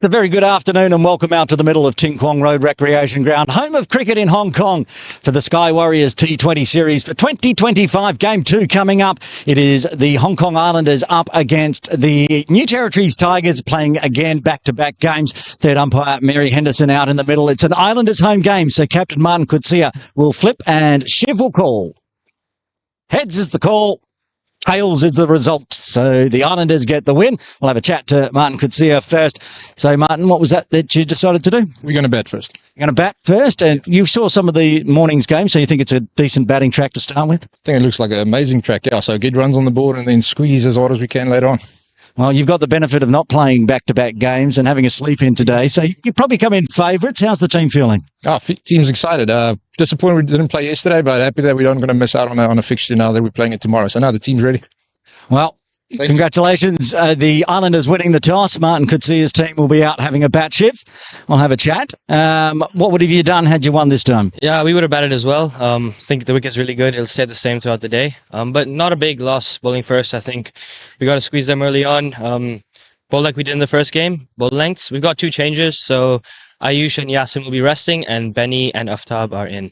A very good afternoon and welcome out to the middle of Ting Kwong Road Recreation Ground, home of cricket in Hong Kong for the Sky Warriors T20 series for 2025. Game 2 coming up. It is the Hong Kong Islanders up against the New Territories Tigers, playing again back-to-back games. Third umpire Mary Henderson out in the middle. It's an Islanders home game, so Captain Martin Coetzee will flip and Shiv will call. Heads is the call. Tails is the result. So the Islanders get the win. We'll have a chat to Martin Coetzee first. So, Martin, what was that you decided to do? We're going to bat first. You're going to bat first, and you saw some of the morning's game, so you think it's a decent batting track to start with? I think it looks like an amazing track, yeah. So get runs on the board and then squeeze as hard as we can later on. Well, you've got the benefit of not playing back-to-back games and having a sleep in today, so you probably come in favourites. How's the team feeling? Team's excited. Disappointed we didn't play yesterday, but happy that we aren't going to miss out on a fixture now that we're playing it tomorrow. So now the team's ready. Well, congratulations. The Islanders winning the toss. Martin Coetzee's team will be out having a bat, Shiv. We'll have a chat. What would have you done had you won this time? Yeah, we would have batted as well. I think the wicket's really good. It'll stay the same throughout the day. But not a big loss bowling first. I think we got to squeeze them early on. Bowl like we did in the first game. Bowl lengths. We've got 2 changes. So Ayush and Yasin will be resting and Benny and Aftab are in.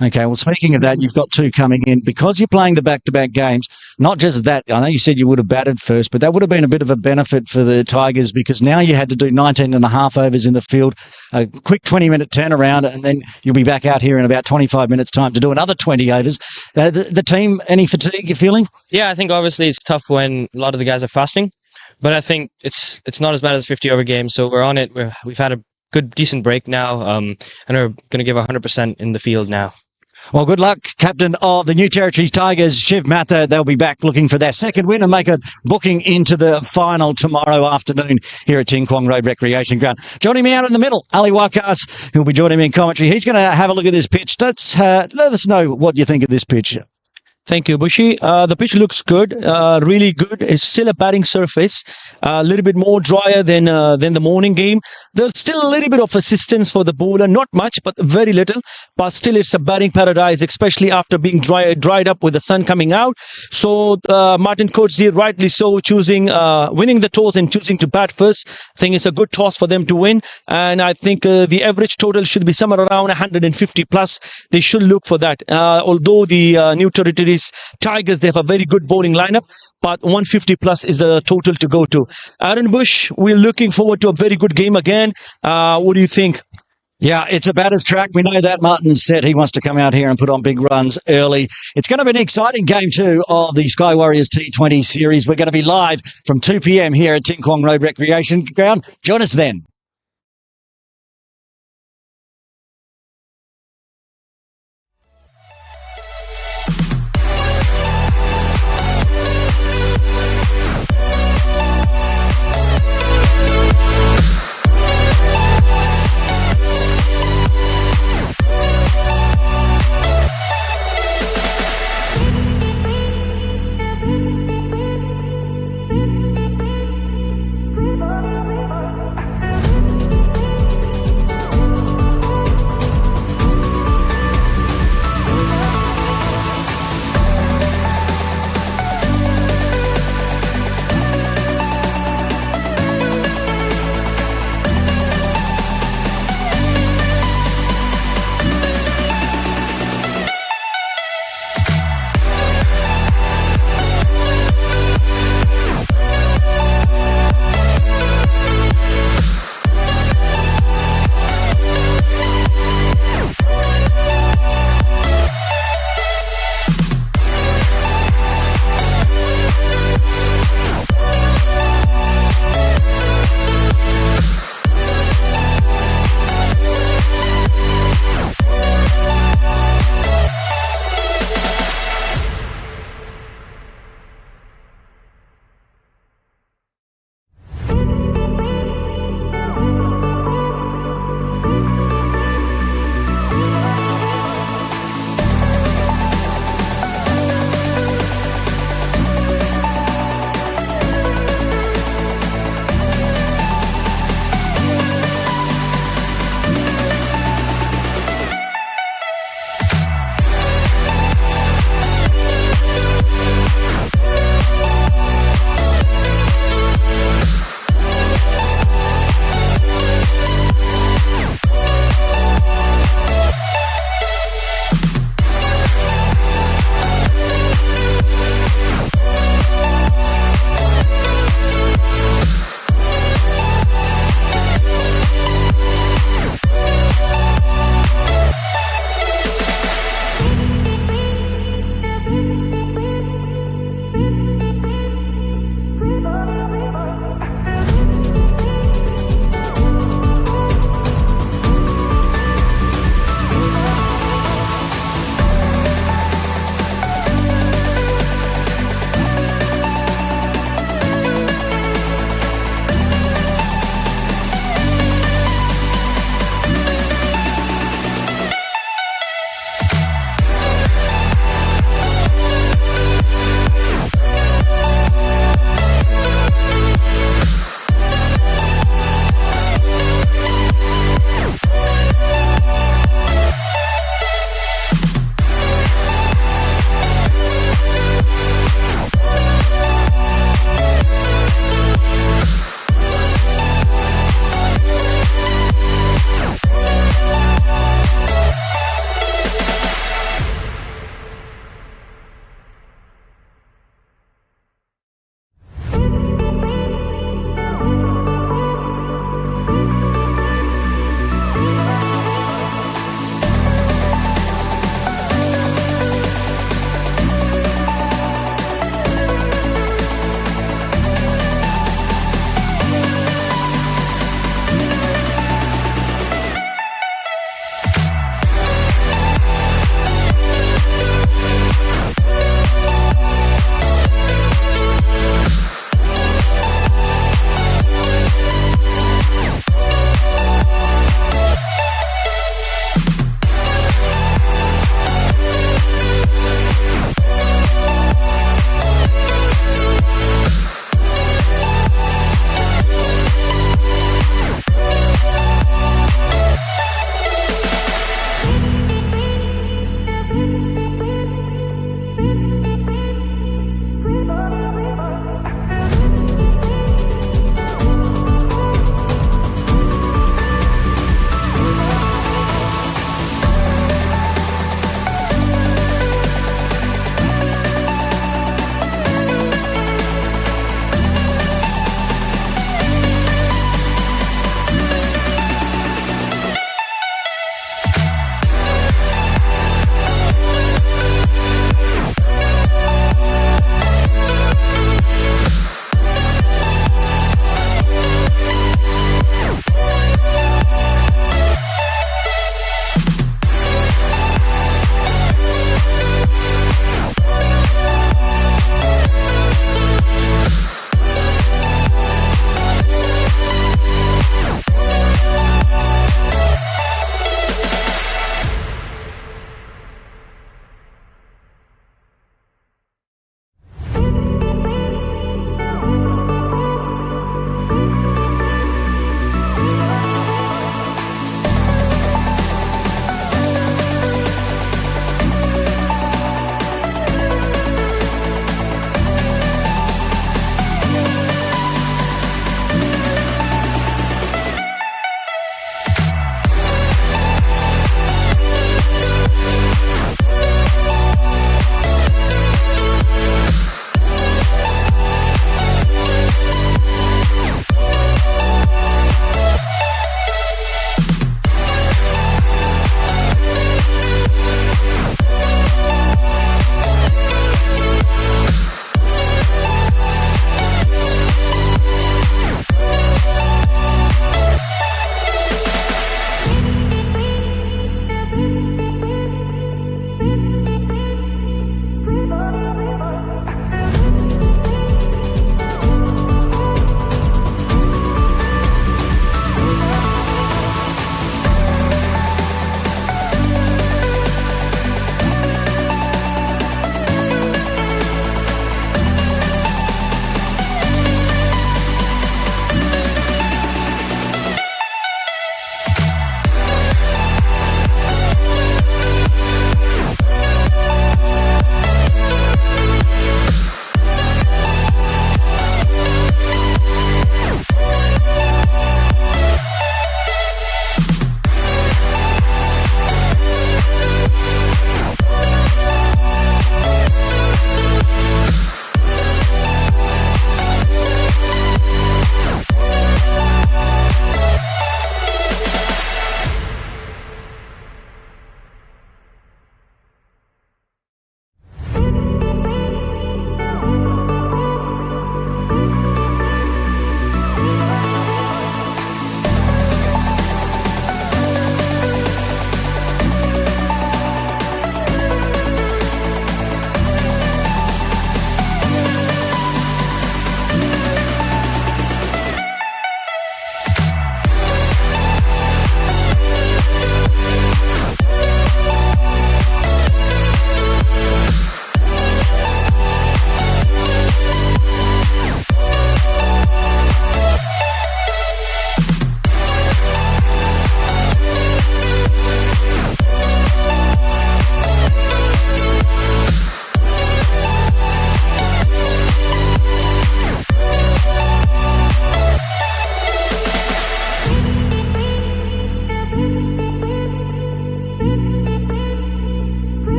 Okay, well, speaking of that, you've got 2 coming in. Because you're playing the back-to-back games, not just that, I know you said you would have batted first, but that would have been a bit of a benefit for the Tigers because now you had to do 19 and a half overs in the field, a quick 20-minute turnaround, and then you'll be back out here in about 25 minutes' time to do another 20 overs. The team, any fatigue you're feeling? Yeah, I think obviously it's tough when a lot of the guys are fasting, but I think it's not as bad as 50-over games, so we're on it. We've had a good, decent break now, and we're going to give 100% in the field now. Well, good luck, captain of the New Territories Tigers, Shiv Matha. They'll be back looking for their second win and make a booking into the final tomorrow afternoon here at Ting Kwong Road Recreation Ground. Joining me out in the middle, Ali Wakas, who'll be joining me in commentary. He's going to have a look at this pitch. Let us know what you think of this pitch. Thank you, Bushy. The pitch looks good, really good. It's still a batting surface, a little bit more drier than the morning game. There's still a little bit of assistance for the bowler, not much, but very little. But still, it's a batting paradise, especially after being dried up with the sun coming out. So Martin Coetzee, rightly so, winning the toss and choosing to bat first. I think it's a good toss for them to win. And I think the average total should be somewhere around 150 plus. They should look for that. Although the New Territories Tigers, they have a very good bowling lineup, but 150 plus is the total to go to. Aaron Bush, we're looking forward to a very good game again. What do you think? Yeah, it's a batter's track. We know that. Martin said he wants to come out here and put on big runs early. It's going to be an exciting game too of the Sky Warriors T20 series. We're going to be live from 2 p.m. here at Ting Kwong Road Recreation Ground. Join us then.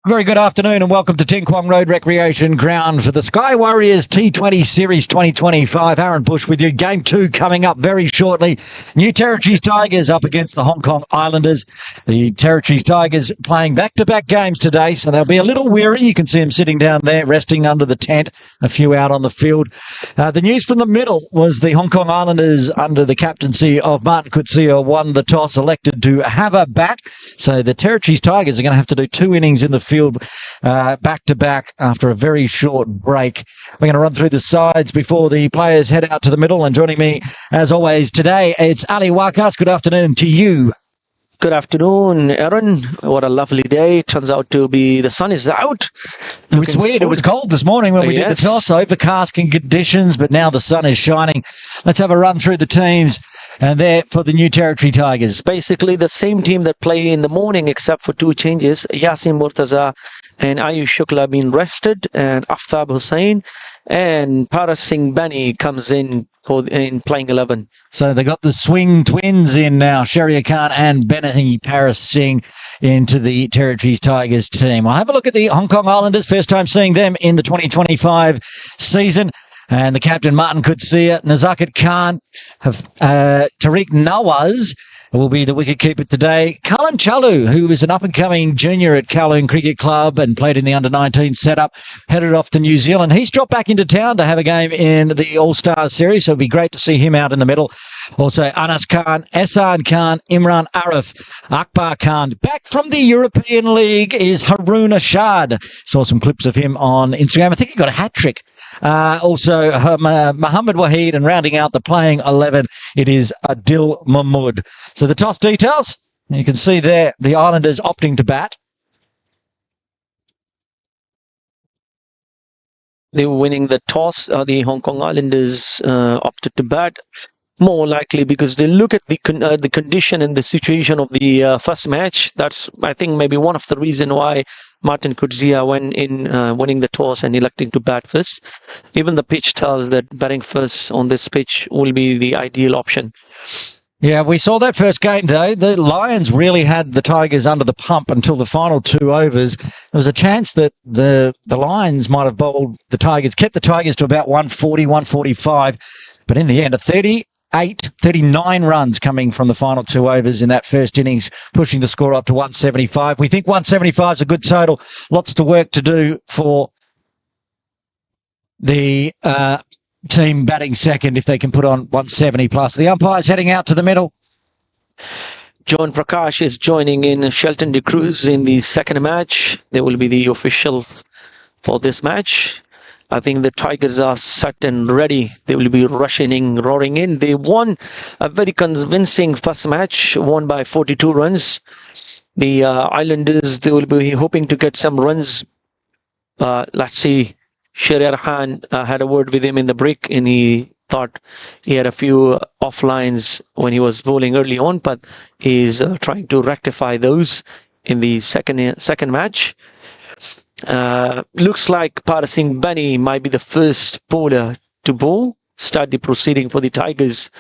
Very good afternoon and welcome to Ting Kwong Road Recreation Ground for the Sky Warriors T20 Series 2025. Aaron Bush with you. Game 2 coming up very shortly. New Territories Tigers up against the Hong Kong Islanders. The Territories Tigers playing back-to-back games today, so they'll be a little weary. You can see them sitting down there, resting under the tent, a few out on the field. The news from the middle was the Hong Kong Islanders, under the captaincy of Martin Coetzee, won the toss, elected to have a bat. So the Territories Tigers are going to have to do 2 innings in the field back-to-back after a very short break. We're going to run through the sides before the players head out to the middle. And joining me, as always, today, it's Ali Wakas. Good afternoon to you. Good afternoon, Aaron. What a lovely day. Turns out to be the sun is out. It's weird. It was cold this morning when we did the toss. Overcast conditions, but now the sun is shining. Let's have a run through the teams. And there for the New Territory Tigers. Basically the same team that play in the morning except for 2 changes. Yasin Murtaza and Ayush Shukla being rested, and Aftab Hussain and Paras Singh Bani comes in in playing 11. So they got the swing twins in now, Sharia Khan and Benny Paras Singh into the Territories Tigers team. I'll have a look at the Hong Kong Islanders. First time seeing them in the 2025 season. And the captain, Martin Coetzee, Nazakat Khan, Tariq Nawaz will be the wicketkeeper today. Cullen Chalu, who is an up-and-coming junior at Kowloon Cricket Club and played in the under-19 setup, headed off to New Zealand. He's dropped back into town to have a game in the All-Star Series, so it'll be great to see him out in the middle. Also, Anas Khan, Ehsan Khan, Imran Arif, Akbar Khan. Back from the European League is Haroon Ashad. Saw some clips of him on Instagram. I think he got a hat-trick. Also, Mohammed Waheed, and rounding out the playing 11, it is Adil Mahmood. So the toss details, you can see there the Islanders opting to bat. They were winning the toss. The Hong Kong Islanders opted to bat. More likely because they look at the condition and the situation of the first match. That's, I think, maybe one of the reasons why Martin Coetzee went in winning the toss and electing to bat first. Even the pitch tells that batting first on this pitch will be the ideal option. Yeah, we saw that first game, though. The Lions really had the Tigers under the pump until the final 2 overs. There was a chance that the Lions might have bowled the Tigers, kept the Tigers to about 140, 145. But in the end, 39 runs coming from the final 2 overs in that first innings, pushing the score up to 175. We think 175 is a good total. Lots to work to do for the team batting second if they can put on 170 plus. The umpire's heading out to the middle. John Prakash is joining in Shelton De Cruz in the second match. They will be the officials for this match. I think the Tigers are set and ready. They will be rushing in, roaring in. They won a very convincing first match, won by 42 runs. The Islanders, they will be hoping to get some runs. Let's see. Sharia Khan had a word with him in the break, and he thought he had a few offlines when he was bowling early on, but he's trying to rectify those in the second match. Looks like Paras Singh Bani might be the first bowler to bowl, start the proceeding for the Tigers.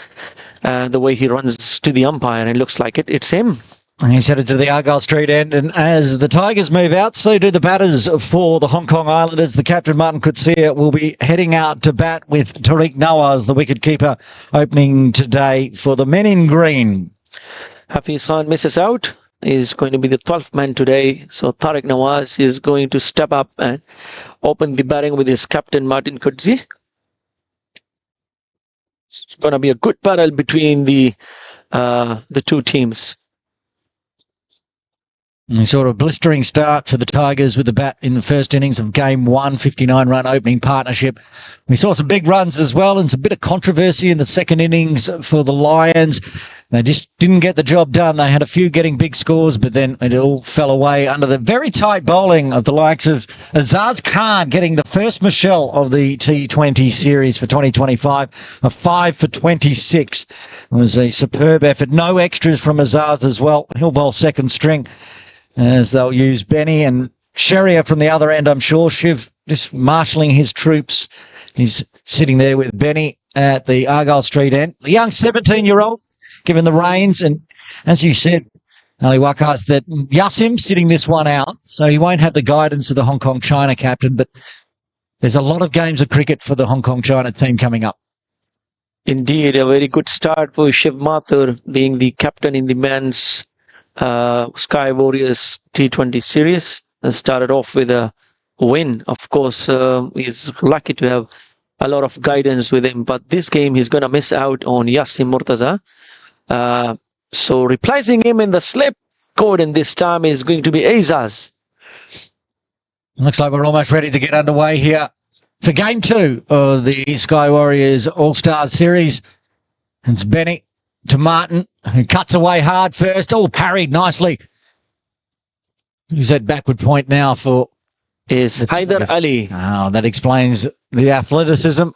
The way he runs to the umpire, and it looks like it's him. He's headed to the Argyle Street end, and as the Tigers move out, so do the batters for the Hong Kong Islanders. The captain, Martin Coetzee, will be heading out to bat with Tariq Nawaz, the wicketkeeper, opening today for the men in green. Hafiz Khan misses out. Is going to be the 12th man today. So Tariq Nawaz is going to step up and open the batting with his captain, Martin Coetzee. It's going to be a good battle between the 2 teams. And sort of blistering start for the Tigers with the bat in the first innings of game 1, 59-run opening partnership. We saw some big runs as well and some bit of controversy in the second innings for the Lions. They just didn't get the job done. They had a few getting big scores, but then it all fell away under the very tight bowling of the likes of Azaz Khan, getting the first Michelle of the T20 series for 2025, a 5 for 26. It was a superb effort. No extras from Azaz as well. He'll bowl second string, as they'll use Benny and Sharia from the other end, I'm sure. Shiv just marshalling his troops. He's sitting there with Benny at the Argyle Street end. The young 17-year-old given the reins, and as you said, Ali Wakas that Yasim sitting this one out, so he won't have the guidance of the Hong Kong China captain, but there's a lot of games of cricket for the Hong Kong China team coming up. Indeed, a very good start for Shiv Mathur being the captain in the men's Sky Warriors T20 series and started off with a win. Of course, he's lucky to have a lot of guidance with him, but this game he's going to miss out on Yasim Murtaza. So replacing him in the slip code in this time is going to be Azaz. Looks like we're almost ready to get underway here for game 2 of the Sky Warriors All-Stars series. It's Benny to Martin, who cuts away hard first. Oh, parried nicely. Who's that backward point now for? Is Haider Ali. Oh, that explains the athleticism.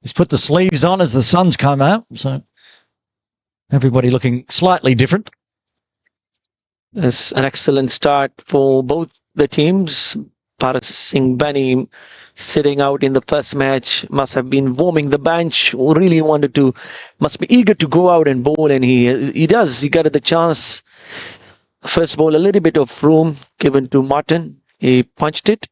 He's put the sleeves on as the sun's come out, so everybody looking slightly different. It's an excellent start for both the teams. Bharat Singh Benny sitting out in the first match must have been warming the bench, really wanted to, must be eager to go out and bowl, and he does. He got the chance. First ball, a little bit of room given to Martin. He punched it.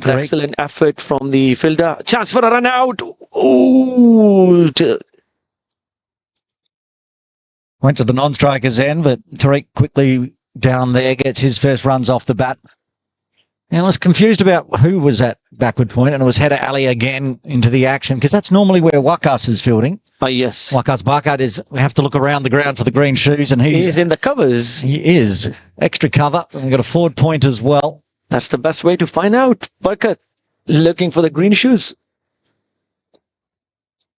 Correct. Excellent effort from the fielder. Chance for a run out. Ooh. Went to the non-striker's end, but Tariq quickly down there gets his first runs off the bat. And I was confused about who was at backward point, and it was Haider Ali again into the action, because that's normally where Wakas is fielding. Yes. Wakas Bakat is, we have to look around the ground for the green shoes, and He's in the covers. He is. Extra cover. And we've got a forward point as well. That's the best way to find out. Barkat looking for the green shoes.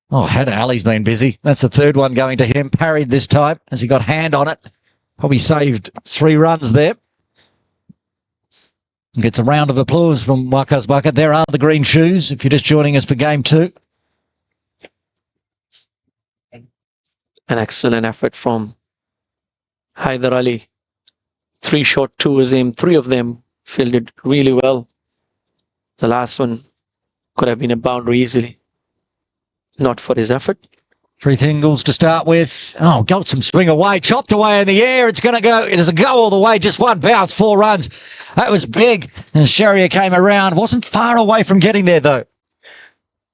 Oh, Haider Ali's been busy. That's the third one going to him. Parried this time as he got hand on it. Probably saved 3 runs there. Gets a round of applause from Wakas Bakat. There are the green shoes, if you're just joining us for game 2. An excellent effort from Haider Ali. 3 short tours him. 3 of them fielded really well. The last one could have been a boundary easily. Not for his effort. 3 singles to start with. Oh, got some swing away, chopped away in the air. It's going to go. It doesn't go all the way. Just one bounce, 4 runs. That was big. And Sharia came around. Wasn't far away from getting there, though.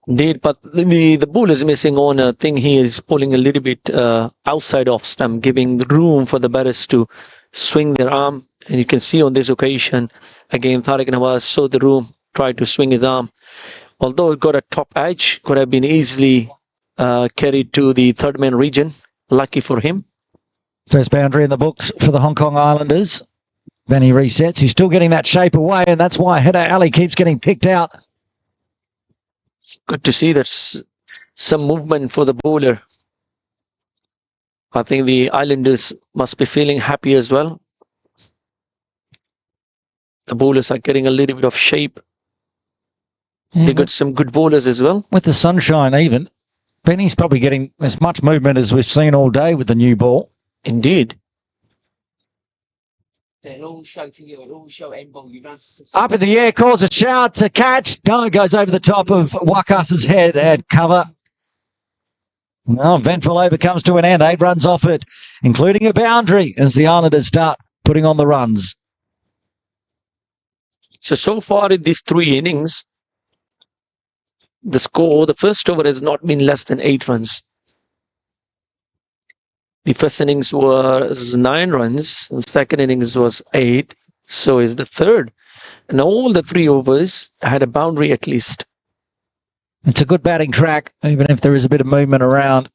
Indeed, but the ball is missing on a thing. He is pulling a little bit outside off stump, giving room for the batters to swing their arm. And you can see on this occasion, again, Tariq Nawaz saw the room, tried to swing his arm. Although it got a top edge, could have been easily carried to the third man region. Lucky for him. First boundary in the books for the Hong Kong Islanders. Benny resets. He's still getting that shape away, and that's why Haider Ali keeps getting picked out. It's good to see there's some movement for the bowler. I think the Islanders must be feeling happy as well. The bowlers are getting a little bit of shape. They got some good bowlers as well. With the sunshine even, Benny's probably getting as much movement as we've seen all day with the new ball. Indeed. Up in the air, calls a shout to catch. No, goes over the top of Wakas's head and cover. Well, eventful over comes to an end. 8 runs off it, including a boundary as the Islanders start putting on the runs. So far in these 3 innings, the score, the first over has not been less than 8 runs. The first innings was 9 runs, the second innings was 8, so is the third. And all the 3 overs had a boundary at least. It's a good batting track, even if there is a bit of movement around.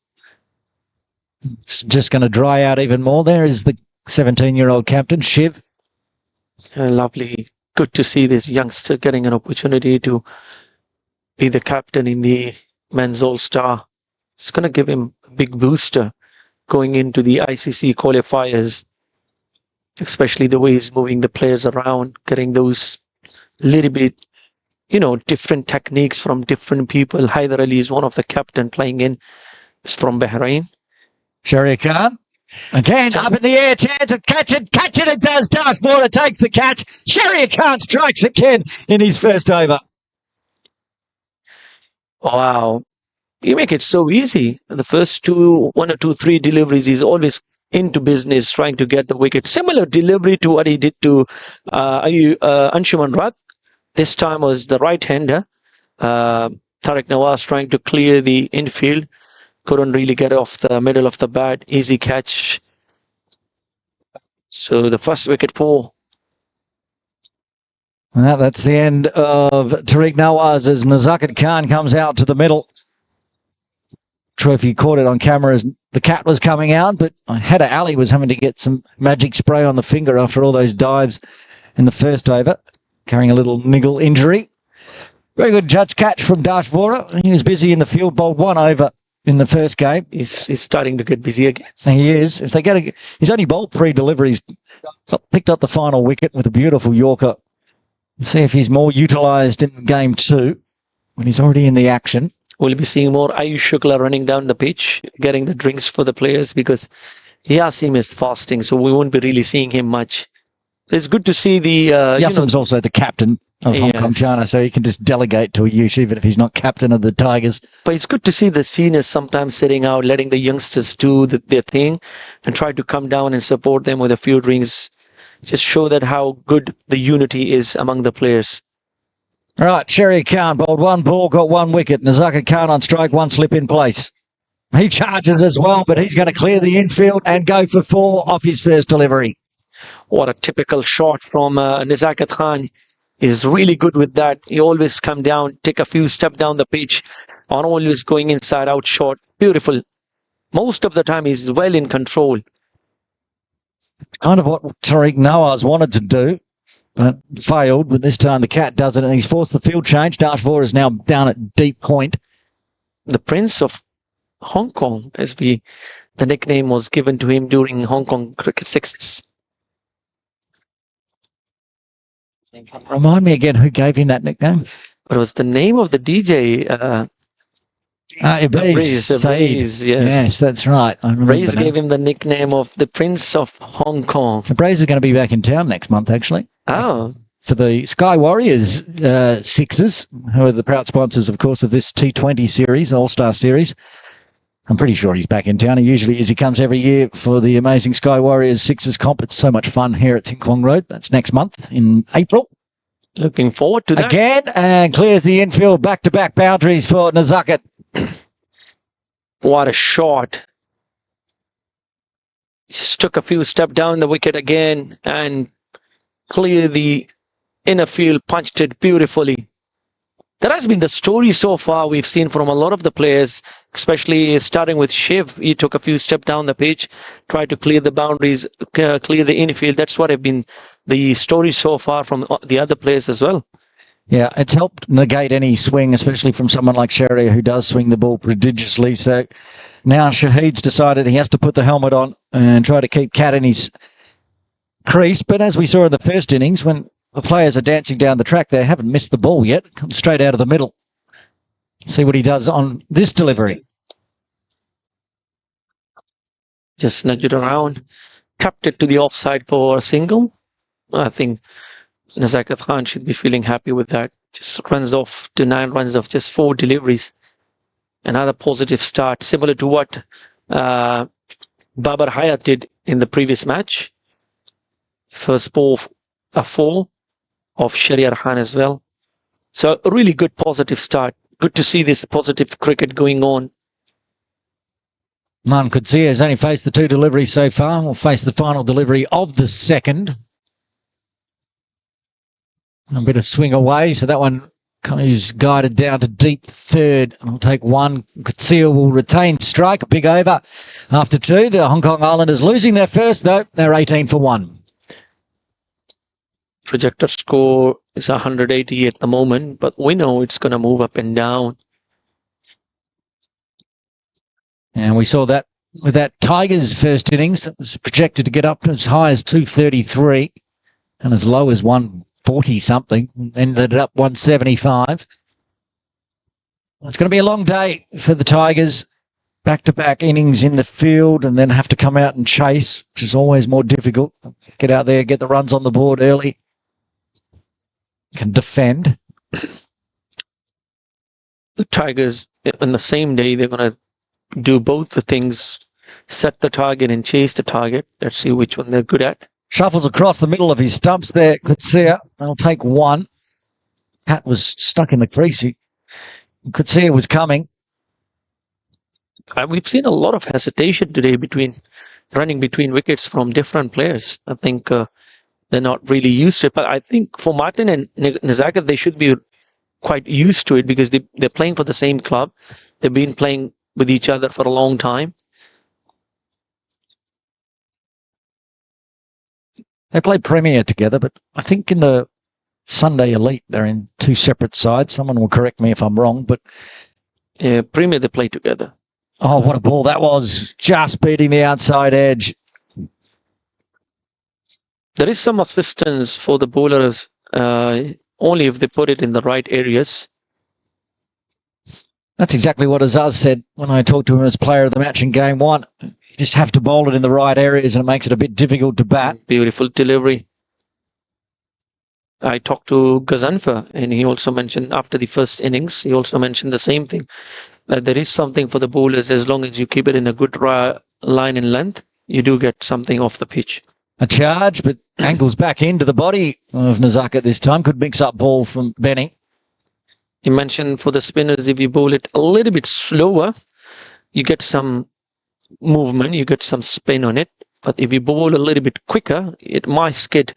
It's just going to dry out even more. There is the 17-year-old captain, Shiv. Lovely. Good to see this youngster getting an opportunity to be the captain in the men's all-star. It's going to give him a big booster going into the ICC qualifiers, especially the way he's moving the players around, getting those little bit, different techniques from different people. Haider Ali is one of the captain playing in. It's from Bahrain. Sharia Khan. Again, up in the air, chance of catch it, it does. Dashboarder takes the catch. Sharia Khan strikes again in his first over. Wow. You make it so easy. The first 1 or 2, 3 deliveries, he's always into business, trying to get the wicket. Similar delivery to what he did to Anshuman Rath. This time was the right-hander. Tariq Nawaz trying to clear the infield. Couldn't really get off the middle of the bat. Easy catch. So the first wicket for. Well, that's the end of Tariq Nawaz as Nazakat Khan comes out to the middle. Trophy caught it on camera as the cat was coming out, but Hada Ali was having to get some magic spray on the finger after all those dives in the first over, carrying a little niggle injury. Very good judge catch from Dash Vora. He was busy in the field, bowled 1 over in the first game. He's starting to get busy again. He is. If they get he's only bowled 3 deliveries. So picked up the final wicket with a beautiful Yorker. See if he's more utilised in game 2 when he's already in the action. We'll be seeing more Ayush Shukla running down the pitch, getting the drinks for the players because Yasim is fasting, so we won't be really seeing him much. It's good to see the... Yasim's also the captain of Hong Kong China, so he can just delegate to Ayush even if he's not captain of the Tigers. But it's good to see the seniors sometimes sitting out, letting the youngsters do their thing and try to come down and support them with a few drinks. Just show that how good the unity is among the players. All right, Sherry Khan bowled 1 ball, got 1 wicket. Nazaka Khan on strike, 1 slip in place. He charges as well, but he's going to clear the infield and go for 4 off his first delivery. What a typical shot from Nazakat Khan. He's really good with that. He always come down, take a few steps down the pitch, and always going inside out shot. Beautiful. Most of the time he's well in control. Kind of what Tariq Nawaz wanted to do, but failed. But this time the cat does it, and he's forced the field change. Dashvor is now down at deep point. The Prince of Hong Kong, as the nickname was given to him during Hong Kong cricket sixes. Remind me again who gave him that nickname? But it was the name of the DJ. Ibreez, yes, that's right. Ibreez gave him the nickname of the Prince of Hong Kong. Ibreez is going to be back in town next month, actually. Oh. For the Sky Warriors Sixers, who are the proud sponsors, of course, of this T20 series, All-Star series. I'm pretty sure he's back in town. He usually is. He comes every year for the amazing Sky Warriors Sixers comp. It's so much fun here at Ting Kwong Road. That's next month in April. Looking forward to that. Again, and clears the infield. Back-to-back boundaries for Nazakat. What a shot. Just took a few steps down the wicket again and cleared the inner field, punched it beautifully. That has been the story so far we've seen from a lot of the players, especially starting with Shiv. He took a few steps down the pitch, tried to clear the boundaries, clear the infield. That's what have been the story so far from the other players as well. Yeah, it's helped negate any swing, especially from someone like Sharia who does swing the ball prodigiously. So now Shahid's decided he has to put the helmet on and try to keep Cat in his crease. But as we saw in the first innings, when the players are dancing down the track, they haven't missed the ball yet. Comes straight out of the middle. See what he does on this delivery. Just nudge it around. Capped it to the offside for a single. I think Nazakat Khan should be feeling happy with that. Just runs off to 9 runs of just 4 deliveries. Another positive start, similar to what Babar Hayat did in the previous match. First ball, a 4 of Shariar Khan as well. So a really good positive start. Good to see this positive cricket going on. Man Kutsia has only faced the 2 deliveries so far. We'll face the final delivery of the second. A bit of swing away, so that one is guided down to deep third. I'll take 1. Kutsia will retain strike. A big over after 2. The Hong Kong Islanders losing their first, though. They're 18 for 1. Projector score is 180 at the moment, but we know it's going to move up and down. And we saw that with that Tigers first innings that was projected to get up as high as 233 and as low as 140 something, ended up 175. It's going to be a long day for the Tigers. Back-to-back innings in the field and then have to come out and chase, which is always more difficult. Get out there, get the runs on the board early. Can defend. The Tigers, on the same day, they're going to do both the things. set the target and chase the target. Let's see which one they're good at. Shuffles across the middle of his stumps there. Kutsia, they'll take one. Pat was stuck in the crease. Kutsia was coming. We've seen a lot of hesitation today running between wickets from different players. I think they're not really used to it. But I think for Martin and Nazaka, they should be quite used to it because they're playing for the same club. They've been playing with each other for a long time. They play Premier together, but I think in the Sunday Elite, they're in two separate sides. Someone will correct me if I'm wrong, but... Yeah, Premier, they play together. Oh, what a ball that was. Just beating the outside edge. There is some assistance for the bowlers, only if they put it in the right areas. That's exactly what Azaz said when I talked to him as player of the match in game one. You just have to bowl it in the right areas and it makes it a bit difficult to bat. Beautiful delivery. I talked to Gazanfa and he also mentioned after the first innings, he also mentioned the same thing, that there is something for the bowlers as long as you keep it in a good line and length, you do get something off the pitch. A charge, but angles back into the body of Nazaka this time. Could mix up ball from Benny. You mentioned for the spinners, if you bowl it a little bit slower, you get some movement, you get some spin on it. But if you bowl a little bit quicker, it might skid.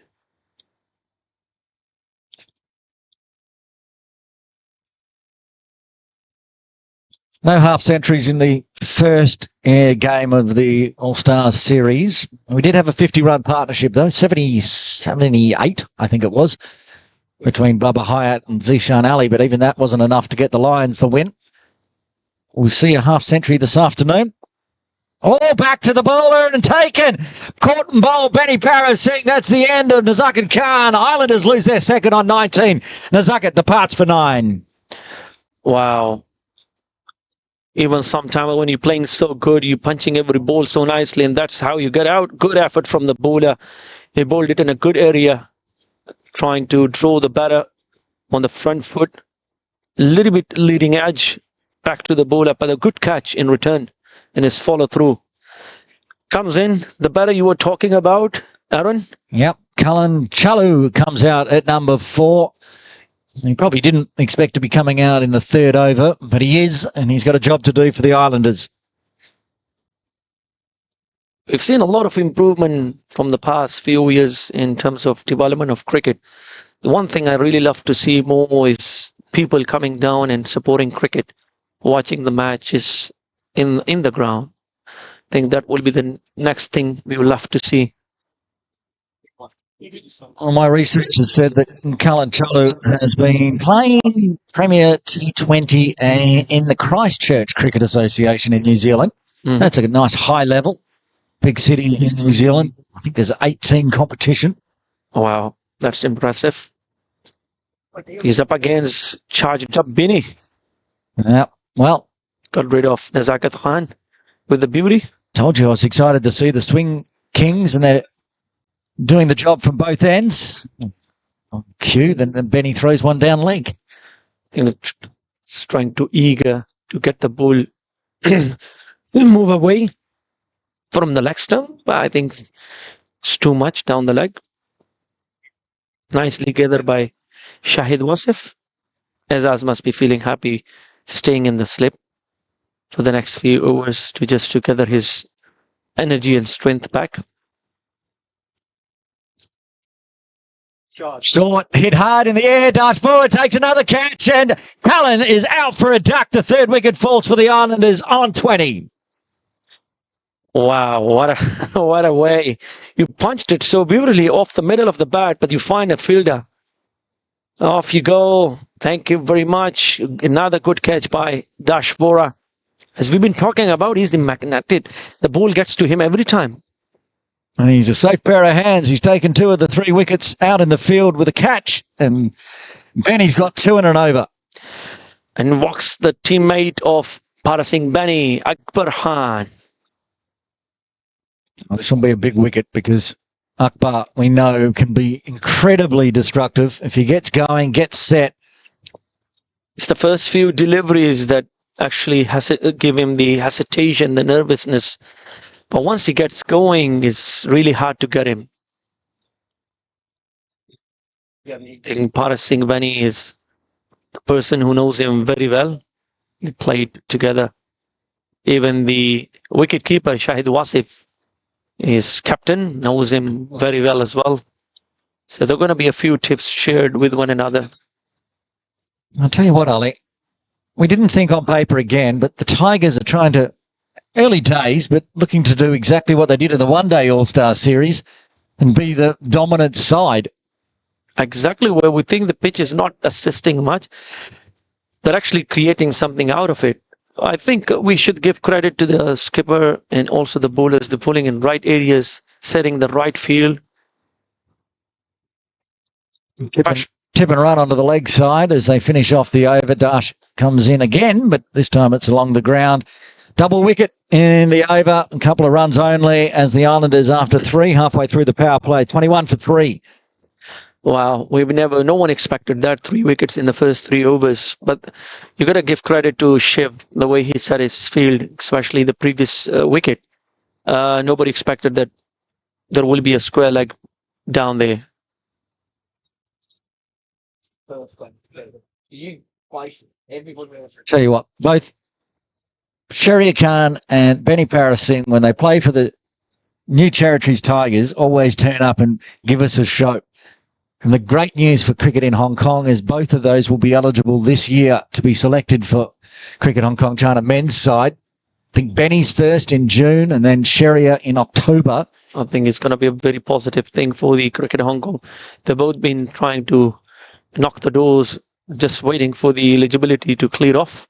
No half centuries in the first game of the All-Star series. We did have a 50-run partnership, though, 78, I think it was, between Bubba Hyatt and Zishan Ali, but even that wasn't enough to get the Lions the win. We'll see a half century this afternoon. Oh, back to the bowler and taken. Caught and bowled. Benny Parra saying that's the end of Nazakat Khan. Islanders lose their second on 19. Nazakat departs for 9. Wow. Even sometimes when you're playing so good, you're punching every ball so nicely, and that's how you get out. Good effort from the bowler. He bowled it in a good area, trying to draw the batter on the front foot. A little bit leading edge back to the bowler, but a good catch in return in his follow-through. Comes in, the batter you were talking about, Aaron? Yep, Cullen Chalu comes out at number 4. He probably didn't expect to be coming out in the third over, but he is, and he's got a job to do for the Islanders. We've seen a lot of improvement from the past few years in terms of development of cricket. The one thing I really love to see more is people coming down and supporting cricket, watching the matches in the ground. I think that will be the next thing we will love to see. Well, my research has said that Cullen Chalu has been playing Premier T20 in the Christchurch Cricket Association in New Zealand. That's a nice high level. Big city in New Zealand. I think there's an 8-team competition. Wow, that's impressive. He's up against charged up Binny. Yeah, well, got rid of Nazakat Khan with the beauty. Told you I was excited to see the Swing Kings, and they're doing the job from both ends. On cue, then Benny throws one down leg. I think it's trying to eager to get the ball move away from the leg stump, but I think it's too much down the leg. Nicely gathered by Shahid Wasif. Azaz must be feeling happy staying in the slip for the next few overs to gather his energy and strength back. Short, hit hard in the air, dives forward, takes another catch, and Cullen is out for a duck. The third wicket falls for the Islanders on 20. Wow, what a way. You punched it so beautifully off the middle of the bat, but you find a fielder. Off you go. Thank you very much. Another good catch by Dash Vora. As we've been talking about, he's the magnetic. The ball gets to him every time. And he's a safe pair of hands. He's taken 2 of the 3 wickets out in the field with a catch. And Benny's got 2 in an over. And walks the teammate of Parasing Benny, Akbar Khan. Well, this will be a big wicket because Akbar, we know, can be incredibly destructive. If he gets going, gets set. It's the first few deliveries that actually give him the hesitation, the nervousness But once he gets going, it's really hard to get him. I think Paras Singh Vani is the person who knows him very well. They played together. Even the wicketkeeper, Shahid Wasif, his captain, knows him very well as well. So there are going to be a few tips shared with one another. I'll tell you what, Ollie, we didn't think on paper again, but the Tigers are trying to, early days, but looking to do exactly what they did in the one-day All-Star Series and be the dominant side. Exactly where we think the pitch is not assisting much, they're actually creating something out of it. I think we should give credit to the skipper and also the bowlers. They're pulling in right areas, setting the right field. Tip and run onto the leg side as they finish off the over. Dash comes in again, but this time it's along the ground. Double wicket in the over, a couple of runs only as the Islanders, after three, halfway through the power play, 21 for 3. Wow, no one expected that, 3 wickets in the first 3 overs. But you got to give credit to Shiv, the way he set his field, especially the previous wicket. Nobody expected that there will be a square leg down there. Tell you what, both Sharia Khan and Benny Paras Singh, when they play for the New Territories Tigers, always turn up and give us a show. And the great news for cricket in Hong Kong is both of those will be eligible this year to be selected for Cricket Hong Kong China men's side. I think Benny's first in June and then Sharia in October. I think it's going to be a very positive thing for the Cricket Hong Kong. They've both been trying to knock the doors, just waiting for the eligibility to clear off.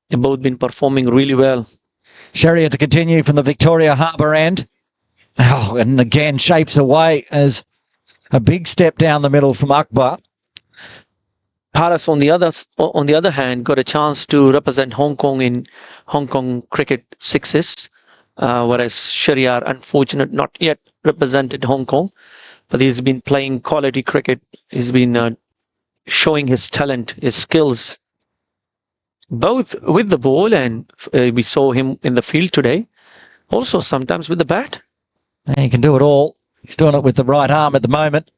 They've both been performing really well. Sharia to continue from the Victoria Harbour end. Oh, and again shapes away as a big step down the middle from Akbar. Paras, on the other hand, got a chance to represent Hong Kong in Hong Kong cricket sixes, whereas Shahryar, unfortunate, not yet represented Hong Kong, but he's been playing quality cricket. He's been showing his talent, his skills, both with the ball, and we saw him in the field today, also sometimes with the bat. He can do it all. He's doing it with the right arm at the moment.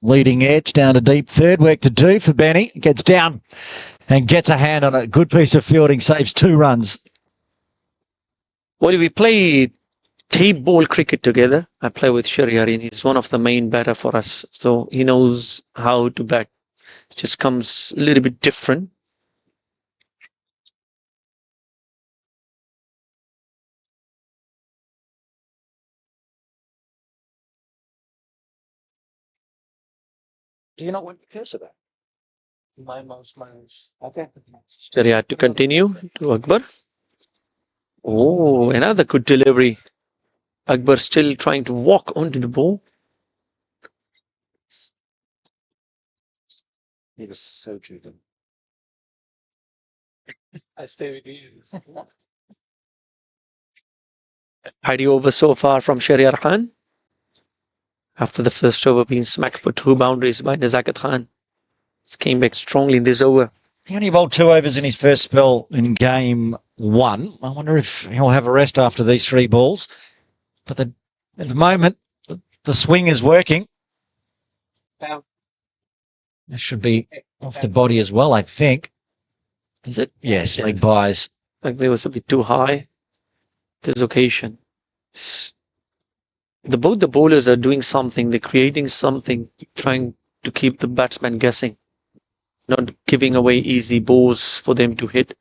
Leading edge down to deep third. Work to do for Benny. Gets down and gets a hand on a good piece of fielding. Saves 2 runs. Well, we play tape ball cricket together. I play with Shahryar, and he's one of the main batter for us. So he knows how to bat. It just comes a little bit different. Do you not want to curse about? My mouse. Okay. Shahryar to continue to Akbar. Oh, another good delivery. Akbar still trying to walk onto the ball. He was so true. I stay with you. Tidy over so far from Shahryar Khan. After the first over being smacked for 2 boundaries by Nazakat Khan. He came back strongly in this over. He only bowled 2 overs in his first spell in game 1. I wonder if he'll have a rest after these 3 balls. But at the moment, the swing is working. This should be off the body as well, I think. Is it? Yes, leg buys. Like they was a bit too high this occasion. Both the bowlers are doing something. They're creating something, trying to keep the batsman guessing, not giving away easy balls for them to hit.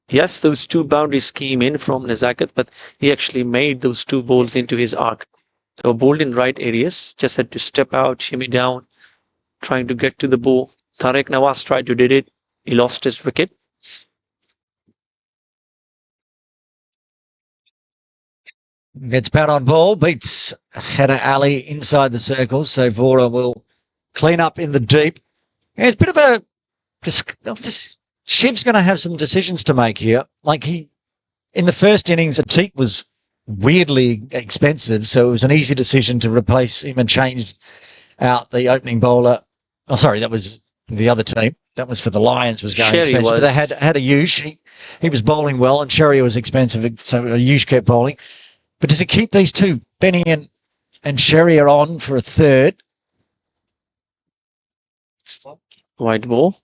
Yes, those 2 boundaries came in from Nazakat, but he actually made those 2 balls into his arc. They were bowled in right areas, just had to step out, shimmy down, trying to get to the ball. Tariq Nawaz tried to do it. He lost his wicket. Gets bat on ball, beats Header Ali inside the circles, so Vora will clean up in the deep. Yeah, it's a bit of a... Shiv's going to have some decisions to make here. Like in the first innings, Atik was weirdly expensive, so it was an easy decision to replace him and change out the opening bowler. Oh, sorry, that was the other team. That was for the Lions, was going expensive. But they had Ayush. He was bowling well, and Sherry was expensive, so Ayush kept bowling. But does he keep these two, Benny and Sherry, are on for a third? White ball.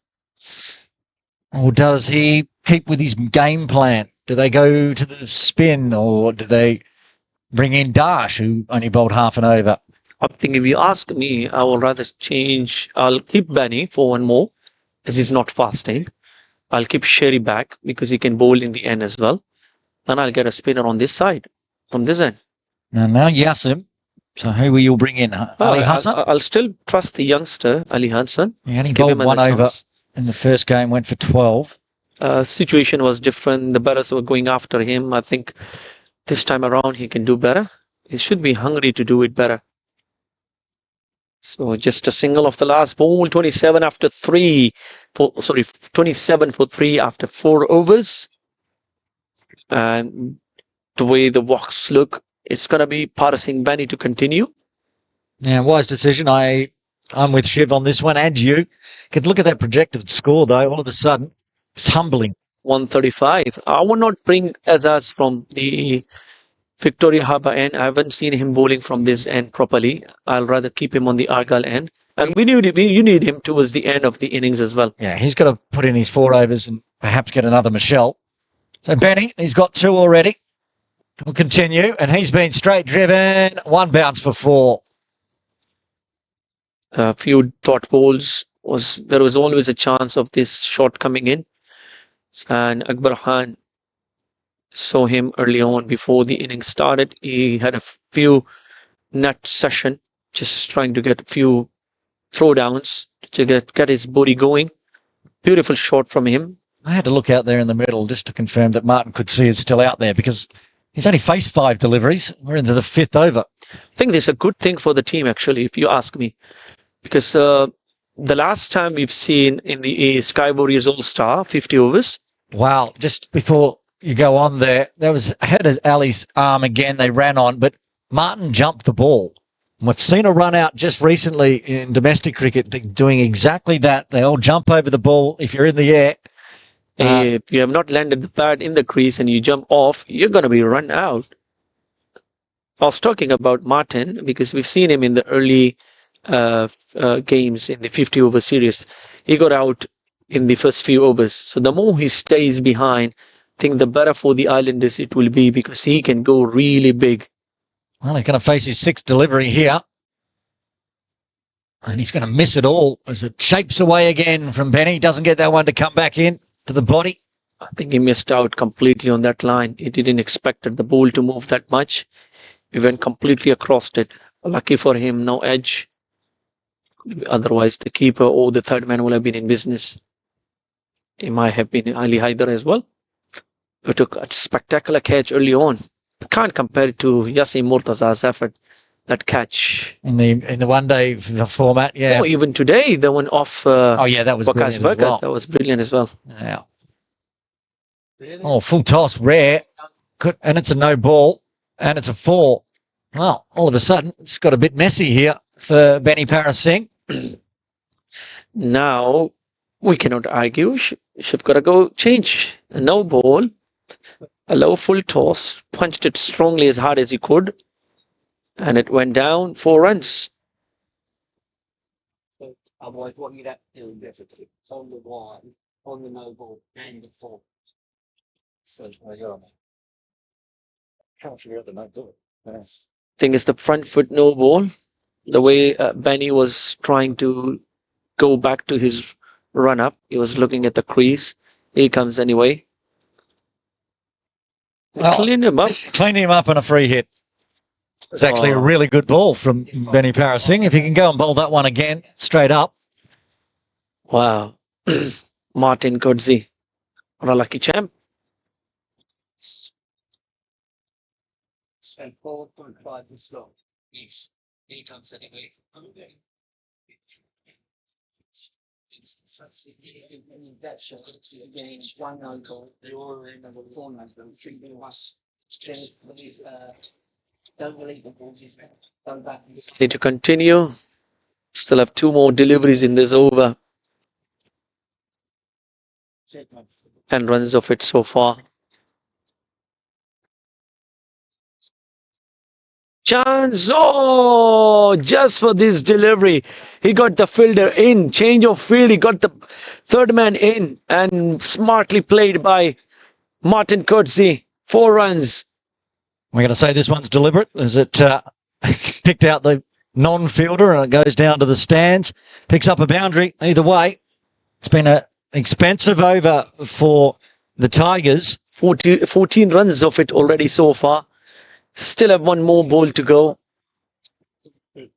Or does he keep with his game plan? Do they go to the spin, or do they bring in Dash, who only bowled half an over? I think if you ask me, I will rather change. I'll keep Benny for one more, as he's not fasting. I'll keep Sherry back because he can bowl in the end as well. Then I'll get a spinner on this side, from this end. Now Yassim. So who will you bring in? Ali Hassan? I'll still trust the youngster, Ali Hassan. He only Give bowled him one another over chance. in the first game, went for 12. Situation was different. The batters were going after him. I think this time around he can do better. He should be hungry to do it better. So just a single of the last ball, 27 after 3. 27 for 3 after 4 overs. And the way the walks look, it's going to be Parasing Benny to continue. Yeah, wise decision. I'm with Shiv on this one, and you. Could look at that projected score, though, all of a sudden, tumbling. 135. I will not bring Azaz from the Victoria Harbour end. I haven't seen him bowling from this end properly. I'll rather keep him on the Argyle end. And you need him towards the end of the innings as well. Yeah, he's got to put in his 4 overs and perhaps get another Michelle. So Benny, he's got 2 already. Will continue, and he's been straight driven. 1 bounce for 4. A few dot balls. There was always a chance of this shot coming in. And Akbar Khan saw him early on before the innings started. He had a few nut session, just trying to get a few throwdowns to get his body going. Beautiful shot from him. I had to look out there in the middle just to confirm that Martin could see it's still out there, because he's only faced 5 deliveries. We're into the 5th over. I think this is a good thing for the team, actually, if you ask me. Because the last time we've seen in the Sky Warriors All-Star, 50 overs. Wow, just before you go on there, that was ahead of Ali's arm again. They ran on, but Martin jumped the ball. We've seen a run out just recently in domestic cricket doing exactly that. They all jump over the ball if you're in the air. If you have not landed the pad in the crease and you jump off, you're going to be run out. I was talking about Martin because we've seen him in the early games in the 50 over series. He got out in the first few overs. So the more he stays behind, I think the better for the Islanders it will be, because he can go really big. Well, he's going to face his 6th delivery here. And he's going to miss it all as it shapes away again from Benny. Doesn't get that one to come back in to the body. I think he missed out completely on that line. He didn't expect the ball to move that much. He went completely across it. Lucky for him, no edge. Otherwise, the keeper or the third man will have been in business. It might have been Ali Haider as well. He took a spectacular catch early on. Can't compare it to Yassim Murtaza's effort. That catch in the one-day format, yeah. Oh, even today, the one off. Oh yeah, that was brilliant as well. That was brilliant as well. Yeah. Oh, full toss, rare, and it's a no ball, and it's a 4. Well, all of a sudden, it's got a bit messy here for Benny Parasing. Now we cannot argue. She've got to go change. A no ball, a low full toss, punched it strongly as hard as he could. And it went down 4 runs. Otherwise, what you'd have to do is on the wide, on the no ball, and the 4. So, can't figure out the no ball. I think it's the front foot no ball. The way Benny was trying to go back to his run up, he was looking at the crease. He comes anyway. Well, clean him up. Clean him up on a free hit. It's actually a really good ball from Benny Parasing. If he can go and bowl that one again, straight up. Wow. Martin Kurzi. What a lucky champ. So 4.5 is slow. Yes. 8 times anyway. That shot against 1 no goal. You're in number 4 no goal. 3 was don't believe the ball is there. Need to continue. Still have 2 more deliveries in this over. And runs of it so far. Chance. Oh, just for this delivery. He got the fielder in. Change of field. He got the third man in. And smartly played by Martin Coetzee. 4 runs. We're going to say this one's deliberate as it picked out the non-fielder and it goes down to the stands. Picks up a boundary. Either way, it's been an expensive over for the Tigers. 14 runs of it already so far. Still have one more ball to go. He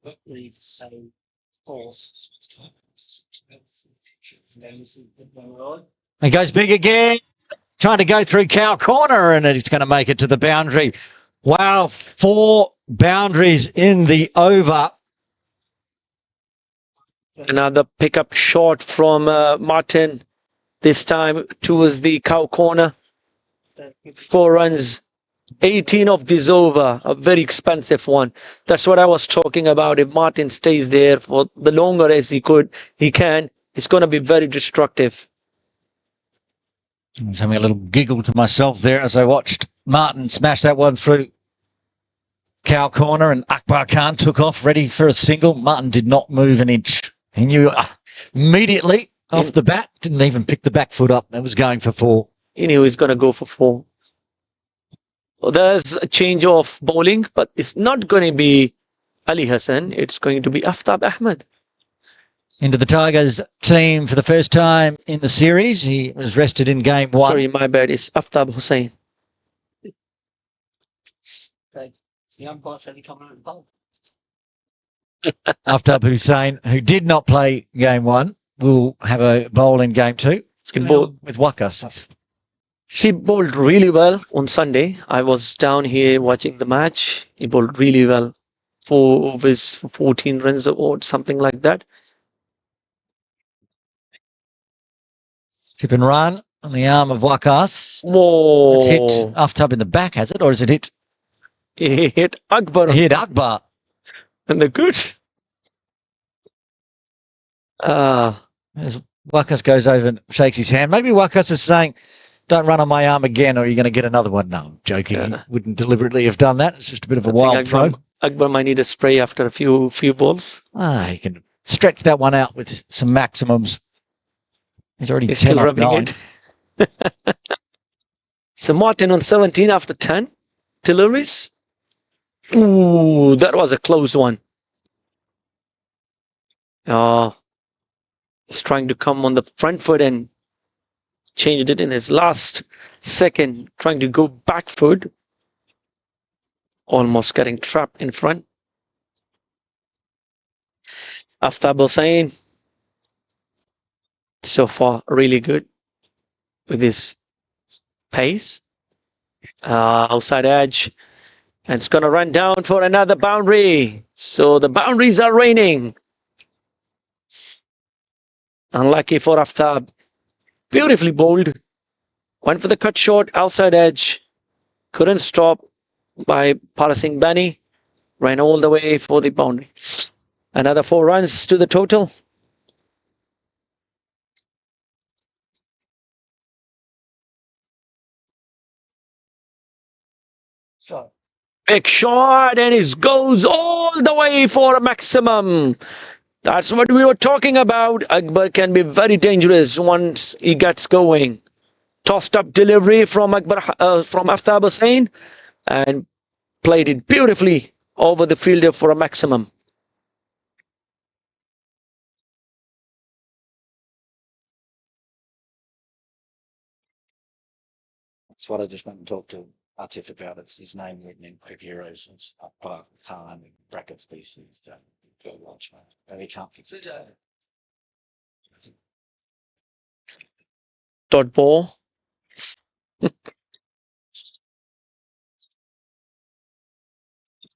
goes big again. Trying to go through cow corner and it's going to make it to the boundary. Wow, 4 boundaries in the over. Another pickup shot from Martin. This time towards the cow corner. 4 runs. 18 of this over. A very expensive one. That's what I was talking about. If Martin stays there for the longer as he can, it's going to be very destructive. I was having a little giggle to myself there as I watched Martin smash that one through cow corner and Akbar Khan took off ready for a single. Martin did not move an inch. He knew immediately off the bat, didn't even pick the back foot up. That was going for 4. He knew he's going to go for 4. Well, there's a change of bowling, but it's not going to be Ali Hassan. It's going to be Aftab Ahmed. Into the Tigers team for the first time in the series. He was rested in game 1. Sorry, my bad. It's Aftab Hussain. Aftab Hussain, who did not play game 1, will have a bowl in game 2. It's going to be with Wakas. He bowled really well on Sunday. I was down here watching the match. He bowled really well. 4 overs for 14 runs or something like that. Tip and run on the arm of Wakas. Whoa. It's hit Aftab in the back, has it? Or is it hit? He hit Akbar. It hit Akbar. And the goods. As Wakas goes over and shakes his hand. Maybe Wakas is saying, don't run on my arm again or you're going to get another one. No, I'm joking. He wouldn't deliberately have done that. It's just a bit of a wild throw. Akbar might need a spray after a few balls. He can stretch that one out with some maximums. He's already He's still rubbing 9. it. So Martin on 17 after 10 deliveries. Ooh, that was a close one. He's trying to come on the front foot and changed it in his last second, trying to go back foot. Almost getting trapped in front. Aftab Hussain, so far really good with his pace. Outside edge. And it's going to run down for another boundary. So the boundaries are raining. Unlucky for Aftab. Beautifully bowled. Went for the cut short, outside edge. Couldn't stop by passing Benny. Ran all the way for the boundary. Another 4 runs to the total. Big shot, and it goes all the way for a maximum. That's what we were talking about. Akbar can be very dangerous once he gets going. Tossed up delivery from Aftab Hussain and played it beautifully over the fielder for a maximum. That's what I just went and talked to Atif about. It's his name written in Quick Heroes. It's Akbar Khan in bracket species. Go watch, mate. And they can't fix it. Dot ball.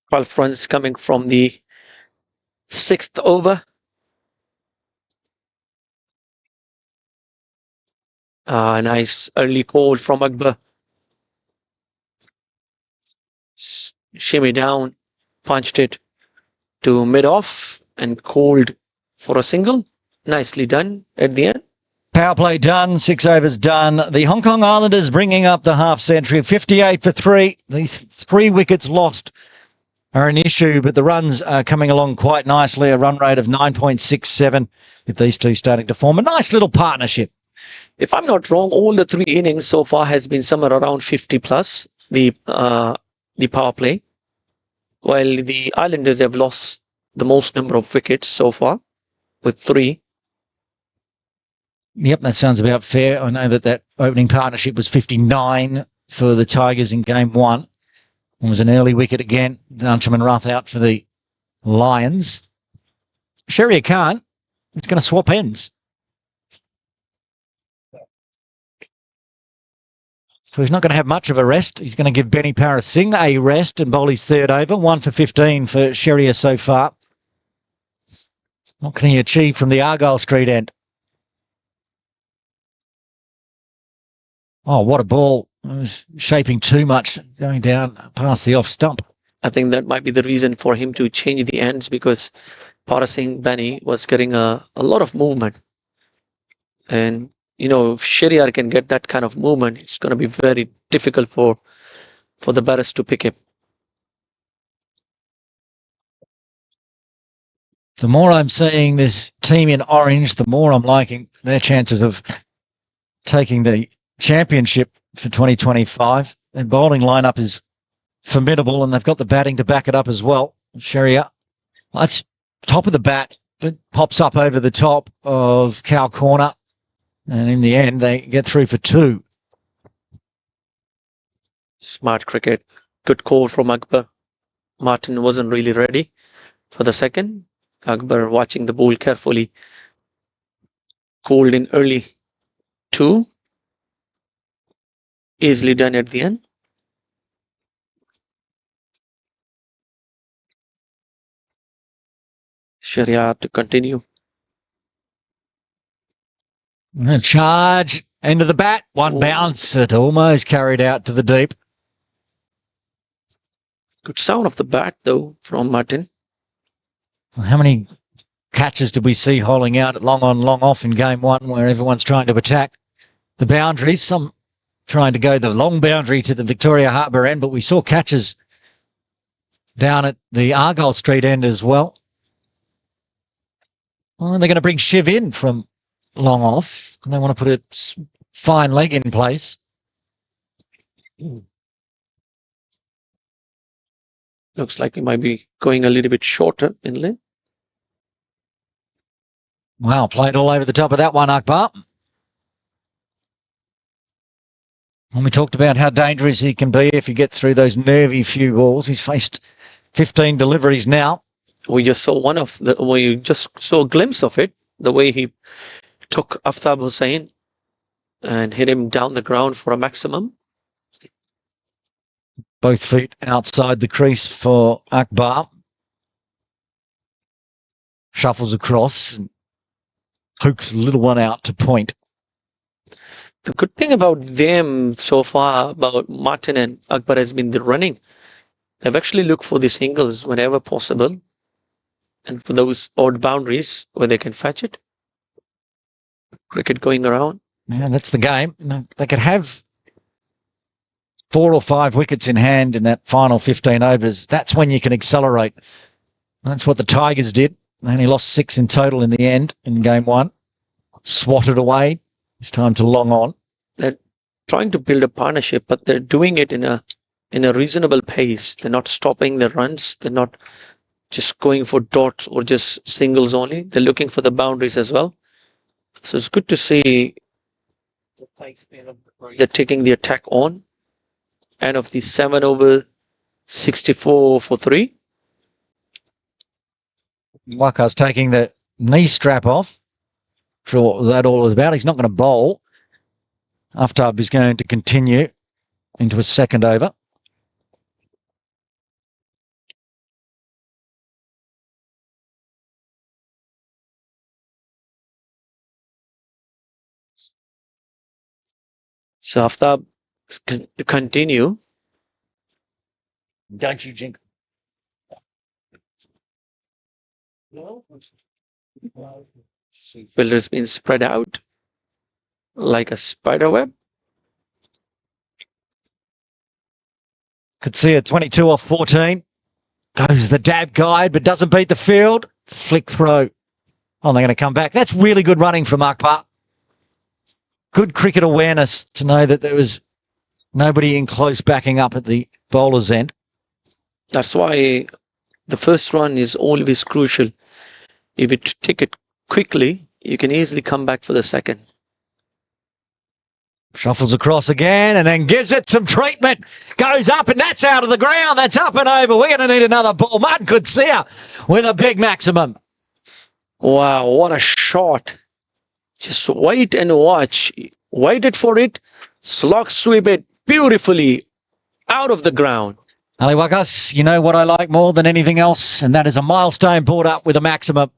12 runs coming from the 6th over. Nice early call from Akbar. Shimmy down, punched it to mid-off and called for a single. Nicely done at the end. Power play done, 6 overs done. The Hong Kong Islanders bringing up the half century, 58 for 3. The 3 wickets lost are an issue, but the runs are coming along quite nicely. A run rate of 9.67 with these two starting to form a nice little partnership. If I'm not wrong, all the 3 innings so far has been somewhere around 50 plus the power play, while the Islanders have lost the most number of wickets so far with 3. Yep, that sounds about fair. I know that opening partnership was 59 for the Tigers in game 1. It was an early wicket again. Dunsham and Ruff out for the Lions. Sherry Khan is going to swap ends. So he's not going to have much of a rest. He's going to give Benny Paris Singh a rest and bowl his 3rd over. 1 for 15 for Sherrier so far. What can he achieve from the Argyle Street end? Oh, what a ball. It was shaping too much, going down past the off stump. I think that might be the reason for him to change the ends, because Parasing Benny was getting a lot of movement. And, you know, if Sherrier can get that kind of movement, it's going to be very difficult for the batters to pick him. The more I'm seeing this team in orange, the more I'm liking their chances of taking the championship for 2025. Their bowling lineup is formidable, and they've got the batting to back it up as well. Sherrier, that's top of the bat, but pops up over the top of Cow Corner, and in the end, they get through for 2. Smart cricket. Good call from Akbar. Martin wasn't really ready for the second. Akbar watching the ball carefully. Called in early 2. Easily done at the end. Sherrier to continue. A charge, end of the bat, 1 bounce. It almost carried out to the deep. Good sound of the bat, though, from Martin. How many catches did we see holding out at long on, long off in game 1, where everyone's trying to attack the boundaries? Some trying to go the long boundary to the Victoria Harbour end, but we saw catches down at the Argyle Street end as well. Well, they're going to bring Shiv in from long off. They want to put a fine leg in place. Looks like he might be going a little bit shorter in length. Wow, played all over the top of that one, Akbar. And we talked about how dangerous he can be if he gets through those nervy few balls. He's faced 15 deliveries now. We just saw we just saw a glimpse of it, the way he took Aftab Hussain and hit him down the ground for a maximum. Both feet outside the crease for Akbar. Shuffles across and hooks a little one out to point. The good thing about them so far, about Martin and Akbar, has been the running. They've actually looked for the singles whenever possible, and for those odd boundaries where they can fetch it. Cricket going around. Yeah, that's the game. They could have 4 or 5 wickets in hand in that final 15 overs. That's when you can accelerate. That's what the Tigers did. They only lost 6 in total in the end in game 1. Swatted away. It's time to long on. They're trying to build a partnership, but they're doing it in a reasonable pace. They're not stopping the runs. They're not just going for dots or just singles only. They're looking for the boundaries as well. So it's good to see they're taking the attack on. And of the 7 over 64 for 3. Waka's taking the knee strap off. Sure what that all is about. He's not going to bowl. Aftab is going to continue into his second over. So Aftab to continue. Don't you jinx. Fielder's been spread out like a spider web. Could see a 22 off 14. Goes the dab guide, but doesn't beat the field. Flick throw. Oh, they're going to come back. That's really good running from Akbar. Good cricket awareness to know that there was nobody in close backing up at the bowler's end. That's why the first run is always crucial. If you take it quickly, you can easily come back for the second. Shuffles across again and then gives it some treatment. Goes up and that's out of the ground. That's up and over. We're going to need another ball. Martin Kutsia with a big maximum. Wow, what a shot. Just wait and watch. Waited for it. Slog sweep it beautifully out of the ground. Ali Wakas, you know what I like more than anything else, and that is a milestone brought up with a maximum.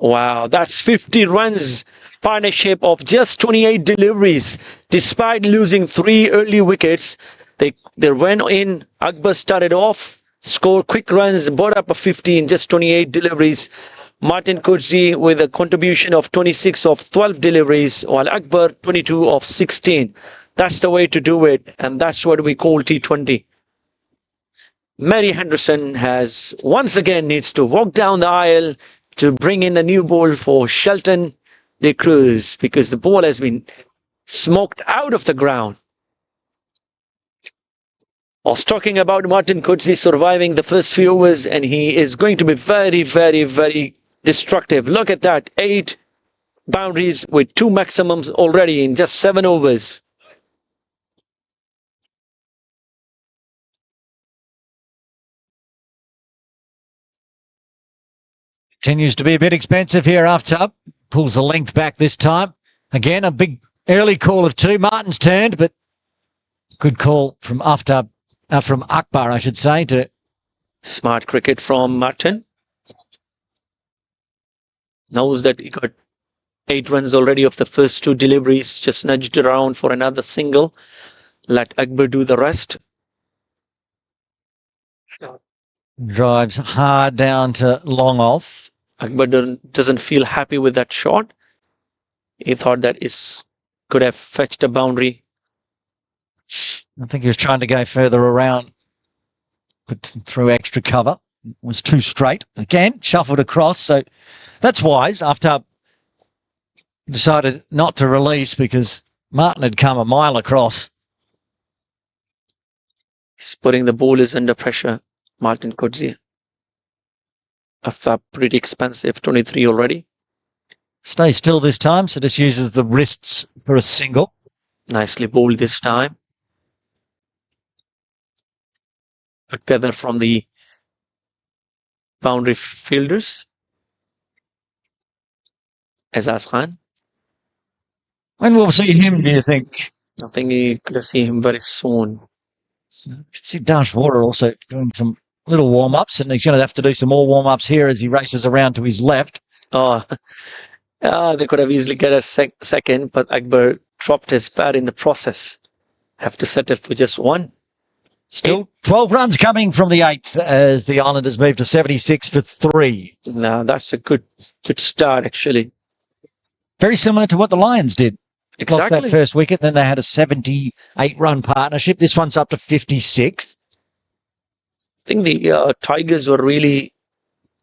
Wow, that's 50 runs. Partnership of just 28 deliveries. Despite losing 3 early wickets, they went in. Akbar started off, scored quick runs, brought up a 50 in just 28 deliveries. Martin Kutsi with a contribution of 26 of 12 deliveries, while Akbar 22 of 16. That's the way to do it, and that's what we call T20. Mary Henderson has once again needs to walk down the aisle to bring in a new ball for Shelton de Cruz, because the ball has been smoked out of the ground. I was talking about Martin Kutsi surviving the first few overs, and he is going to be very, very, very destructive. Look at that. 8 boundaries with 2 maximums already in just 7 overs. Continues to be a bit expensive here after. Pulls the length back this time. Again, a big early call of 2. Martin's turned, but good call from from Akbar, I should say. To Smart cricket from Martin. Knows that he got 8 runs already of the first 2 deliveries. Just nudged around for another single. Let Akbar do the rest. drives hard down to long off. Akbar doesn't feel happy with that shot. He thought that it could have fetched a boundary. I think he was trying to go further around, but through extra cover. It was too straight. Again, shuffled across. So that's wise after decided not to release because Martin had come a mile across. He's putting the bowlers under pressure. Martin Kutsi. After pretty expensive, 23 already. Stay still this time, so just uses the wrists for a single. Nicely bowled this time. Good feather from the boundary fielders. Azaz Khan. When will we see him, do you think? I think you're going to see him very soon. You can see Dash Vora also doing some little warm-ups, and he's going to have to do some more warm-ups here as he races around to his left. Oh, they could have easily get a second, but Akbar dropped his bat in the process. Have to settle for just 1. Still 12 runs coming from the 8th as the Islanders move to 76 for 3. Now that's a good start, actually. Very similar to what the Lions did. Exactly. Lost that first wicket, then they had a 78-run partnership. This one's up to 56. I think the Tigers were really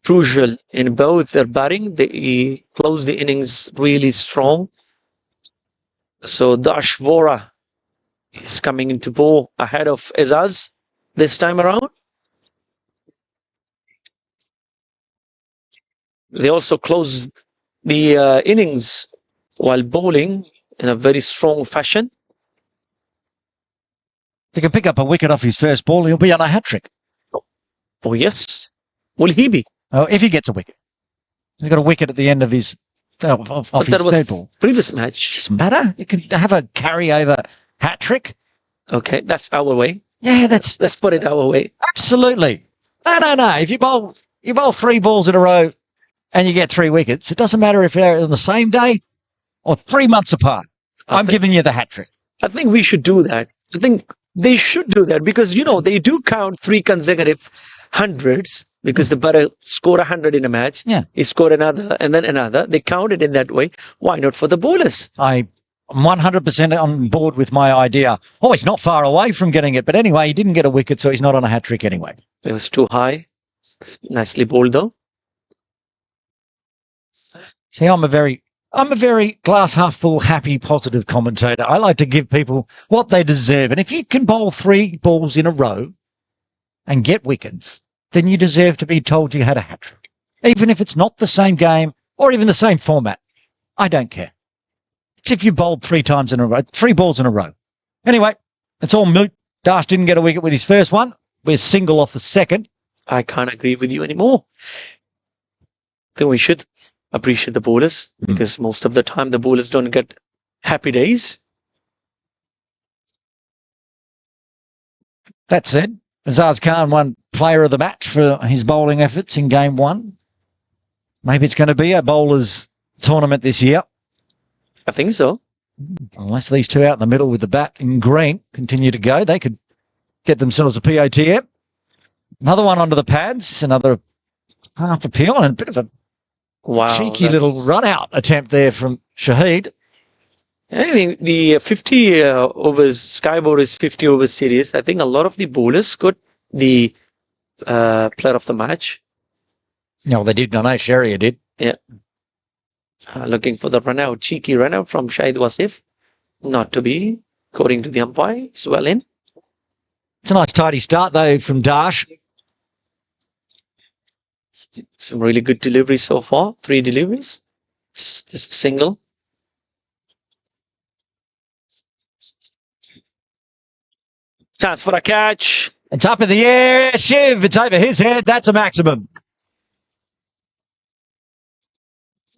crucial in both their batting. They closed the innings really strong. So Dash Vora is coming into bowl ahead of Azaz this time around. They also closed the innings while bowling in a very strong fashion. If he can pick up a wicket off his first ball, he'll be on a hat-trick. Oh, yes. Will he be? Oh, if he gets a wicket. He's got a wicket at the end of his off his third ball. Previous match. Doesn't matter. You can have a carry-over hat-trick. Okay, that's our way. Yeah, Let's put it our way. Absolutely. No. If you bowl 3 balls in a row and you get 3 wickets, it doesn't matter if they're on the same day or 3 months apart. I'm giving you the hat-trick. I think we should do that. I think they should do that because, they do count 3 consecutive hundreds because the batter scored 100 in a match. Yeah. He scored another and then another. They count it in that way. Why not for the bowlers? I I'm 100% on board with my idea. Oh, he's not far away from getting it. But anyway, he didn't get a wicket, so he's not on a hat-trick anyway. It was too high. Nicely bowled though. See, I'm a very glass half full, happy, positive commentator. I like to give people what they deserve. And if you can bowl 3 balls in a row and get wickets, then you deserve to be told you had a hat-trick. Even if it's not the same game or even the same format. I don't care. It's if you bowled 3 times in a row, 3 balls in a row. Anyway, it's all moot. Dash didn't get a wicket with his first one. We're single off the second. I can't agree with you anymore. Then we should appreciate the bowlers because most of the time the bowlers don't get happy days. That said, Azaz Khan won player of the match for his bowling efforts in game 1. Maybe it's going to be a bowlers tournament this year. I think so. Unless these two out in the middle with the bat in green continue to go, they could get themselves a POTM. Another one onto the pads, another half a peel, and a bit of a cheeky little run-out attempt there from Shahid. I think the 50 overs, Sky Bowlers 50 overs series, I think a lot of the bowlers got the player of the match. No, they did. I know Sharia did. Yeah. Looking for the run-out, cheeky run-out from Shahid Wasif. Not to be, according to the umpire. It's well in. It's a nice tidy start, though, from Dash. Some really good deliveries so far. 3 deliveries. Just a single. Chance for a catch. It's up in the air. Shiv, it's over his head. That's a maximum.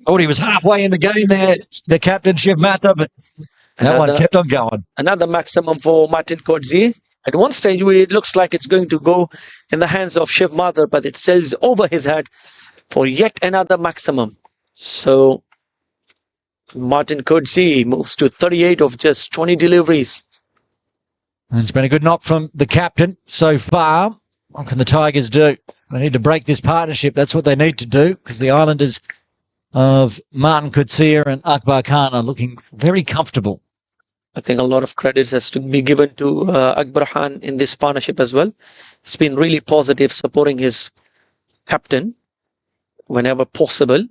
Oh, he was halfway in the game there, the captain, Shiv Mata, but that one kept on going. Another maximum for Martin Kodzi. At one stage, it looks like it's going to go in the hands of Shiv Mata, but it sails over his head for yet another maximum. So, Martin Kodzi moves to 38 of just 20 deliveries. And it's been a good knock from the captain so far. What can the Tigers do? They need to break this partnership. That's what they need to do, because the Islanders of Martin Kutsia and Akbar Khan are looking very comfortable. I think a lot of credits has to be given to Akbar Khan in this partnership as well. It's been really positive, supporting his captain whenever possible.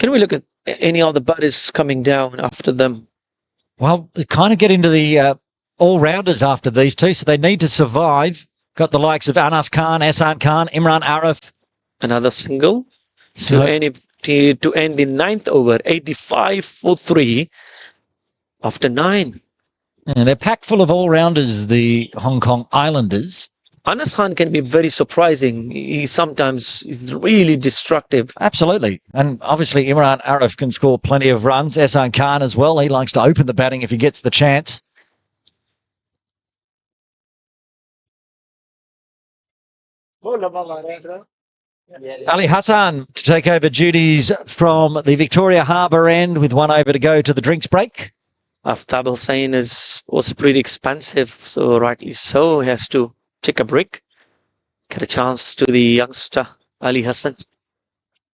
Can we look at any of the buddies coming down after them? Well, we kind of get into the all-rounders after these two, so they need to survive. Got the likes of Anas Khan, Ehsan Khan, Imran Arif. Another single. So, to end the 9th over, 85 for 3 after 9. and they're packed full of all-rounders, the Hong Kong Islanders. Anas Khan can be very surprising. He sometimes is really destructive. Absolutely. And obviously Imran Arif can score plenty of runs. Ehsan Khan as well. He likes to open the batting if he gets the chance. Ali Hassan to take over duties from the Victoria Harbour end with 1 over to go to the drinks break. Aftab Hussain was pretty expensive, so rightly so. He has to take a break. Get a chance to the youngster, Ali Hassan.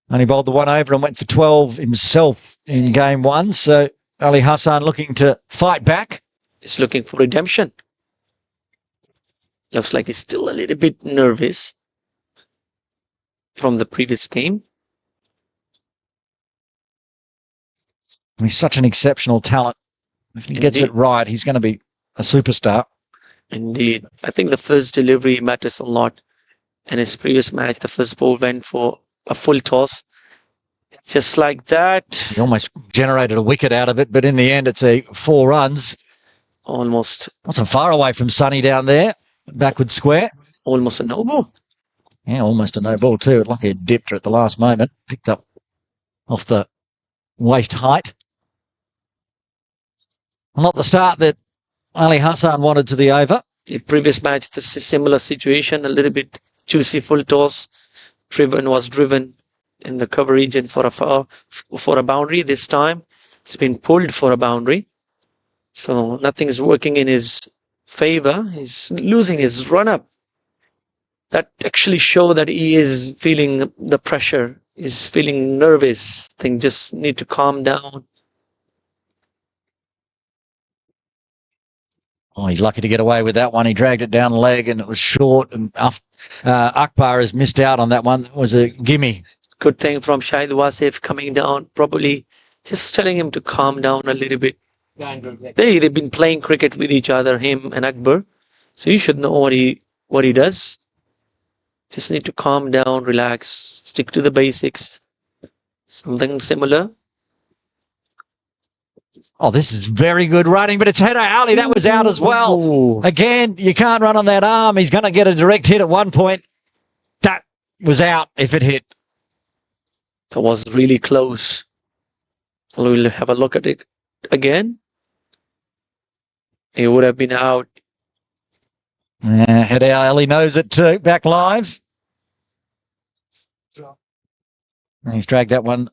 Only bowled the 1 over and went for 12 himself in game 1. So Ali Hassan looking to fight back. He's looking for redemption. Looks like he's still a little bit nervous from the previous game. He's such an exceptional talent. If he gets it right, he's going to be a superstar. Indeed. I think the first delivery matters a lot. In his previous match, the first ball went for a full toss. Just like that. He almost generated a wicket out of it, but in the end, it's a 4 runs. Almost. Not so far away from Sonny down there. Backward square. Almost a no ball. Yeah, almost a no ball too. Like he dipped her at the last moment. Picked up off the waist height. Not the start that Ali Hassan wanted to the over. The previous match, this is a similar situation. A little bit juicy full toss. Was driven in the cover region for a boundary. This time, it's been pulled for a boundary. So nothing is working in his favor. He's losing his run-up. That actually shows that he is feeling the pressure. He's feeling nervous. I think just need to calm down. Oh, he's lucky to get away with that one. He dragged it down the leg and it was short. And Akbar has missed out on that one. It was a gimme. Good thing from Shahid Wasif coming down, probably just telling him to calm down a little bit. They've been playing cricket with each other, him and Akbar. So you should know what he does. Just need to calm down, relax, stick to the basics. Something similar. Oh, this is very good running, but it's header Ali. That was out as well. Ooh. Again, you can't run on that arm. He's going to get a direct hit at one point. That was out if it hit. That was really close. We'll have a look at it again. It would have been out. Header Ali knows it too. Back live. He's dragged that one.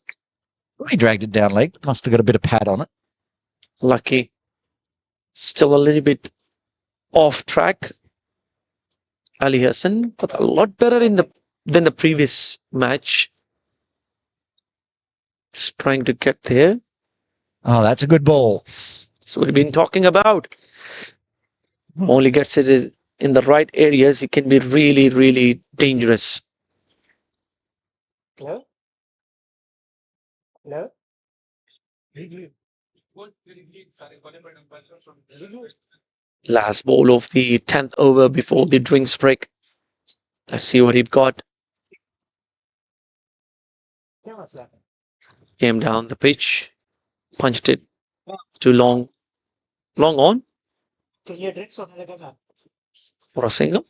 He dragged it down leg. Must have got a bit of pad on it. Lucky. Still a little bit off track. Ali Hassan, but a lot better than the previous match. Just trying to get there. Oh, that's a good ball. So we've been talking about. Only gets it in the right areas, it can be really, really dangerous. Hello? Hello? Last ball of the 10th over before the drinks break. Let's see what he'd got. Came down the pitch, punched it too long. Long on for a single.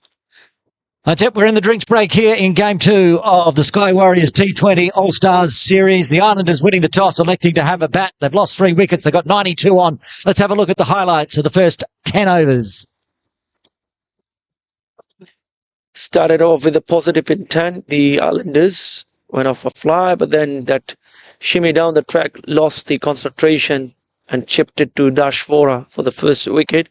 That's it. We're in the drinks break here in Game 2 of the Sky Warriors T20 All-Stars Series. The Islanders winning the toss, electing to have a bat. They've lost 3 wickets. They've got 92 on. Let's have a look at the highlights of the first 10 overs. Started off with a positive intent. The Islanders went off a fly, but then that shimmy down the track lost the concentration and chipped it to Dashvora for the first wicket.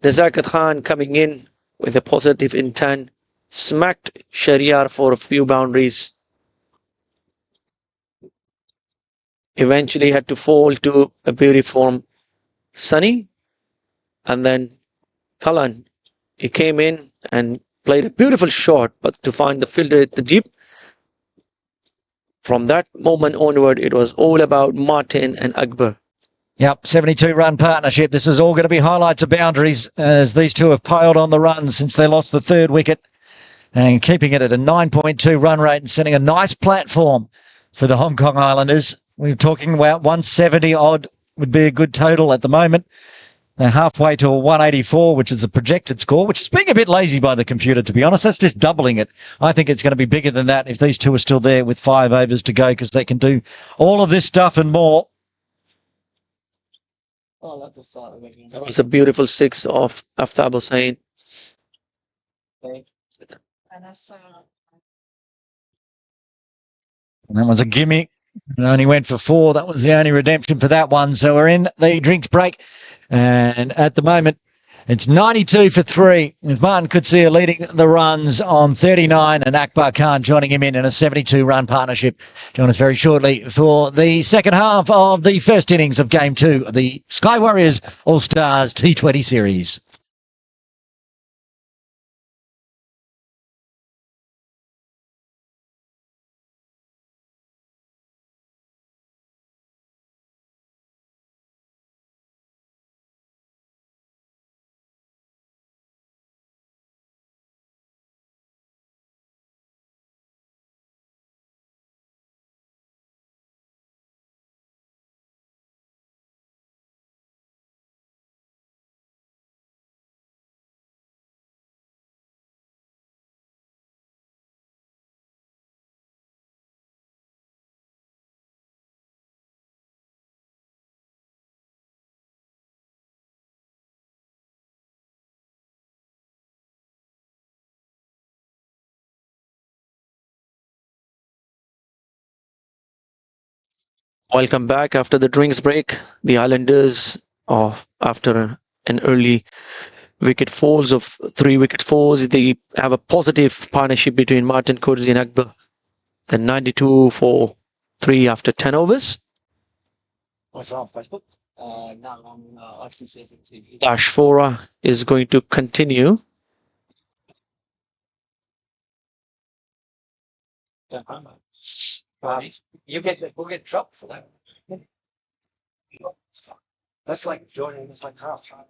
Nazakat Khan coming in with a positive intent, smacked Shariar for a few boundaries. Eventually had to fall to a beauty from Sunny. And then Kalan, he came in and played a beautiful shot, but to find the fielder at the deep. From that moment onward, it was all about Martin and Akbar. Yep, 72-run partnership. This is all going to be highlights of boundaries as these two have piled on the runs since they lost the 3rd wicket and keeping it at a 9.2 run rate and setting a nice platform for the Hong Kong Islanders. We're talking about 170 odd would be a good total at the moment. They're halfway to a 184, which is the projected score, which is being a bit lazy by the computer, to be honest. That's just doubling it. I think it's going to be bigger than that if these two are still there with 5 overs to go because they can do all of this stuff and more. That was a beautiful 6 of Aftab Hussain. And that was a gimme. It only went for 4. That was the only redemption for that one. So we're in the drinks break. And at the moment, it's 92 for 3 with Martin Kutsia leading the runs on 39 and Akbar Khan joining him in a 72-run partnership. Join us very shortly for the second half of the first innings of Game 2 of the Sky Warriors All-Stars T20 Series. Welcome back after the drinks break. The Islanders, after an early wicket falls of 3 wicket falls, they have a positive partnership between Martin Kurzi and Akbar. Then 92 for 3 after 10 overs. What's on Facebook? No, on IC7 TV. Dashvora is going to continue. We'll get dropped for that. That's like joining. It's like half time.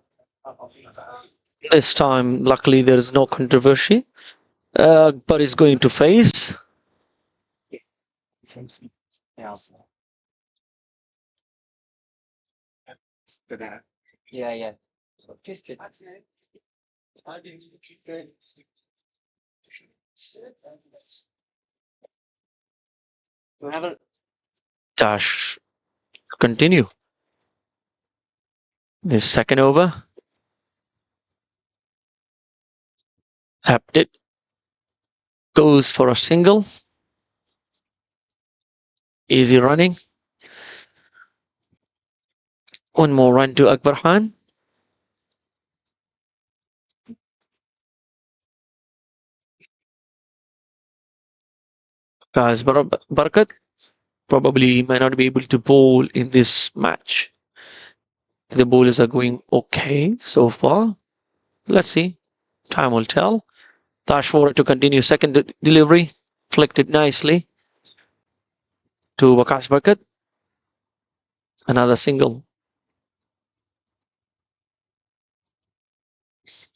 This time, luckily, there is no controversy. But is going to face. Yeah. We have a Dash continue. This second over. Tapped it. Goes for a single. Easy running. One more run to Akbar Khan. Guys, Barakat probably might not be able to bowl in this match. The bowlers are going okay so far. Let's see. Time will tell. Dashvora to continue second delivery. Flicked it nicely to Waqas Barakat. Another single.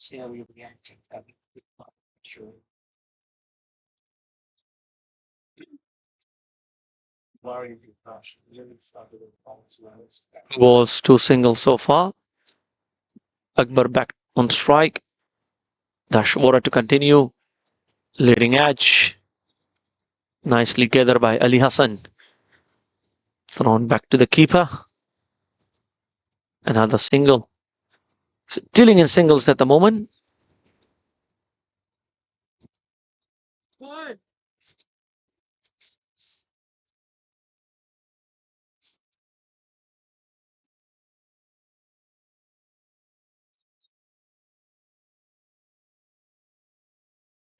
see how we react. Sure. Balls, two singles so far. Akbar back on strike. Dashvora to continue. Leading edge. Nicely gathered by Ali Hassan. Thrown back to the keeper. Another single. Dealing in singles at the moment.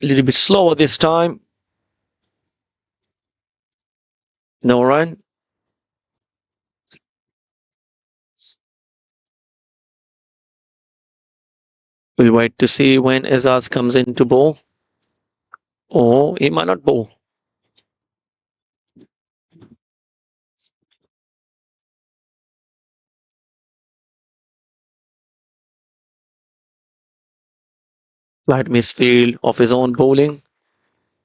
A little bit slower this time. No run. We'll wait to see when Azaz comes in to bowl. Or he might not bowl. Slight misfield of his own bowling.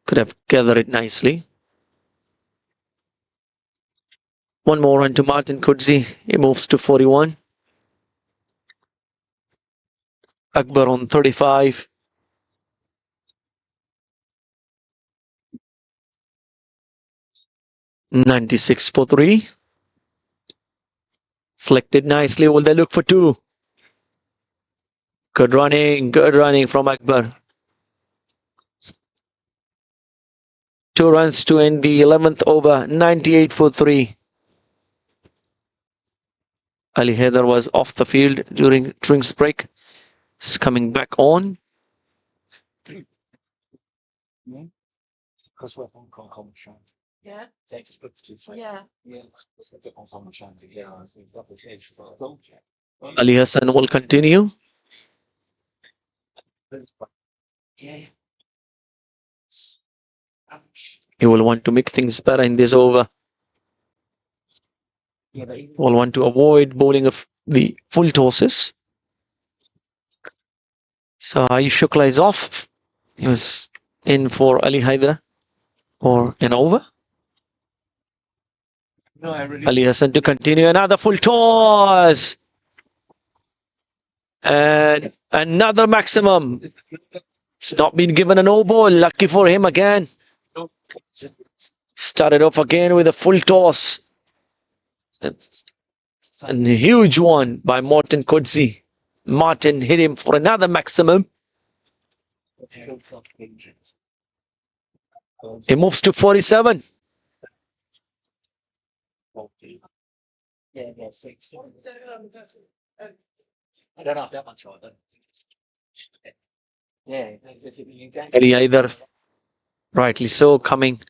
Could have gathered it nicely. One more run to Martin Kudzi. He moves to 41. Akbar on 35. .96 for 3. Flicked it nicely. Will they look for 2? Good running from Akbar. 2 runs to end the 11th over. 98 for 3. Ali Haider was off the field during drinks break. He's coming back on. Because we're Hong Kong commentary. Yeah. Yeah. Ali Hassan will continue. He will want to make things better in this over. Will want to avoid bowling of the full tosses. So Ayush Shukla is off. He was in for Ali Haider or an over. Ali Hassan to continue. Another full toss. And another maximum. It's not been given a no ball. Lucky for him again. Started off again with a full toss. And a huge one by Martin Kudzi. Martin hit him for another maximum. He moves to 47. I don't know if that one's right. Ali Haider, rightly so, coming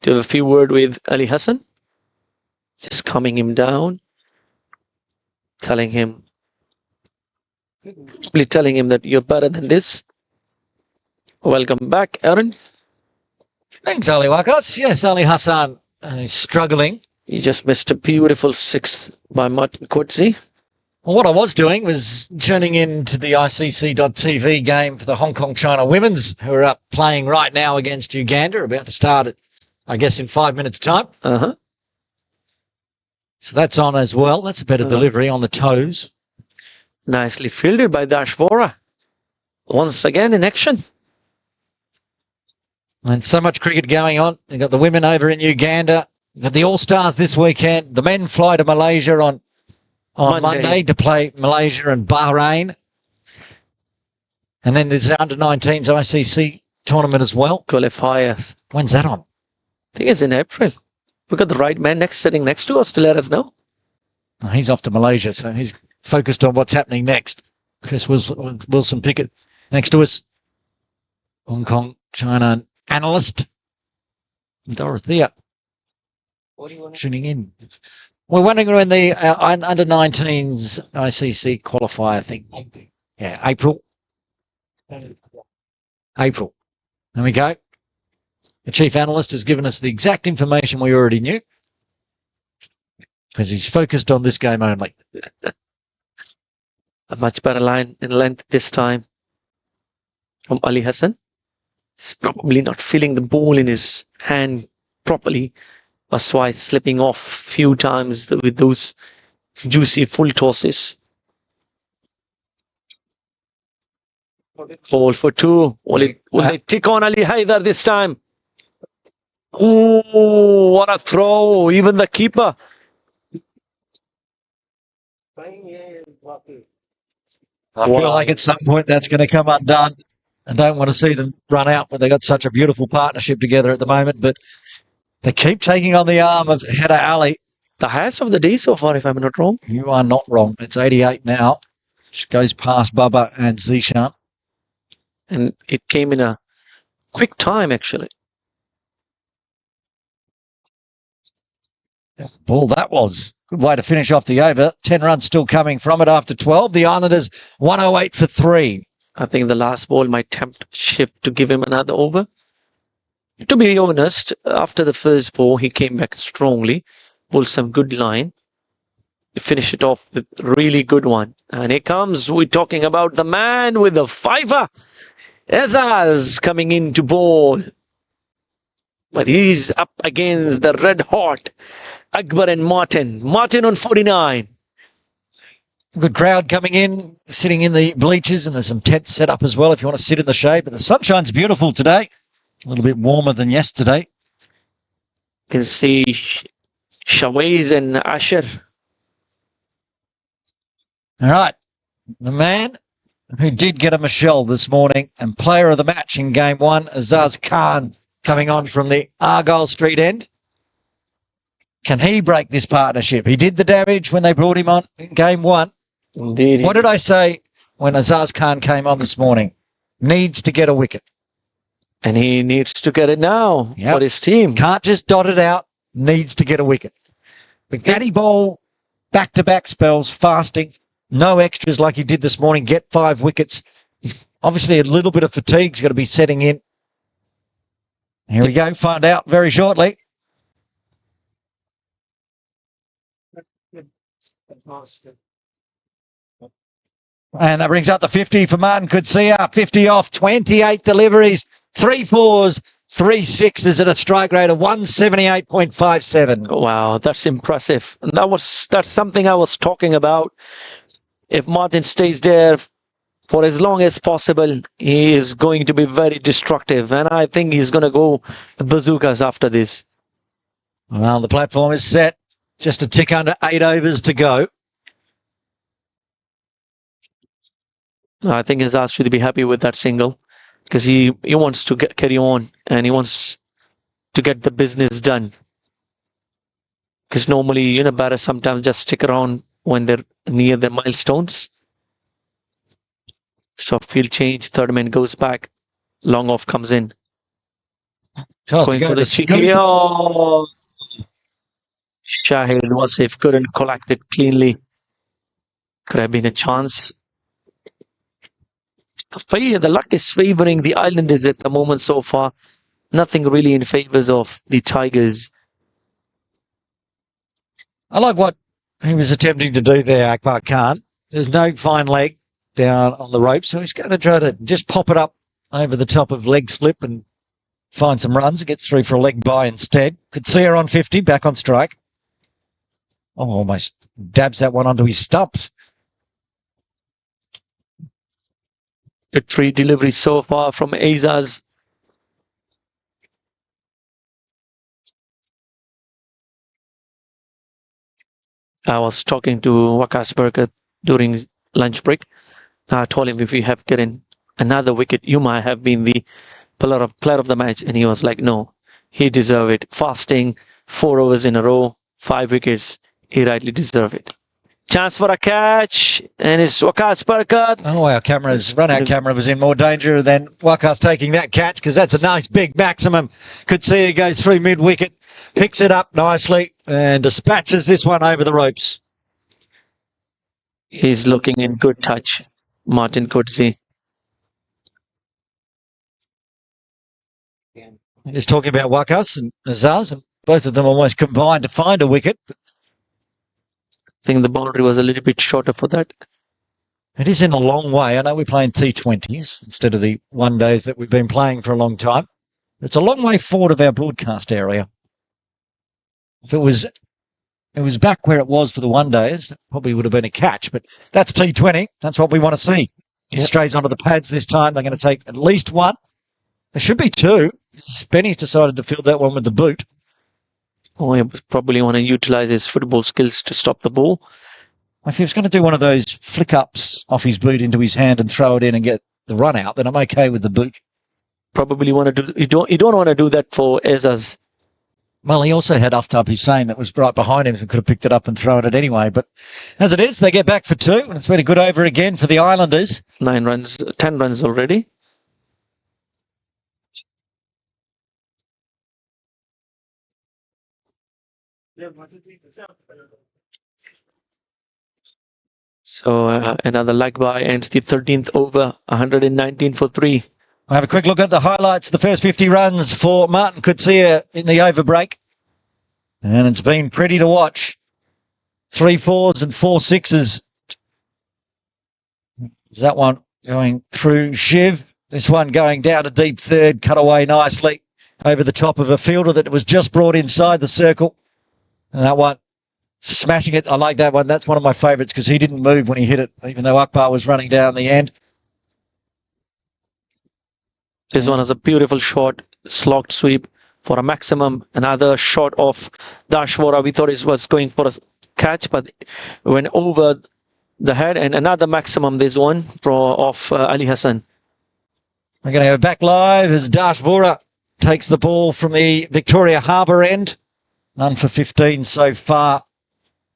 to have a few words with Ali Hassan. Just calming him down. telling him that you're better than this. Welcome back, Aaron. Thanks, Ali Wakas. Yes, Ali Hassan is struggling. You just missed a beautiful six by Martin Coetzee. Well, what I was doing was tuning in to the ICC.TV game for the Hong Kong China Women's, who are up playing right now against Uganda, about to start at, I guess, in 5 minutes' time. Uh-huh. So that's on as well. That's a better delivery on the toes. Nicely fielded by Dashvora. Once again in action. And so much cricket going on. They've got the women over in Uganda. You've got the All-Stars this weekend. The men fly to Malaysia on Monday to play Malaysia and Bahrain. And then there's the Under-19s ICC tournament as well. Qualifiers. When's that on? I think it's in April. We've got the right man sitting next to us to let us know. Oh, he's off to Malaysia, so he's focused on what's happening next. Chris Wilson Pickett next to us. Hong Kong China analyst. Dorothea tuning in. We're wondering when the Under-19s ICC qualify, I think. Yeah, April. April. There we go. The chief analyst has given us the exact information we already knew, because he's focused on this game only. A much better line in length this time from Ali Hassan. He's probably not feeling the ball in his hand properly. That's why it's slipping off a few times with those juicy full tosses. Ball for two. Will they tick on Ali Haidar this time? Oh, what a throw. Even the keeper. I feel like at some point that's going to come undone. I don't want to see them run out, but they've got such a beautiful partnership together at the moment. But they keep taking on the arm of Heda Ali. The highest of the day so far, if I'm not wrong. You are not wrong. It's 88 now, which goes past Bubba and Zishan. And it came in a quick time, actually. Ball that was. Good way to finish off the over. 10 runs still coming from it after 12. The Islanders 108 for 3. I think the last ball might tempt Shift to give him another over. To be honest, after the first ball, he came back strongly, pulled some good line, finish it off with a really good one. And here comes, we're talking about the man with the fiver, Ezaz coming into ball. But he's up against the red hot Akbar and Martin. Martin on 49. Good crowd coming in, sitting in the bleachers, and there's some tents set up as well if you want to sit in the shade. But the sunshine's beautiful today. A little bit warmer than yesterday. You can see Shawaiz and Asher. All right. The man who did get a Michelle this morning and player of the match in game one, Azaz Khan, coming on from the Argyle Street end. Can he break this partnership? He did the damage when they brought him on in game one. Indeed. What did I say when Azaz Khan came on this morning? Needs to get a wicket. And he needs to get it now for his team. Can't just dot it out. Needs to get a wicket. The caddy ball, back-to-back spells, fasting, no extras like he did this morning. Get 5 wickets. Obviously, a little bit of fatigue's got to be setting in. Here we go. Find out very shortly. And that brings up the 50 for Martin Kutsia. 50 off, 28 deliveries, 3 4s, 3 6s at a strike rate of 178.57. Wow, that's impressive. And that's something I was talking about. If Martin stays there for as long as possible, he is going to be very destructive. And I think he's going to go bazookas after this. Well, the platform is set. Just a tick under 8 overs to go. I think Azaz should be happy with that single because he wants to carry on and he wants to get the business done. Because normally, batters sometimes just stick around when they're near the milestones. So field change, third man goes back, long off comes in. Going for the cheeky. Oh, Shahid Wasif couldn't collect it cleanly. Could have been a chance. The luck is favoring the Islanders at the moment so far. Nothing really in favors of the Tigers. I like what he was attempting to do there, Akbar Khan. There's no fine leg down on the rope, so he's going to try to just pop it up over the top of leg slip and find some runs. Gets through for a leg bye instead. Could see her on 50, back on strike. Oh, almost dabs that one onto his stumps. Good 3 deliveries so far from Azaz. I was talking to Wakas Burkett during lunch break. I told him if you have gotten another wicket, you might have been the player of the match. And he was like, no, he deserved it. Fasting 4 overs in a row, 5 wickets. He rightly deserved it. Chance for a catch, and it's Wakas Burkett. Oh, our run-out camera was in more danger than Wakas taking that catch, because that's a nice big maximum. Could see he goes through mid-wicket, picks it up nicely, and dispatches this one over the ropes. He's looking in good touch, Martin Coetzee. Just talking about Wakas and Azaz, and both of them almost combined to find a wicket. I think the boundary was a little bit shorter for that. It is in a long way. I know we're playing T20s instead of the one days that we've been playing for a long time. It's a long way forward of our broadcast area. If it was back where it was for the one days, that probably would have been a catch. But that's T20. That's what we want to see. He strays onto the pads this time. They're going to take at least 1. There should be 2. Benny's decided to field that one with the boot. Oh, he probably want to utilize his football skills to stop the ball. If he was going to do one of those flick-ups off his boot into his hand and throw it in and get the run out, then I'm okay with the boot. Probably want to do. You don't want to do that for Azaz. Well, he also had Aftab Hussain that was right behind him, so could have picked it up and thrown it anyway. But as it is, they get back for 2, and it's been a good over again for the Islanders. 9 runs, 10 runs already. So another leg by ends the 13th over, 119 for 3. I'll have a quick look at the highlights. The first 50 runs for Martin Coetzee in the over break. And it's been pretty to watch. 3 4s and 4 6s. Is that one going through Shiv? This one going down to deep third, cut away nicely over the top of a fielder that was just brought inside the circle. And that one, smashing it. I like that one. That's one of my favourites because he didn't move when he hit it, even though Akbar was running down the end. This one is a beautiful shot, slogged sweep for a maximum. Another shot of Dashvora. We thought it was going for a catch, but went over the head. And another maximum, this one of Ali Hassan. We're going to have back live as Dashvora takes the ball from the Victoria Harbour end. None for 15 so far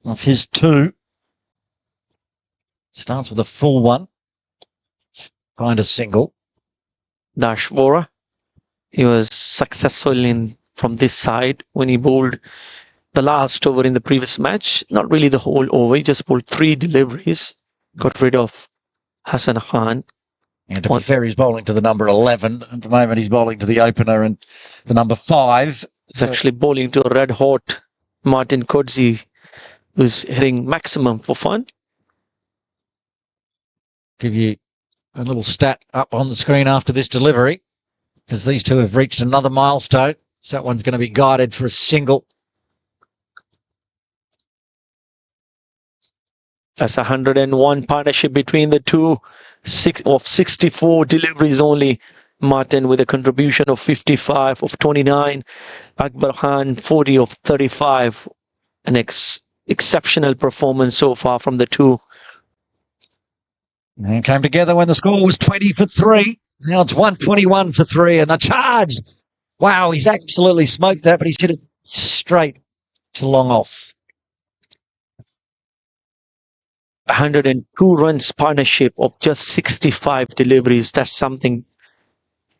of his 2. Starts with a full one. Find a single. Dashvora. He was successful from this side when he bowled the last over in the previous match. Not really the whole over. He just bowled 3 deliveries. Got rid of Hassan Khan. And to be fair, he's bowling to the number 11. At the moment, he's bowling to the opener and the number 5. He's actually bowling to a red-hot Martin Coetzee, who's hitting maximum for fun. Give you a little stat up on the screen after this delivery, because these two have reached another milestone. So that one's going to be guided for a single. That's 101 partnership between the two. 64 deliveries only. Martin with a contribution of 55 of 29. Akbar Khan 40 of 35. An exceptional performance so far from the two. And came together when the score was 20 for 3. Now it's 121 for 3 and a charge. Wow, he's absolutely smoked that, but he's hit it straight to long off. 102 runs partnership of just 65 deliveries. That's something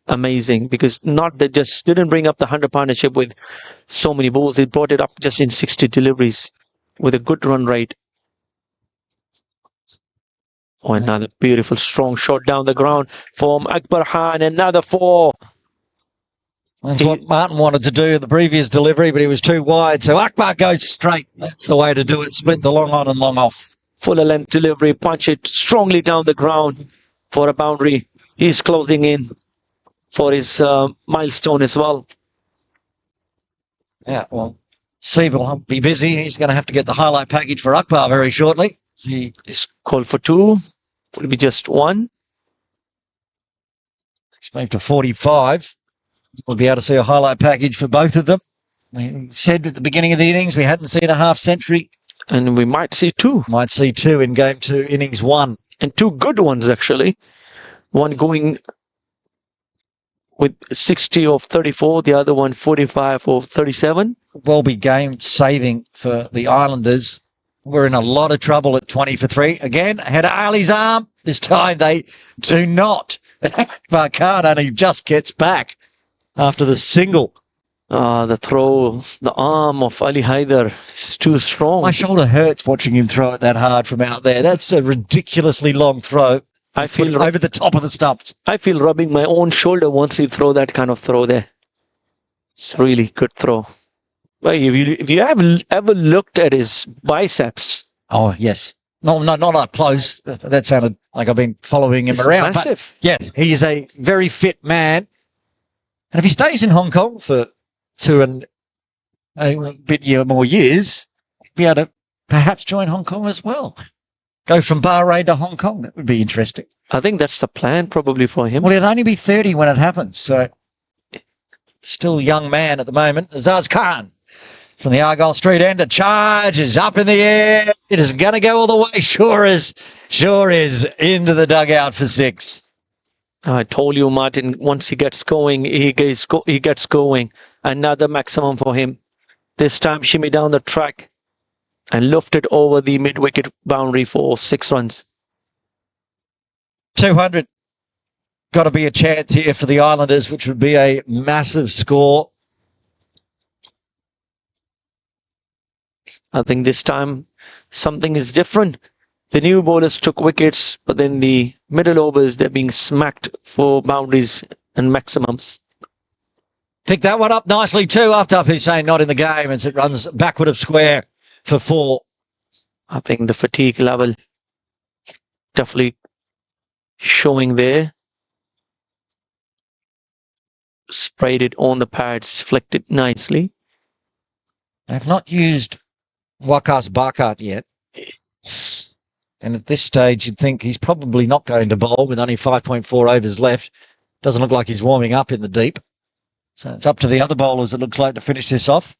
amazing, because not that just didn't bring up the 100 partnership with so many balls. It brought it up just in 60 deliveries with a good run rate. Oh, another beautiful strong shot down the ground from Akbar Khan. Another 4. That's what Martin wanted to do in the previous delivery, but he was too wide. So Akbar goes straight. That's the way to do it. Split the long on and long off. Fuller length delivery. Punch it strongly down the ground for a boundary. He's closing in for his milestone as well. Yeah, well, Siebel will be busy. He's going to have to get the highlight package for Akbar very shortly. He's called for 2. Will be just 1. He's moved to 45. We'll be able to see a highlight package for both of them. We said at the beginning of the innings we hadn't seen a half century. And we might see 2. Might see 2 in game 2, innings 1. And 2 good ones, actually. One going with 60 of 34, the other one 45 of 37. Will be game saving for the Islanders. We're in a lot of trouble at 20 for 3. Again, ahead of Ali's arm. This time they do not. Akbar Khan only just gets back after the single. The throw, the arm of Ali Haider is too strong. My shoulder hurts watching him throw it that hard from out there. That's a ridiculously long throw. I feel over the top of the stumps. I feel rubbing my own shoulder once you throw that kind of throw there. It's really good throw. Well, if you have ever looked at his biceps. Oh, yes. No, not up close. That sounded like I've been following him It's around. massive. But yeah, he is a very fit man. And if he stays in Hong Kong for 2 and a bit more years, he'd be able to perhaps join Hong Kong as well. Go from Bahrain to Hong Kong. That would be interesting. I think that's the plan probably for him. Well, he'd only be 30 when it happens. So still a young man at the moment. Azaz Khan from the Argyle Street end. A charge is up in the air. It is going to go all the way. Sure is. Into the dugout for 6. I told you, Martin, once he gets going, he gets going. Another maximum for him. This time, shimmy down the track and lifted over the mid-wicket boundary for 6 runs. 200. Got to be a chance here for the Islanders, which would be a massive score. I think this time something is different. The new bowlers took wickets, but then the middle overs, they're being smacked for boundaries and maximums. Pick that one up nicely too. After Hussain not in the game as it runs backward of square for 4. I think the fatigue level definitely showing there. Sprayed it on the pads, flicked it nicely. They've not used Wakas Bakat yet. And at this stage, you'd think he's probably not going to bowl with only 5.4 overs left. Doesn't look like he's warming up in the deep. So it's up to the other bowlers, it looks like, to finish this off.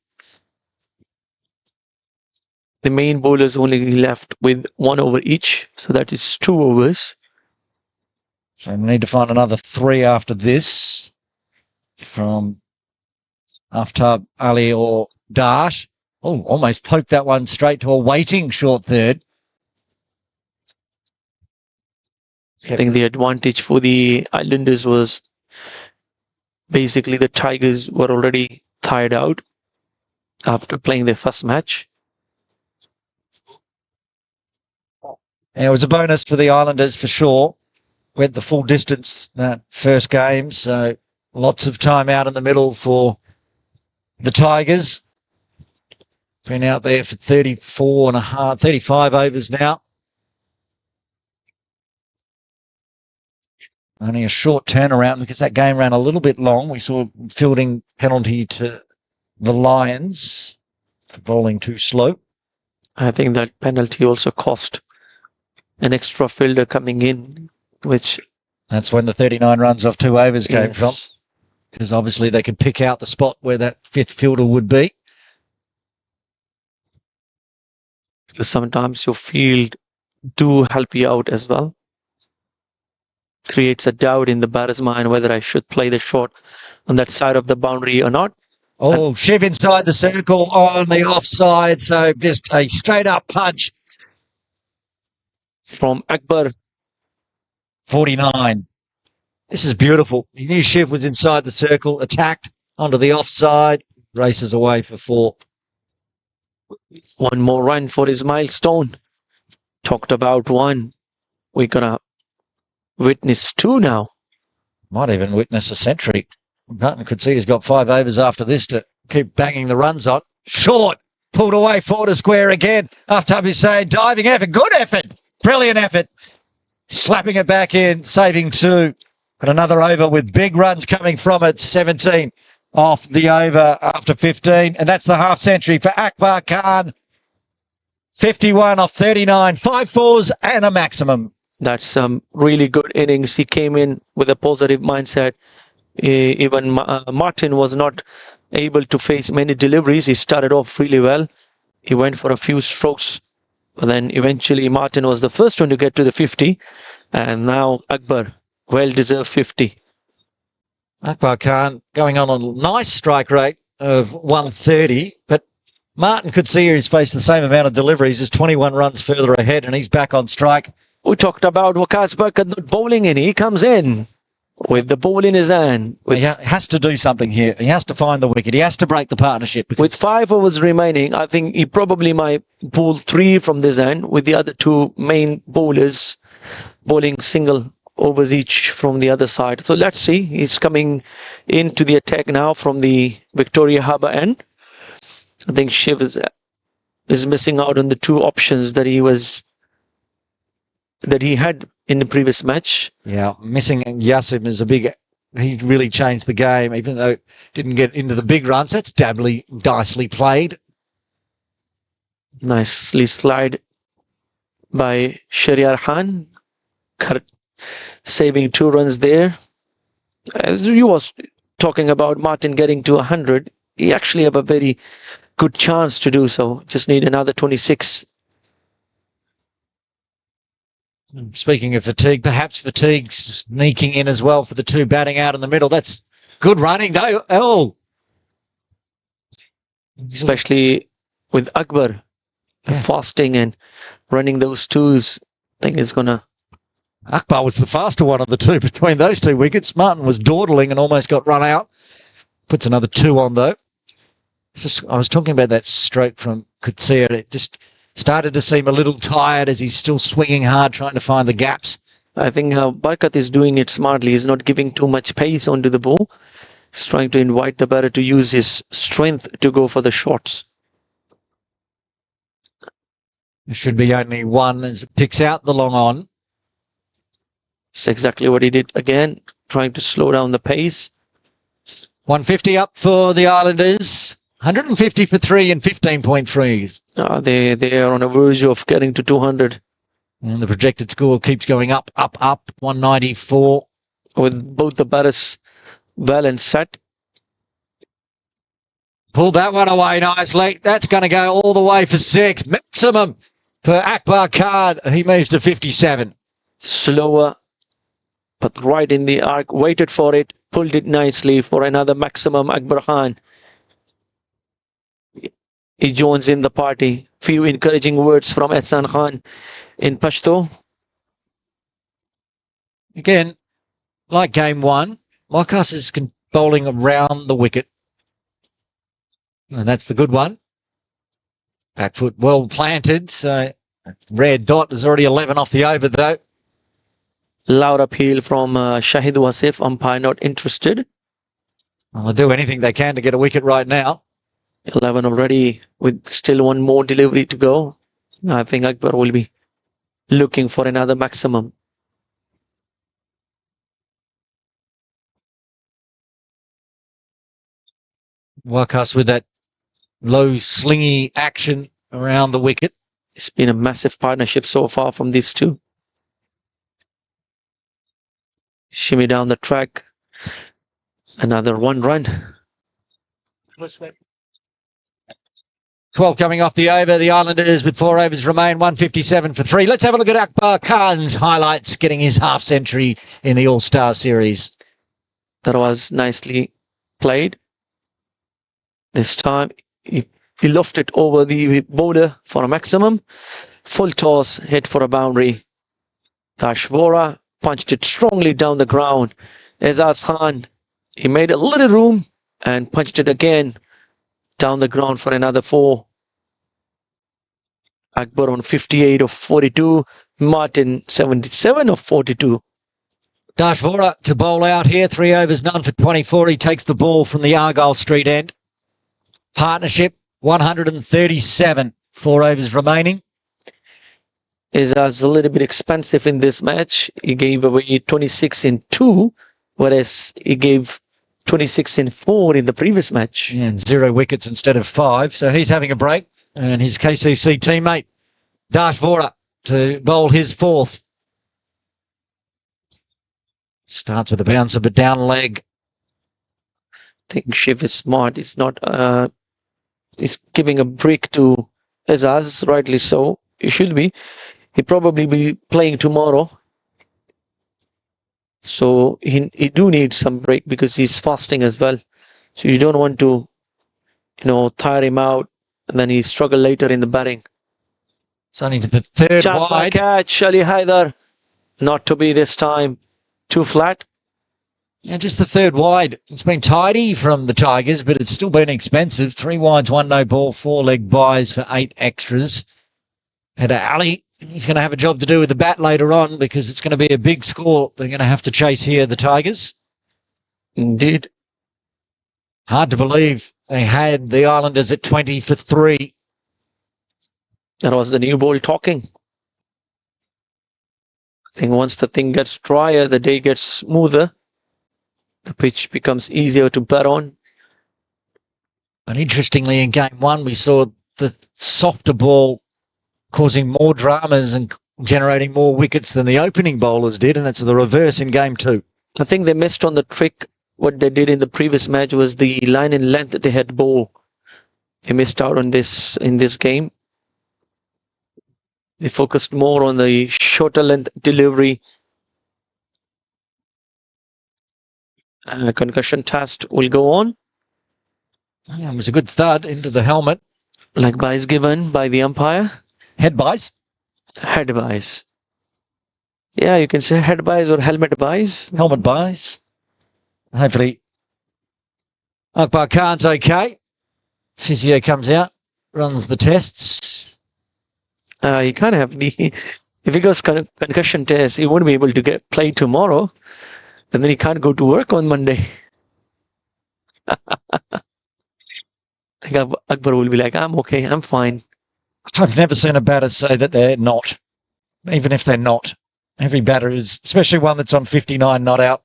The main bowlers only left with 1 over each. So that is 2 overs. So we need to find another 3 after this from Aftab Ali or Dart. Oh, almost poked that one straight to a waiting short third. I think the advantage for the Islanders was basically the Tigers were already tired out after playing their first match. And it was a bonus for the Islanders for sure. Went the full distance that first game, so lots of time out in the middle for the Tigers. Been out there for 35 overs now. Only a short turnaround because that game ran a little bit long. We saw a fielding penalty to the Lions for bowling too slow. I think that penalty also cost an extra fielder coming in, which... That's when the 39 runs off 2 overs came yes. from. Because obviously they could pick out the spot where that 5th fielder would be. Because sometimes your field do help you out as well. Creates a doubt in the batter's mind whether I should play the shot on that side of the boundary or not. Oh, Shiv inside the circle on the offside. So just a straight up punch. From Akbar. 49. This is beautiful. He knew Shiv was inside the circle, attacked onto the offside, races away for 4. 1 more run for his milestone. Talked about 1. we're gonna witness 2 now. Might even witness a century. Martin could see he's got 5 overs after this to keep banging the runs on. Short, pulled away 4 to square again. After Hussain, diving effort, good effort, brilliant effort. Slapping it back in, saving 2. And another over with big runs coming from it. 17 off the over after 15. And that's the half century for Akbar Khan. 51 off 39, 5 fours and a maximum. That's some really good innings. He came in with a positive mindset. Even Martin was not able to face many deliveries. He started off really well. He went for a few strokes, but then eventually Martin was the first one to get to the 50, and now Akbar, well-deserved 50. Akbar Khan going on a nice strike rate of 130, but Martin could see he's faced the same amount of deliveries as 21 runs further ahead, and he's back on strike. We talked about Waqas Barkat not bowling in. He comes in with the ball in his hand. He has to do something here. He has to find the wicket. He has to break the partnership. With 5 overs remaining, I think he probably might bowl 3 from this end, with the other 2 main bowlers bowling single overs each from the other side. So let's see. He's coming into the attack now from the Victoria Harbour end. I think Shiv is missing out on the 2 options that he had in the previous match. Yeah, missing Yasim is a big... He really changed the game, even though didn't get into the big runs. That's dicely played. Nicely slide by Shariar Khan, saving 2 runs there. As you was talking about Martin getting to 100, he actually have a very good chance to do so. Just need another 26. Speaking of fatigue, perhaps fatigue sneaking in as well for the 2 batting out in the middle. That's good running, though. Oh, especially with Akbar fasting and running those 2s. I think it's gonna... Akbar was the faster one of the 2 between those 2 wickets. Martin was dawdling and almost got run out. Puts another 2 on, though. I was talking about that stroke from Kutsia. It just started to seem a little tired as he's still swinging hard, trying to find the gaps. I think Barkat is doing it smartly. He's not giving too much pace onto the ball. He's trying to invite the batter to use his strength to go for the shots. There should be only 1 as it picks out the long on. It's exactly what he did again, trying to slow down the pace. 150 up for the Islanders. 150 for 3 and 15.3. They are on a verge of getting to 200. And the projected score keeps going up, 194. With both the batters well and set. Pulled that one away nicely. That's going to go all the way for 6. Maximum for Akbar Khan. He moves to 57. Slower, but right in the arc. Waited for it. Pulled it nicely for another maximum. Akbar Khan. He joins in the party. Few encouraging words from Ehsan Khan in Pashto. Again, like game 1, Waqas is bowling around the wicket. And that's the good one. Back foot well planted. So red dot is already 11 off the over, though. Loud appeal from Shahid Wasif. Umpire not interested. Well, they'll do anything they can to get a wicket right now. 11 already with still 1 more delivery to go. I think Akbar will be looking for another maximum. Waqas with that low slingy action around the wicket. It's been a massive partnership so far from these 2. Shimmy down the track. Another 1 run. 12 coming off the over. The Islanders with 4 overs remain, 157 for 3. Let's have a look at Akbar Khan's highlights, getting his half century in the All-Star Series. That was nicely played. This time he lofted over the bowler for a maximum. Full toss, hit for a boundary. Tashvora punched it strongly down the ground. Ezaz Khan, he made a little room and punched it again down the ground for another 4. Akbar on 58 of 42. Martin 77 of 42. Dash Vora to bowl out here. 3 overs, none for 24. He takes the ball from the Argyle Street end. Partnership, 137. 4 overs remaining. Is a little bit expensive in this match. He gave away 26 in 2, whereas he gave 26 in 4 in the previous match. And 0 wickets instead of 5. So he's having a break. And his KCC teammate, Dash Vora, to bowl his 4th. Starts with a bouncer, but down leg. I think Shiv is smart. It's not. He's giving a break to Azaz, rightly so. He should be. He'll probably be playing tomorrow. So he do need some break because he's fasting as well. So you don't want to, tire him out and then he struggle later in the batting. It's only to the 3rd Chance wide. catch, Ali Haider. Not to be this time. Too flat. Yeah, just the 3rd wide. It's been tidy from the Tigers, but it's still been expensive. 3 wides, 1 no ball, 4 leg buys for 8 extras. Header Ali, he's going to have a job to do with the bat later on because it's going to be a big score. They're going to have to chase here, the Tigers. Indeed. Hard to believe they had the Islanders at 20 for 3. That was the new ball talking. I think once the thing gets drier, the day gets smoother. The pitch becomes easier to bat on. And interestingly, in game 1, we saw the softer ball causing more dramas and generating more wickets than the opening bowlers did, and that's the reverse in game 2. I think they missed on the trick. What they did in the previous match was the line in length that they had bowl. They missed out on this in this game. They focused more on the shorter length delivery. Concussion test will go on. Yeah, it was a good thud into the helmet. Like buys given by the umpire. Head buys. Head buys. Yeah, you can say head buys or helmet buys. Helmet buys. Hopefully Akbar Khan's okay. Physio comes out, runs the tests. He can't have the... If he goes concussion test, he won't be able to play tomorrow. And then he can't go to work on Monday. Akbar will be like, I'm okay, I'm fine. I've never seen a batter say that they're not. Even if they're not. Every batter is, especially one that's on 59 not out,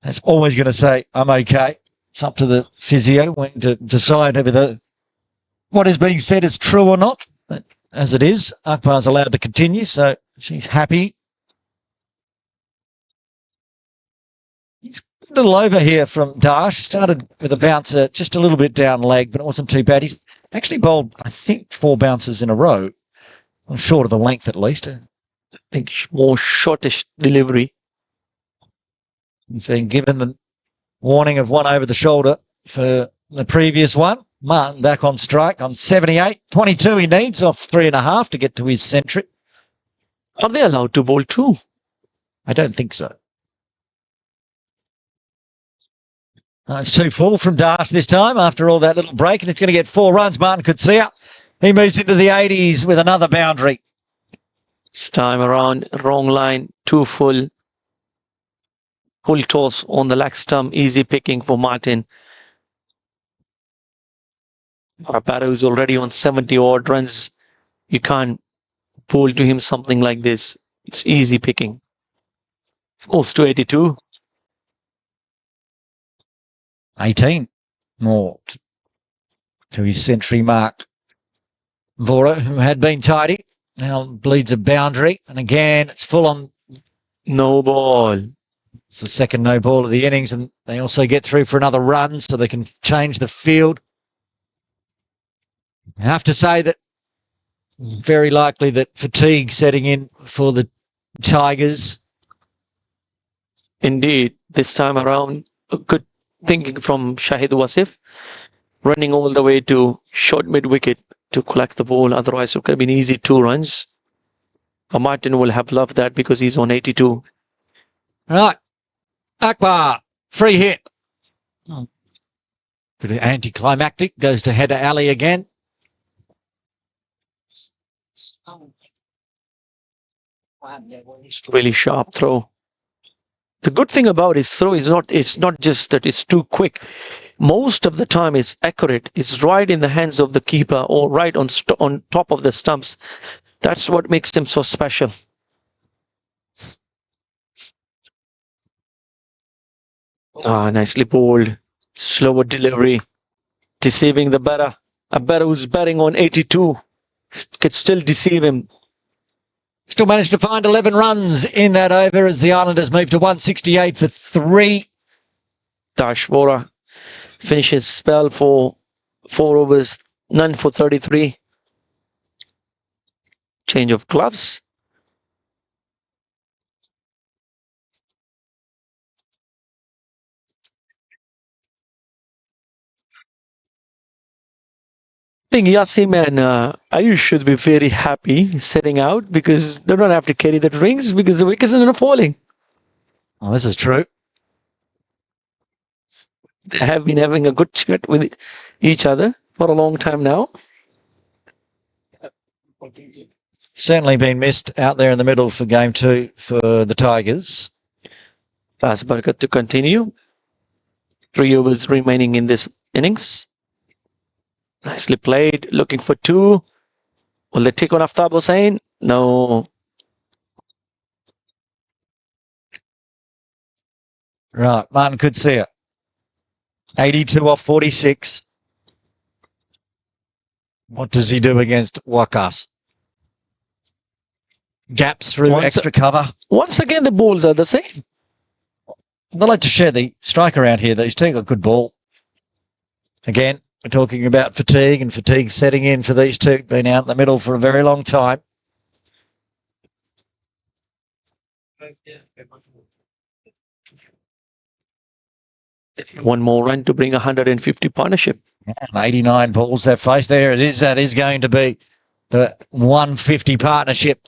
that's always going to say, I'm okay. It's up to the physio when to decide whether what is being said is true or not. But as it is, Akbar's allowed to continue, so she's happy. He's a little over here from Dash. Started with a bouncer just a little bit down leg, but it wasn't too bad. He's actually bowled, I think, 4 bouncers in a row. Well, short of the length, at least. I think more shortish delivery. He's been given the warning of 1 over the shoulder for the previous one. Martin back on strike on 78. 22 he needs off 3.5 to get to his century. Are they allowed to bowl 2? I don't think so. It's 2 full from Dash this time after all that little break, and it's going to get 4 runs. Martin Kutsia. He moves into the 80s with another boundary. This time around, wrong line, 2 full. Full toss on the leg stump, easy picking for Martin. Our batter is already on 70 odd runs. You can't bowl to him something like this. It's easy picking. It's close to 82. 18 more to his century mark. Vora, who had been tidy, now bleeds a boundary. And again, it's full on. No ball. It's the second no ball of the innings, and they also get through for another run so they can change the field. I have to say that very likely that fatigue setting in for the Tigers. Indeed, this time around, a good thinking from Shahid Wasif, running all the way to short mid-wicket to collect the ball. Otherwise, it could have been easy 2 runs. But Martin will have loved that because he's on 82. Right. Akbar, free hit. Bit of anticlimactic, goes to Header Ali again. Really sharp throw. The good thing about his throw is it's not just that it's too quick. Most of the time it's accurate. It's right in the hands of the keeper or right on top of the stumps. That's what makes him so special. Nicely bowled. Slower delivery. Deceiving the batter. A batter who's batting on 82 could still deceive him. Still managed to find 11 runs in that over as the Islanders move to 168 for 3. Dash Vora finishes spell for 4 overs, none for 33. Change of gloves. I think Yasim and Ayush should be very happy setting out because they don't have to carry the rings because the wickets are not falling. Oh, this is true. They have been having a good chat with each other for a long time now. Certainly been missed out there in the middle for game 2 for the Tigers. Last Barkat to continue. 3 overs remaining in this innings. Nicely played. Looking for 2. Will they take on Aftab Hussain? No. Right, Martin could see it. 82 off 46. What does he do against Wakas? Gaps through extra cover. Once again, the balls are the same. They like to share the strike around here. These two got good ball. Again, we're talking about fatigue and fatigue setting in for these two. Been out in the middle for a very long time. One more run to bring 150 partnership. And 89 balls they've faced. There it is. That is going to be the 150 partnership.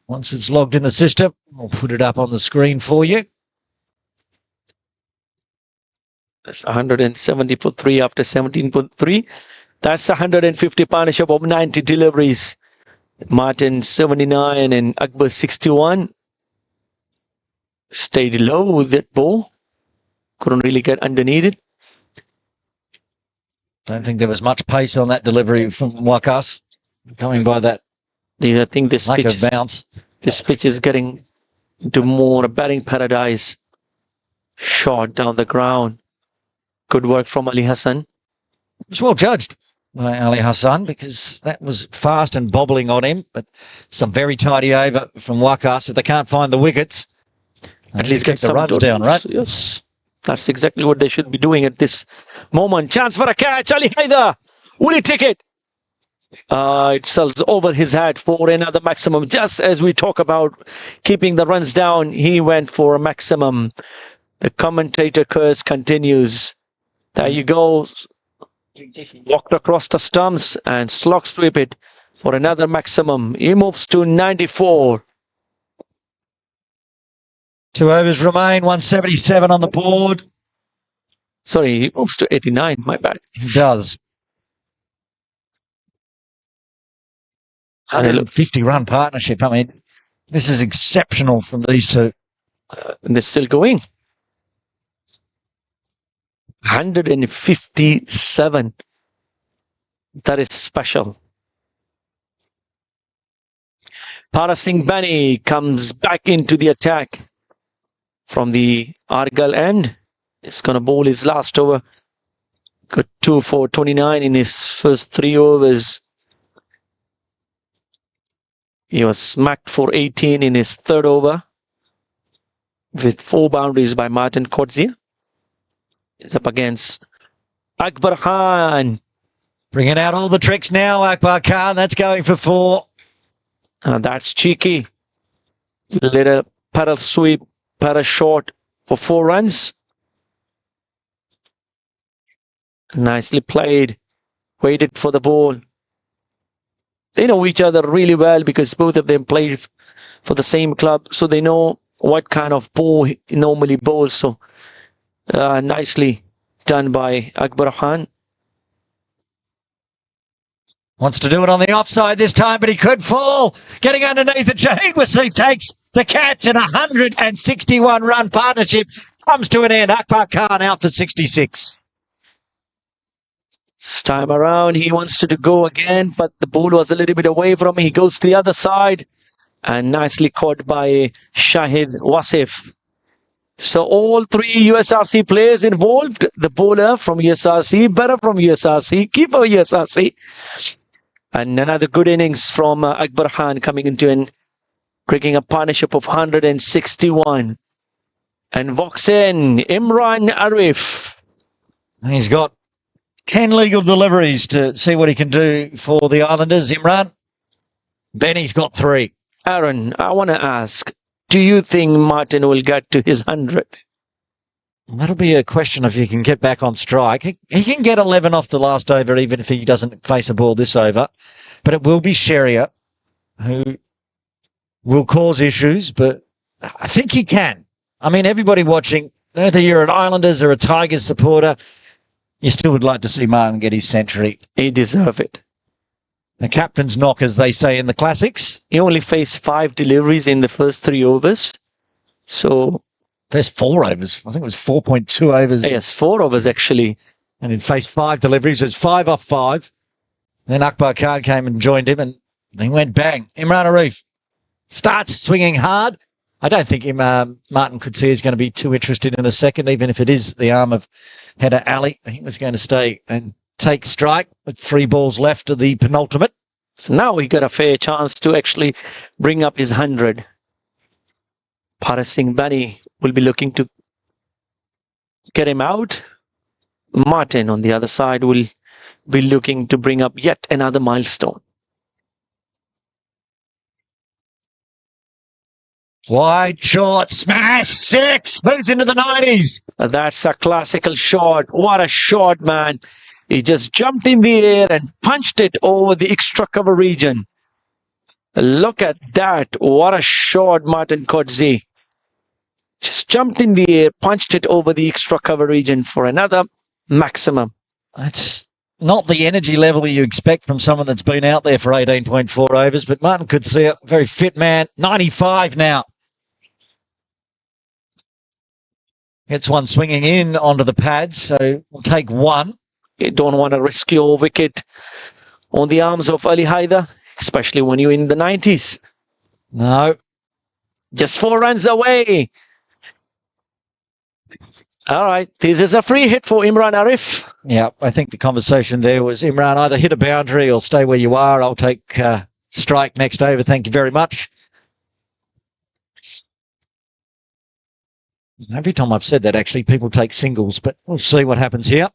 Once it's logged in the system, we'll put it up on the screen for you. That's 170 for 3 after 17.3. That's 150 partnership of 90 deliveries. Martin 79 and Akbar 61. Stayed low with that ball. Couldn't really get underneath it. Don't think there was much pace on that delivery from Wakas. Coming by that I think this lack pitch, of bounce. This pitch is getting into more batting paradise. Shot down the ground. Good work from Ali Hassan. It was well judged by Ali Hassan because that was fast and bobbling on him, but some very tidy over from Wakas. If they can't find the wickets, at least get the some runs down, right? Yes. That's exactly what they should be doing at this moment. Chance for a catch. Ali Haider. Will he take it? It sells over his head for another maximum. Just as we talk about keeping the runs down, he went for a maximum. The commentator curse continues. There you go. Walked across the stumps and slog sweep it for another maximum. He moves to 94. 2 overs remain, 177 on the board. Sorry, he moves to 89. My bad. He does. 150 run partnership. I mean, this is exceptional from these two. And they're still going. 157. That is special. Parasing Bani comes back into the attack from the Argal end. He's going to bowl his last over. Got 2 for 29 in his first 3 overs. He was smacked for 18 in his 3rd over with 4 boundaries by Martin Kodzia. He's up against Akbar Khan. Bringing out all the tricks now, Akbar Khan. That's going for 4. That's cheeky. Little paddle sweep, paddle short for 4 runs. Nicely played. Waited for the ball. They know each other really well because both of them played for the same club. So they know what kind of ball he normally bowls. So nicely done by Akbar Khan. Wants to do it on the offside this time, but he could fall. Getting underneath it, Shahid Wasif takes the catch, and 161-run partnership comes to an end. Akbar Khan out for 66. This time around, he wants to go again, but the ball was a little bit away from him. He goes to the other side, and nicely caught by Shahid Wasif. So all three USRC players involved, the bowler from USRC, batter from USRC, keeper USRC. And another good innings from Akbar Khan coming into and breaking a partnership of 161. And Vox in, Imran Arif. He's got 10 legal deliveries to see what he can do for the Islanders. Imran, Benny's got 3. Aaron, I want to ask, do you think Martin will get to his 100? That'll be a question if he can get back on strike. He can get 11 off the last over, even if he doesn't face a ball this over. But it will be Sheria who will cause issues, but I think he can. I mean, everybody watching, whether you're an Islanders or a Tigers supporter, you still would like to see Martin get his century. He deserves it. The captain's knock, as they say in the classics. He only faced 5 deliveries in the first 3 overs. So there's 4 overs. I think it was 4.2 overs. yes, 4 overs actually. And he'd faced 5 deliveries. It was 5 off 5. Then Akbar Khan came and joined him, and he went bang. Imran Arif starts swinging hard. I don't think Martin Coetzee is going to be too interested in a second, even if it is the arm of Header Ali. He was going to stay and take strike with 3 balls left of the penultimate. So now he got a fair chance to actually bring up his 100. Paras Singh Bani will be looking to get him out. Martin on the other side will be looking to bring up yet another milestone. Wide, short, smash, 6, moves into the 90s. That's a classical shot. What a shot, man. He just jumped in the air and punched it over the extra cover region. Look at that. What a shot, Martin Coetzee. Just jumped in the air, punched it over the extra cover region for another maximum. That's not the energy level you expect from someone that's been out there for 18.4 overs, but Martin Coetzee, a very fit man, 95 now. Gets one swinging in onto the pads, so we'll take 1. You don't want to risk your wicket on the arms of Ali Haider, especially when you're in the 90s. No. Just 4 runs away. All right, this is a free hit for Imran Arif. Yeah, I think the conversation there was, Imran, either hit a boundary or stay where you are. I'll take strike next over. Thank you very much. Every time I've said that, actually, people take singles, but we'll see what happens here.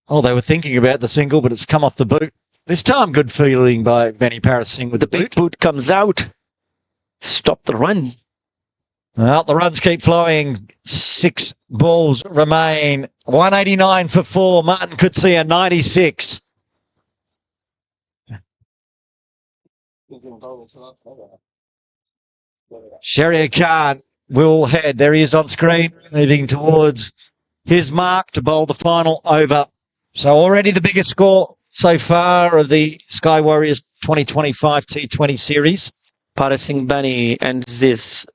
Oh, they were thinking about the single, but it's come off the boot. This time, good fielding by Benny Paras Singh with the big boot comes out. Stop the run. Well, the runs keep flowing. 6 balls remain. 189 for 4. Martin Coetzee a 96. Sheria Khan will head. There he is on screen, moving towards his mark to bowl the final over. So already the biggest score so far of the Sky Warriors 2025 T20 series. Paras Singh Bani ends his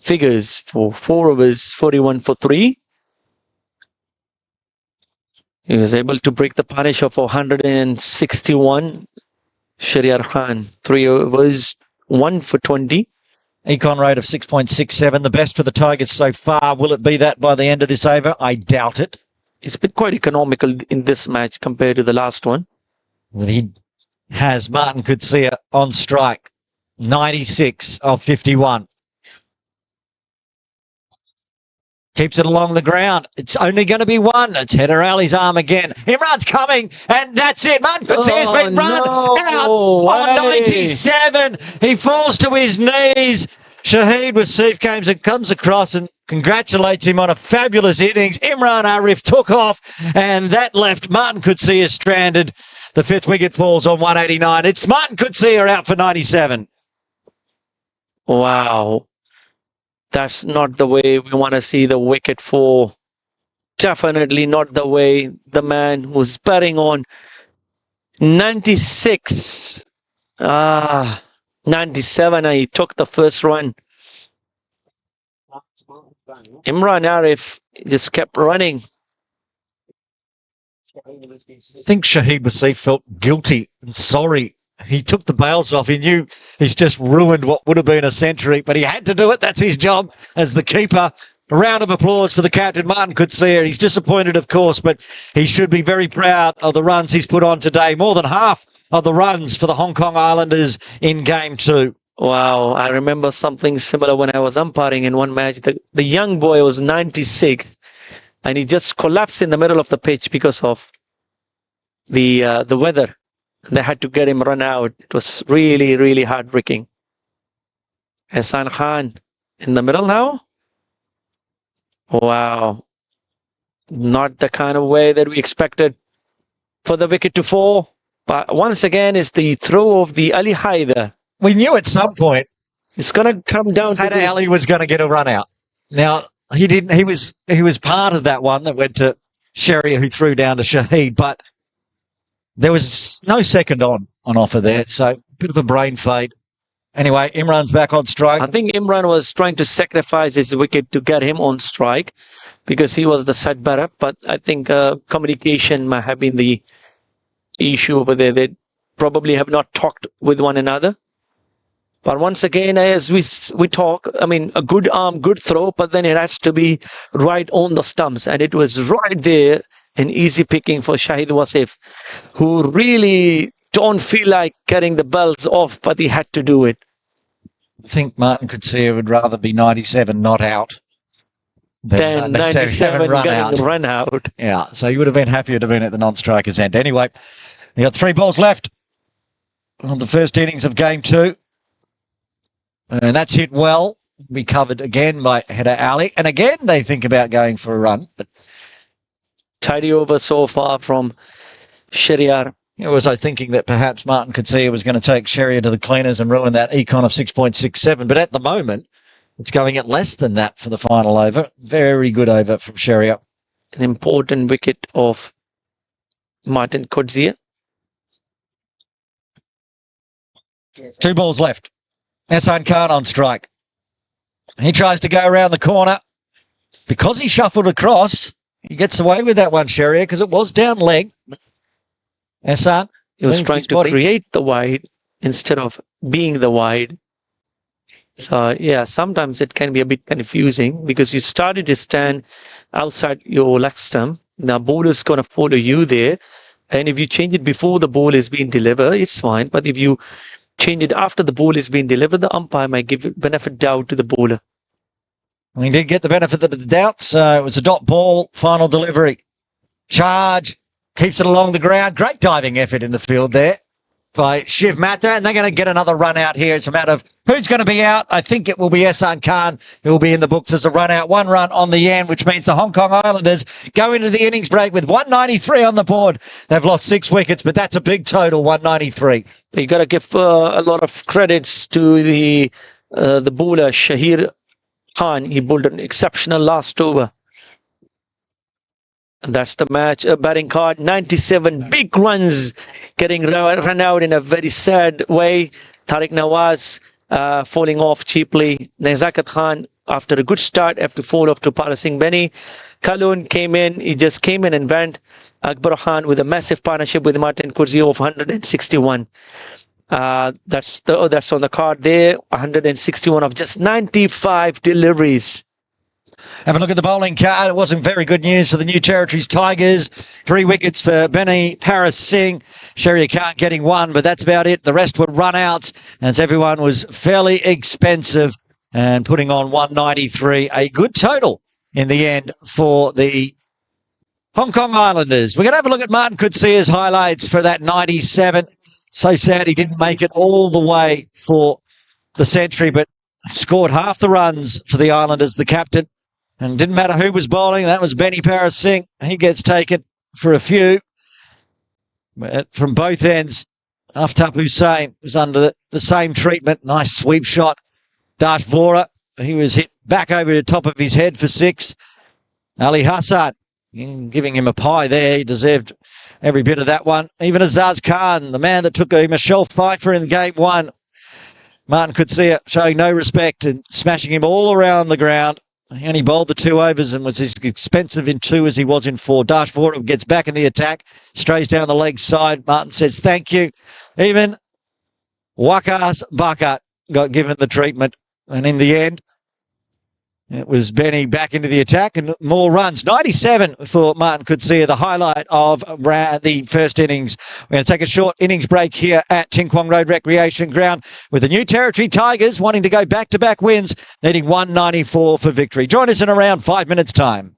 figures for 4 overs, 41 for 3. He was able to break the partnership for 161. Sheria Khan, 3 overs, 1 for 20. Econ rate of 6.67, the best for the Tigers so far. Will it be that by the end of this over? I doubt it. It's been quite economical in this match compared to the last one. Well, he has Martin Coetzee on strike. 96 of 51. Keeps it along the ground. It's only going to be 1. It's Header Ali's arm again. Imran's coming, and that's it. Martin Coetzee has been run out on 97. He falls to his knees. Shahid Wasif comes across and congratulates him on a fabulous innings. Imran Arif took off, and that left Martin Coetzee stranded. The 5th wicket falls on 189. It's Martin Coetzee out for 97. Wow. That's not the way we want to see the wicket fall. Definitely not the way the man who's betting on 96. 97. He took the first run. Imran Arif just kept running. I think Shahid Wasif felt guilty and sorry. He took the bails off. He knew he's just ruined what would have been a century, but he had to do it. That's his job as the keeper. A round of applause for the captain, Martin Coetzee. He's disappointed, of course, but he should be very proud of the runs he's put on today. More than half of the runs for the Hong Kong Islanders in Game 2. Wow, I remember something similar when I was umpiring in one match. The young boy was 96, and he just collapsed in the middle of the pitch because of the weather. They had to get him run out. It was really, really heartbreaking. Hassan Khan in the middle now. Wow. Not the kind of way that we expected for the wicket to fall. But once again, it's the throw of the Ali Haider. We knew at some point It's going to come down to Haider Ali was going to get a run out. Now, he didn't. He was part of that one that went to Sherry, who threw down to Shahid, but there was no second on offer there. So a bit of a brain fade. Anyway, Imran's back on strike. I think Imran was trying to sacrifice his wicket to get him on strike because he was the set batter. But I think communication might have been the issue over there. They probably have not talked with one another. But once again, as we talk, I mean, a good arm, good throw, but then it has to be right on the stumps. And it was right there, an easy picking for Shahid Wasif, who really don't feel like getting the bells off, but he had to do it. I think Martin Coetzee would rather be 97 not out than 97 run out. Yeah, so you would have been happier to have been at the non-striker's end. Anyway, you got 3 balls left on the first innings of Game 2. And that's hit well. Be covered again by Haider Ali. And again, they think about going for a run. But tidy over so far from Sheriar. Was I thinking that perhaps Martin Coetzee was going to take Sherrier to the cleaners and ruin that econ of 6.67. But at the moment, it's going at less than that for the final over. Very good over from Sherrier. An important wicket of Martin Coetzee. 2 balls left. Hassan Khan on strike. He tries to go around the corner. Because he shuffled across, he gets away with that one, Sherrier, because it was down leg. Hassan. He was trying to create the wide instead of being the wide. So, yeah, sometimes it can be a bit confusing because you started to stand outside your leg stump. The bowler is going to follow you there. And if you change it before the ball is being delivered, it's fine. But if you change it after the ball is being delivered, the umpire might give benefit doubt to the bowler. We did get the benefit of the doubt, so it was a dot ball, final delivery. Charge, keeps it along the ground. Great diving effort in the field there by Shiv Mata, and they're going to get another run out here. It's a matter of who's going to be out. I think it will be Hassan Khan who will be in the books as a run out. 1 run on the end, which means the Hong Kong Islanders go into the innings break with 193 on the board. They've lost 6 wickets, but that's a big total, 193. You got to give a lot of credits to the bowler, Shahir Khan. He bowled an exceptional last over. And that's the match. Batting card, 97 big runs getting run out in a very sad way. Tariq Nawaz falling off cheaply. Nazakat Khan, after a good start, have to fall off to Parasing Beni. Kalun came in. He just came in and went. Akbar Khan with a massive partnership with Martin Coetzee of 161. That's on the card there. 161 of just 95 deliveries. Have a look at the bowling card. It wasn't very good news for the New Territories Tigers. 3 wickets for Benny Paras Singh. Sherrier Khan getting 1, but that's about it. The rest were run outs, as everyone was fairly expensive and putting on 193. A good total in the end for the Hong Kong Islanders. We're going to have a look at Martin Coetzee's highlights for that 97. So sad he didn't make it all the way for the century, but scored half the runs for the Islanders, the captain. And it didn't matter who was bowling. That was Benny Paras Singh. He gets taken for a few. But from both ends, Aftab Hussain was under the same treatment. Nice sweep shot. Dash Vora, he was hit back over the top of his head for 6. Ali Hassan Giving him a pie there. He deserved every bit of that one. Even Azaz Khan, the man that took a Michelle Pfeiffer in game one. Martin Coetzee showing no respect and smashing him all around the ground. He only bowled the 2 overs and was as expensive in 2 as he was in 4. Dash Ford gets back in the attack, strays down the leg side. Martin says thank you. Even Wakas Bakat got given the treatment. And in the end, it was Benny back into the attack and more runs. 97 for Martin Coetzee, the highlight of the first innings. We're going to take a short innings break here at Ting Kwong Road Recreation Ground with the New Territory Tigers wanting to go back-to-back wins, needing 194 for victory. Join us in around 5 minutes' time.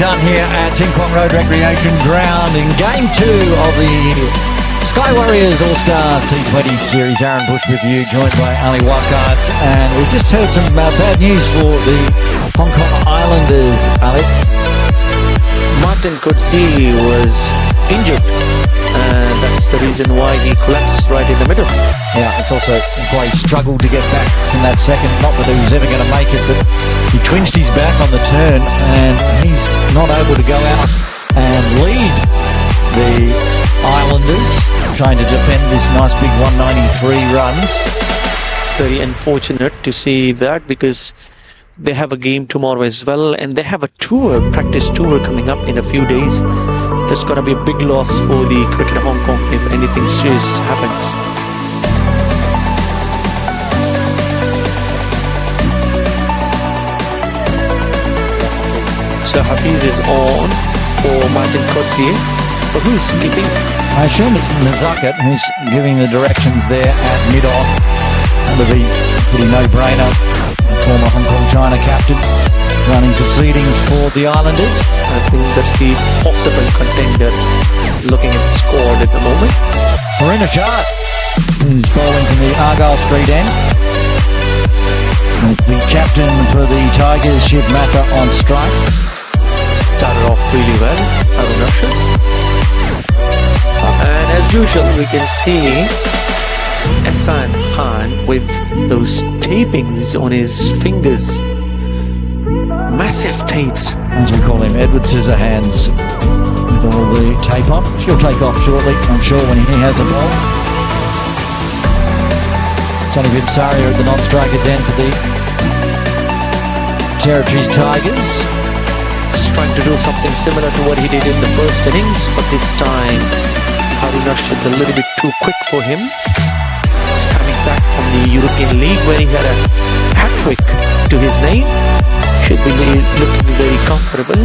done here at Ting Kwong Road Recreation Ground in Game 2 of the Sky Warriors All-Stars T20 Series. Aaron Bush with you, joined by Ali Wakas. And we've just heard some bad news for the Hong Kong Islanders, Ali. Martin Coetzee was injured, and that's the reason why he collapsed right in the middle. Yeah, it's also why he struggled to get back from that second. Not that he was ever going to make it, but he twinged his back on the turn, and he's not able to go out and lead the Islanders, trying to defend this nice big 193 runs. It's very unfortunate to see that, because they have a game tomorrow as well, and they have a tour, practice tour coming up in a few days. There's going to be a big loss for the cricket of Hong Kong if anything serious happens. So Hafiz is on for Martin Coetzee, but who's skipping? I assume it's Nazakat who's giving the directions there at mid-on. That would be a pretty no-brainer. Former Hong Kong China captain running proceedings for the Islanders. I think that's the possible contender looking at the squad at the moment. Marina Shah is bowling from the Argyle Street end. The captain for the Tigers, Shiv Matha, on strike. Started off really well, Arun Ashar. And as usual, we can see Ehsan Khan with those tapings on his fingers. Massive tapes. As we call him, Edward Scissorhands, with all the tape on. She'll take off shortly, I'm sure, when he has a ball. Sonny Vimsaria at the non-strikers end for the Territories Tigers. He's trying to do something similar to what he did in the first innings, but this time Harun Rashid a little bit too quick for him. He's coming back from the European League where he had a hat-trick to his name. Should be looking very comfortable.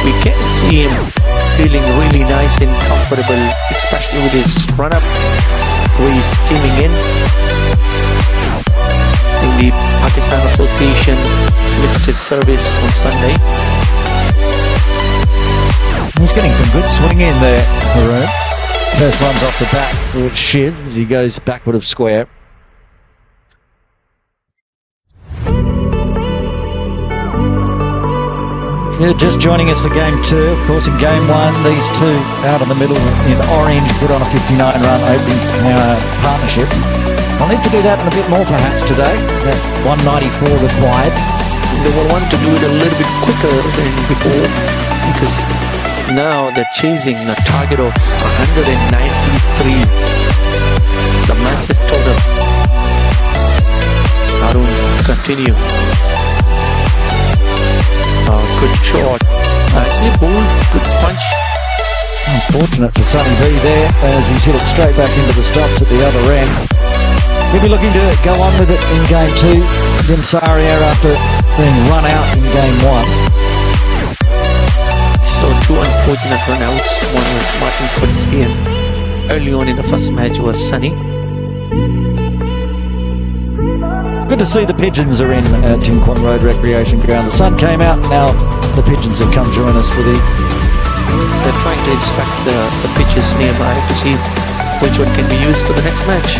We can see him feeling really nice and comfortable, especially with his run-up where he's steaming in. I think the Pakistan Association missed his service on Sunday. He's getting some good swing in there, Haroon. First runs off the bat for Shiv as he goes backward of square. If you're just joining us for Game 2, of course in Game 1, these two out in the middle in orange put on a 59-run opening partnership. I'll need to do that and a bit more perhaps today, that 194 required. They will want to do it a little bit quicker than before, because now they're chasing a target of 193. It's a massive total. Harun, continue. Good shot. Nicely bowled. Good punch. Unfortunate for Sonny V there as he's hit it straight back into the stops at the other end. He'll be looking to go on with it in Game 2. Vimsaria after being run out in Game 1. So two unfortunate run-outs. One was Martin Coetzee, and early on in the first match was Sunny. Good to see the pigeons are in Ting Kwong Road Recreation Ground. The sun came out, now the pigeons have come join us for the... They're trying to inspect the pitches nearby to see which one can be used for the next match.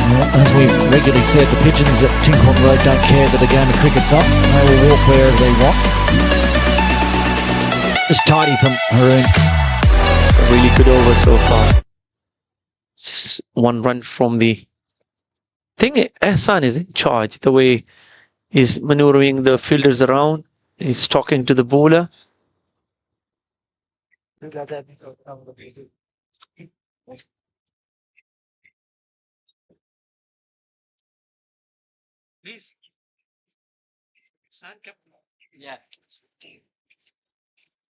Well, as we've regularly said, the pigeons at Ting Kwong Road don't care that a game of cricket's on. They will walk wherever they want. Just tidy from Haroon. A really good over so far. Just one run from the... I think Ehsan is in charge, the way he's maneuvering the fielders around. He's talking to the bowler. Please. Yeah.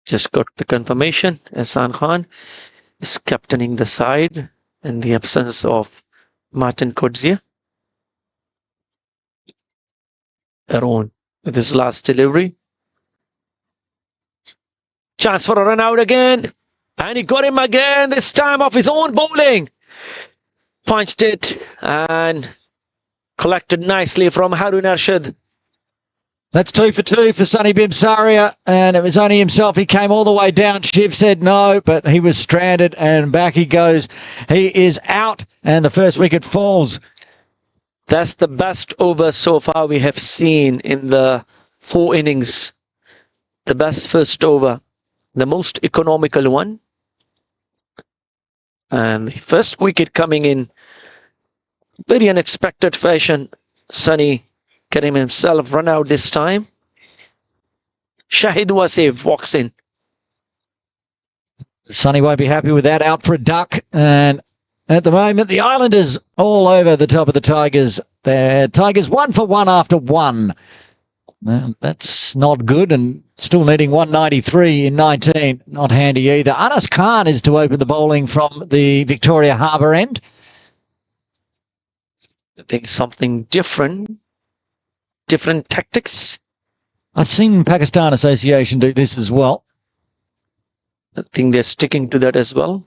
Just got the confirmation. Ehsan Khan is captaining the side in the absence of Martin Coetzee. Arun with his last delivery. Chance for a run out again. And he got him again, this time off his own bowling. Punched it and collected nicely from Harun Arshad. That's 2 for 2 for Sonny Bimsaria, and it was only himself. He came all the way down. Shiv said no, but he was stranded, and back he goes. He is out, and the first wicket falls. That's the best over so far we have seen in the 4 innings. The best first over, the most economical one. And the first wicket coming in very unexpected fashion. Sonny getting himself run out this time. Shahid Wasif walks in. Sonny won't be happy with that. Out for a duck. And at the moment, the Islanders all over the top of the Tigers. The Tigers 1 for 1 after 1. That's not good, and still needing 193 in 19. Not handy either. Anas Khan is to open the bowling from the Victoria Harbour end. I think something different. Different tactics. I've seen Pakistan Association do this as well. I think they're sticking to that as well.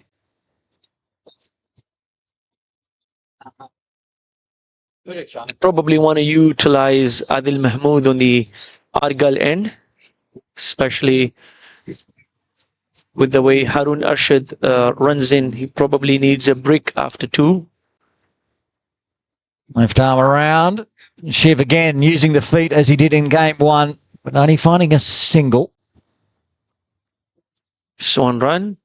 They probably want to utilize Adil Mahmood on the Argal end, especially with the way Harun Arshad runs in. He probably needs a break after 2. Left arm around. Shiv again using the feet as he did in game 1, but only finding a single. Swan run.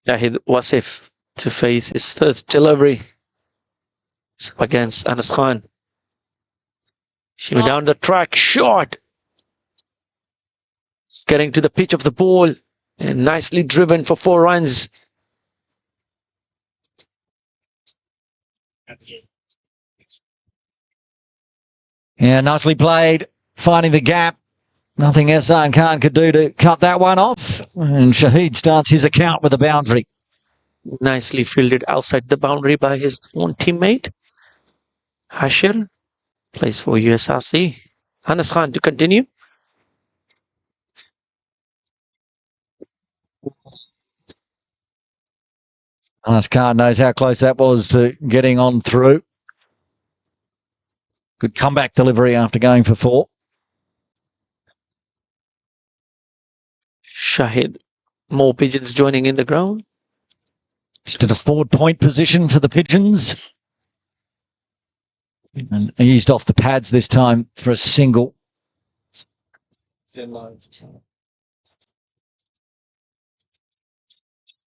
Shahid Wasif to face his first delivery against Anas Khan. Shimmy down the track, short. Getting to the pitch of the ball and nicely driven for 4 runs. Yeah, nicely played. Finding the gap. Nothing Ehsan Khan could do to cut that one off. And Shahid starts his account with a boundary. Nicely fielded outside the boundary by his own teammate. Hashir plays for USRC. Anas Khan to continue. Anas Khan knows how close that was to getting on through. Good comeback delivery after going for 4. Shahid. More pigeons joining in the ground. Just at a forward point position for the Pigeons. And eased off the pads this time for a single.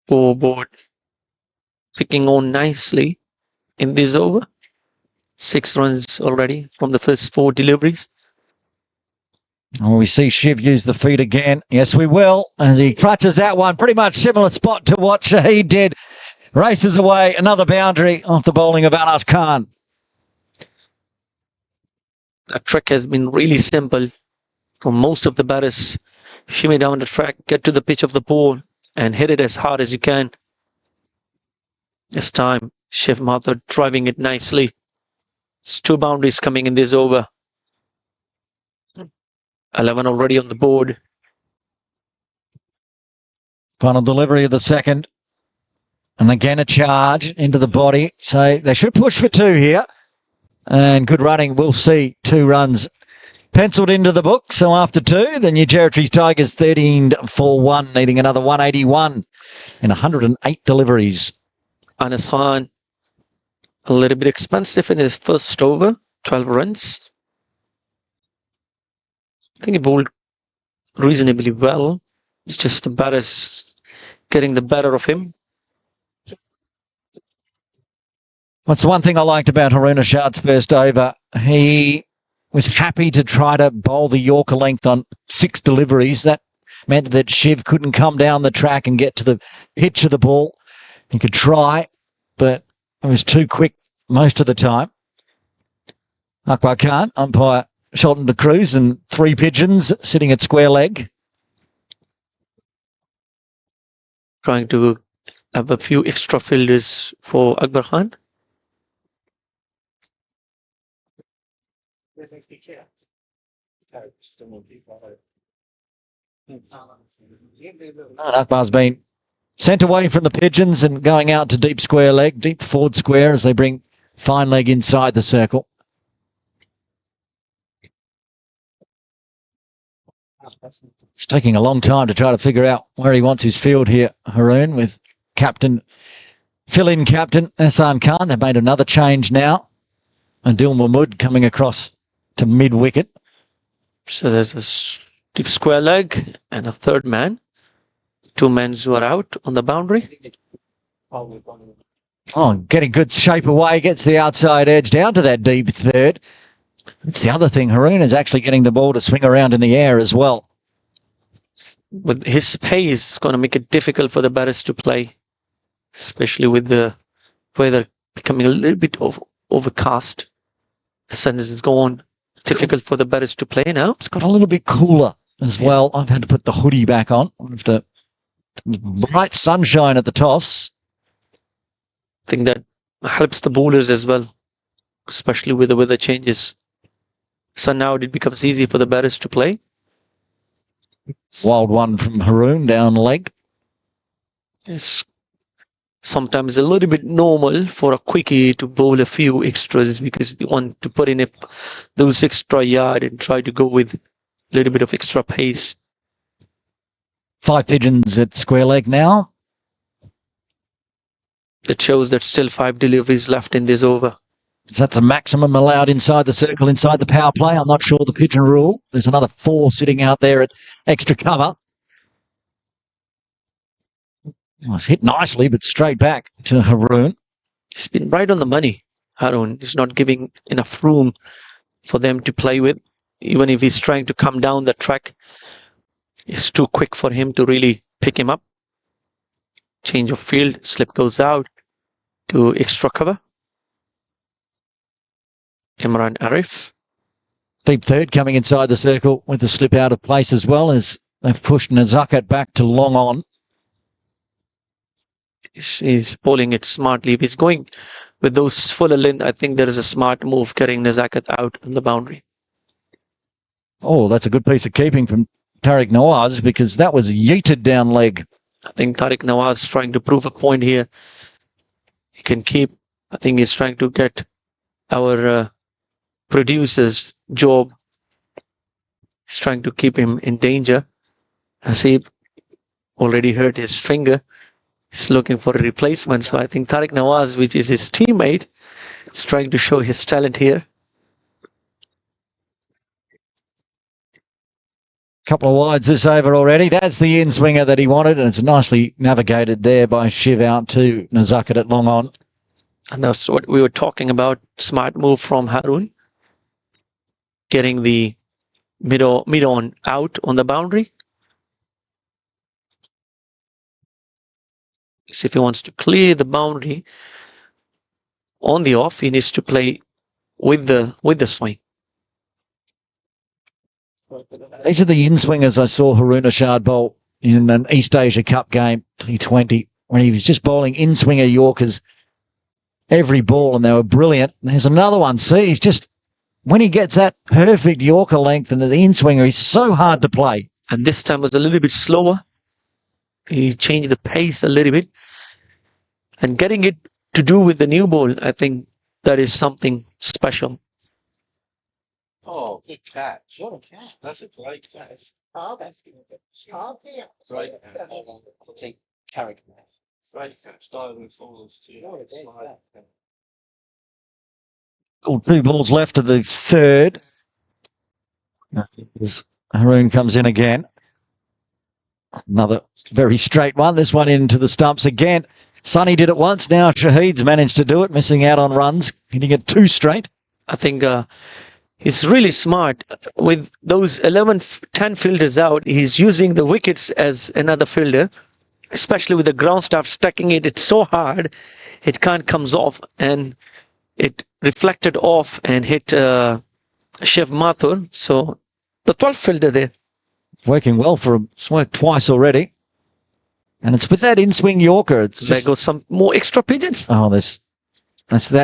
Forward. Picking on nicely in this over. 6 runs already from the first 4 deliveries. Oh, we see Shiv use the feet again. Yes, we will. As he crutches that one. Pretty much similar spot to what Shahid did. Races away. Another boundary off the bowling of Anas Khan. The trick has been really simple for most of the batters. Shimmy down the track, get to the pitch of the ball and hit it as hard as you can. This time, Shiv Mathur driving it nicely. It's 2 boundaries coming in this over. 11 already on the board. Final delivery of the second. And again, a charge into the body. So they should push for 2 here. And good running. We'll see 2 runs penciled into the book. So after 2, the New Territories Tigers 13 for 1, needing another 181 in 108 deliveries. Anas Khan, a little bit expensive in his first over, 12 runs. I think he bowled reasonably well. It's just the batters getting the better of him. What's the one thing I liked about Harun Ashad's first over? He was happy to try to bowl the Yorker length on 6 deliveries. That meant that Shiv couldn't come down the track and get to the pitch of the ball. He could try, but it was too quick most of the time. Akbar Khan, umpire Shelton de Cruz, and 3 pigeons sitting at square leg. Trying to have a few extra fielders for Akbar Khan. Akbar's been sent away from the pigeons and going out to deep square leg, deep forward square as they bring fine leg inside the circle. It's taking a long time to try to figure out where he wants his field here, Haroon, with fill-in captain Hassan Khan. They've made another change now. Adil Mahmood coming across to mid-wicket. So there's a deep square leg and a third man. 2 men who are out on the boundary. Oh, getting good shape away, gets the outside edge down to that deep third. That's the other thing. Haroon is actually getting the ball to swing around in the air as well. With his pace, it's going to make it difficult for the batters to play, especially with the weather becoming a little bit overcast. The sun is gone. It's difficult for the batters to play now. It's got a little bit cooler as well. I've had to put the hoodie back on after bright sunshine at the toss. I think that helps the bowlers as well, especially with the weather changes. So now it becomes easy for the batters to play. Wild one from Haroon down leg. It's sometimes a little bit normal for a quickie to bowl a few extras because you want to put in those extra yard and try to go with a little bit of extra pace. 5 pigeons at square leg now. That shows that still 5 deliveries left in this over. Is that the maximum allowed inside the circle, inside the power play? I'm not sure the pigeon rule. There's another 4 sitting out there at extra cover. Well, it's hit nicely, but straight back to Haroon. He's been right on the money. Haroon is not giving enough room for them to play with. Even if he's trying to come down the track, it's too quick for him to really pick him up. Change of field, slip goes out to extra cover. Imran Arif. Deep third coming inside the circle with the slip out of place as well as they've pushed Nazakat back to long on. He's bowling it smartly. If he's going with those fuller length, I think there is a smart move getting Nazakat out on the boundary. Oh, that's a good piece of keeping from Tariq Nawaz because that was yeeted down leg. I think Tariq Nawaz is trying to prove a point here. He can keep. I think he's trying to get our producer's job. He's trying to keep him in danger. As he already hurt his finger. He's looking for a replacement. So I think Tariq Nawaz, which is his teammate, is trying to show his talent here. Couple of wides this over already. That's the in-swinger that he wanted, and it's nicely navigated there by Shiv out to Nazakat at long on. And that's what we were talking about. Smart move from Haroon. Getting the mid-on out on the boundary. So if he wants to clear the boundary on the off, he needs to play with the swing. These are the in-swingers I saw Haroon Ashad bowl in an East Asia Cup game, T20, when he was just bowling in-swinger Yorkers every ball, and they were brilliant. There's another one. See, he's just, when he gets that perfect Yorker length and the in-swinger, he's so hard to play. And this time was a little bit slower. He changed the pace a little bit. And getting it to do with the new ball, I think that is something special. Oh, good catch. What a catch. That's a great catch. Great catch. Great catch. Diving forwards to slide. Oh, 2 balls left of the third. As Haroon comes in again. Another very straight one. This one into the stumps again. Sonny did it once. Now Shahid's managed to do it, missing out on runs, hitting it 2 straight. I think he's really smart. With those 10 fielders out, he's using the wickets as another fielder, especially with the ground staff stacking it. It's so hard, it can't come off, and it reflected off and hit Shiv Mathur. So the 12th fielder there. Working well for him. It's worked twice already. And it's with that in-swing Yorker. It's There goes some more extra pigeons. Oh, that's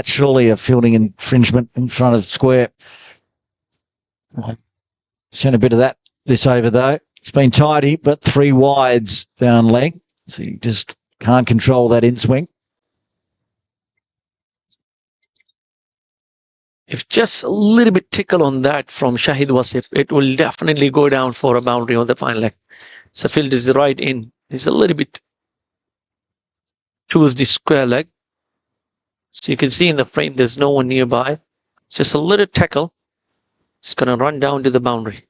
surely a fielding infringement in front of square. Seen a bit of that this over though. It's been tidy, but 3 wides down leg. So you just can't control that in swing. If just a little bit tickle on that from Shahid Wasif, it will definitely go down for a boundary on the final leg. So field is right in. It's a little bit towards the square leg. So you can see in the frame there's no one nearby. Just a little tackle. It's going to run down to the boundary.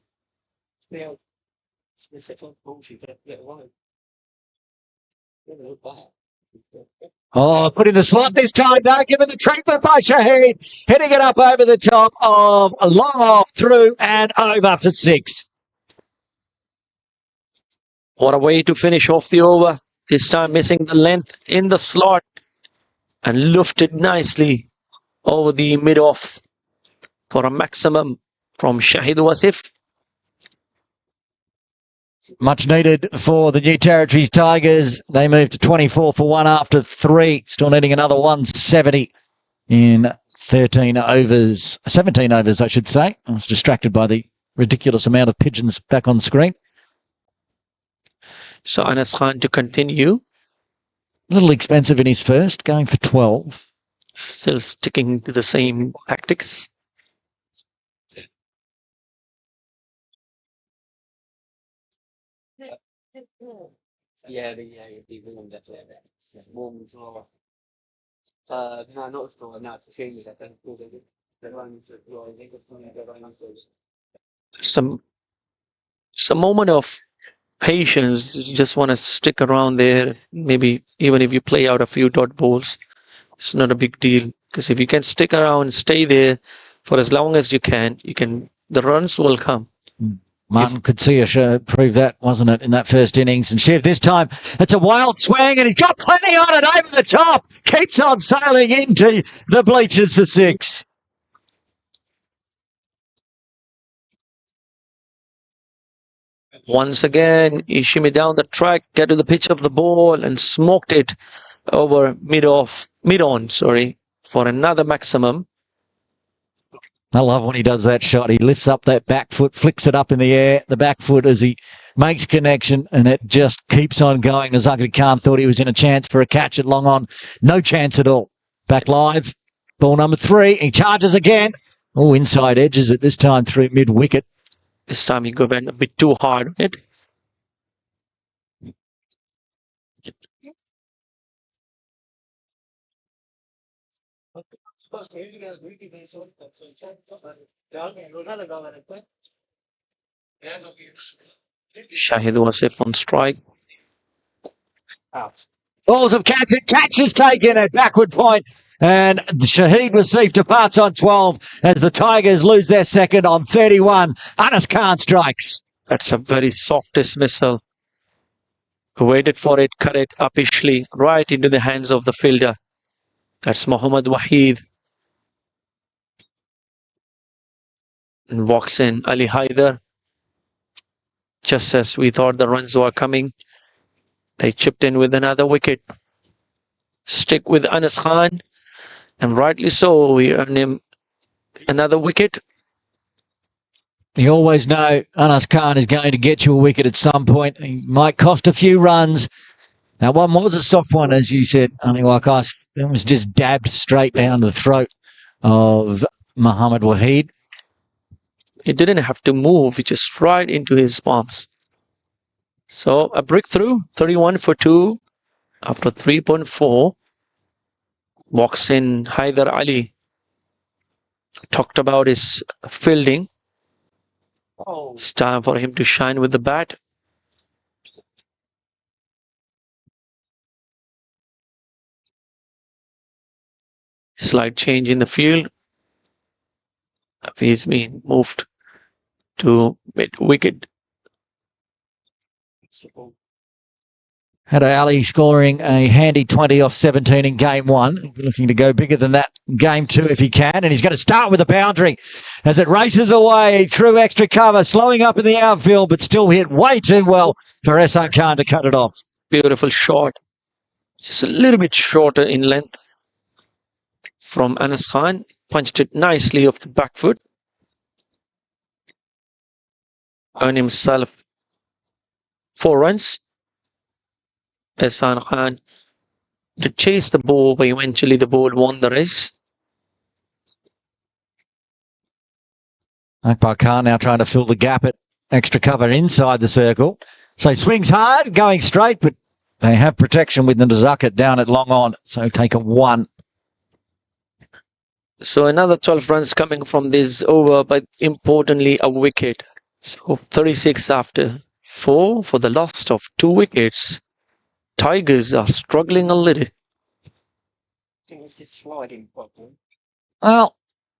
Oh, put in the slot this time, though. Given the treatment by Shahid. Hitting it up over the top of a long off, through and over for 6. What a way to finish off the over. This time missing the length in the slot and lifted nicely over the mid-off for a maximum from Shahid Wasif. Much needed for the New Territories Tigers. They moved to 24 for 1 after 3. Still needing another 170 in 13 overs. 17 overs, I should say. I was distracted by the ridiculous amount of pigeons back on screen. So Anas Khan to continue. A little expensive in his first, going for 12. Still sticking to the same tactics. Yeah, he wasn't that warm draw. No, not a straw. No, it's a shame that I think they're running to draw. I think they're running to. Some moment of patience. You just want to stick around there. Maybe even if you play out a few dot balls, it's not a big deal. Because if you can stick around, stay there for as long as you can, the runs will come. Martin could see a prove that, wasn't it, in that first innings. And Shiv, this time, it's a wild swing, and he's got plenty on it over the top. Keeps on sailing into the bleachers for 6. Once again, he shimmied down the track, get to the pitch of the ball, and smoked it over mid-on, for another maximum. I love when he does that shot. He lifts up that back foot, flicks it up in the air, the back foot as he makes connection, and it just keeps on going. Nazaki Khan thought he was in a chance for a catch at long on. No chance at all. Back live. Ball number 3. He charges again. Oh, inside edges at this time through mid-wicket. This time he went a bit too hard on it. Shahid Wasif on strike. Balls have catches taken at backward point, and Shahid Wasif departs on 12 as the Tigers lose their second on 31. Anas Khan strikes. That's a very soft dismissal. Waited for it, cut it uppishly right into the hands of the fielder. That's Mohammad Waheed. And walks in Ali Haider. Just as we thought the runs were coming, they chipped in with another wicket. Stick with Anas Khan, and rightly so. We earn him another wicket. You always know Anas Khan is going to get you a wicket at some point. He might cost a few runs. That one was a soft one, as you said. I mean, like it was just dabbed straight down the throat of Mohammad Waheed. He didn't have to move. He just right into his palms. So a breakthrough, 31 for 2 after 3.4. Walks in Haider Ali. Talked about his fielding. It's time for him to shine with the bat. Slight change in the field. He's been moved to mid-wicket. Had Ali scoring a handy 20 off 17 in game 1. Looking to go bigger than that in game 2 if he can. And he's going to start with a boundary as it races away through extra cover, slowing up in the outfield, but still hit way too well for SR Khan to cut it off. Beautiful shot. Just a little bit shorter in length from Anas Khan. Punched it nicely off the back foot. Earned himself 4 runs. Ehsan Khan to chase the ball, but eventually the ball won the race. Akbar Khan now trying to fill the gap at extra cover inside the circle. So swings hard, going straight, but they have protection with Nazakat down at long on. So take a 1. So another 12 runs coming from this over, but importantly a wicket. So 36 after 4 for the loss of 2 wickets. Tigers are struggling a little. I think it's just sliding problem. Well,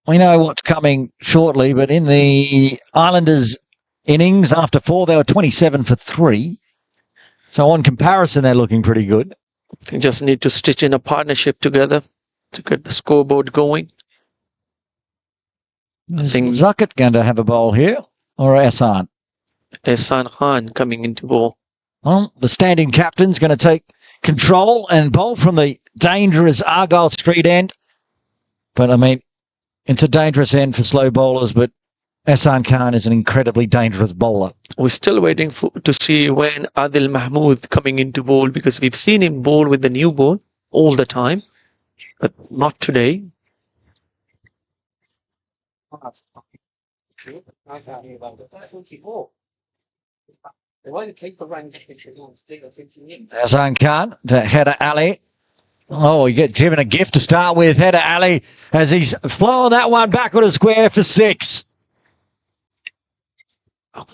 we know what's coming shortly, but in the Islanders innings after 4, they were 27 for 3. So on comparison, they're looking pretty good. They just need to stitch in a partnership together to get the scoreboard going. Is Zuckett going to have a bowl here or Ehsan? Ehsan Khan coming into ball. Well, the standing captain's going to take control and bowl from the dangerous Argyle Street end. But, I mean, it's a dangerous end for slow bowlers, but Ehsan Khan is an incredibly dangerous bowler. We're still waiting to see when Adil Mahmood coming into bowl, because we've seen him bowl with the new ball all the time, but not today. Ehsan Khan to Header Ali. Oh, you get given a gift to start with, Header Ali, as he's flown that one backward a square for 6.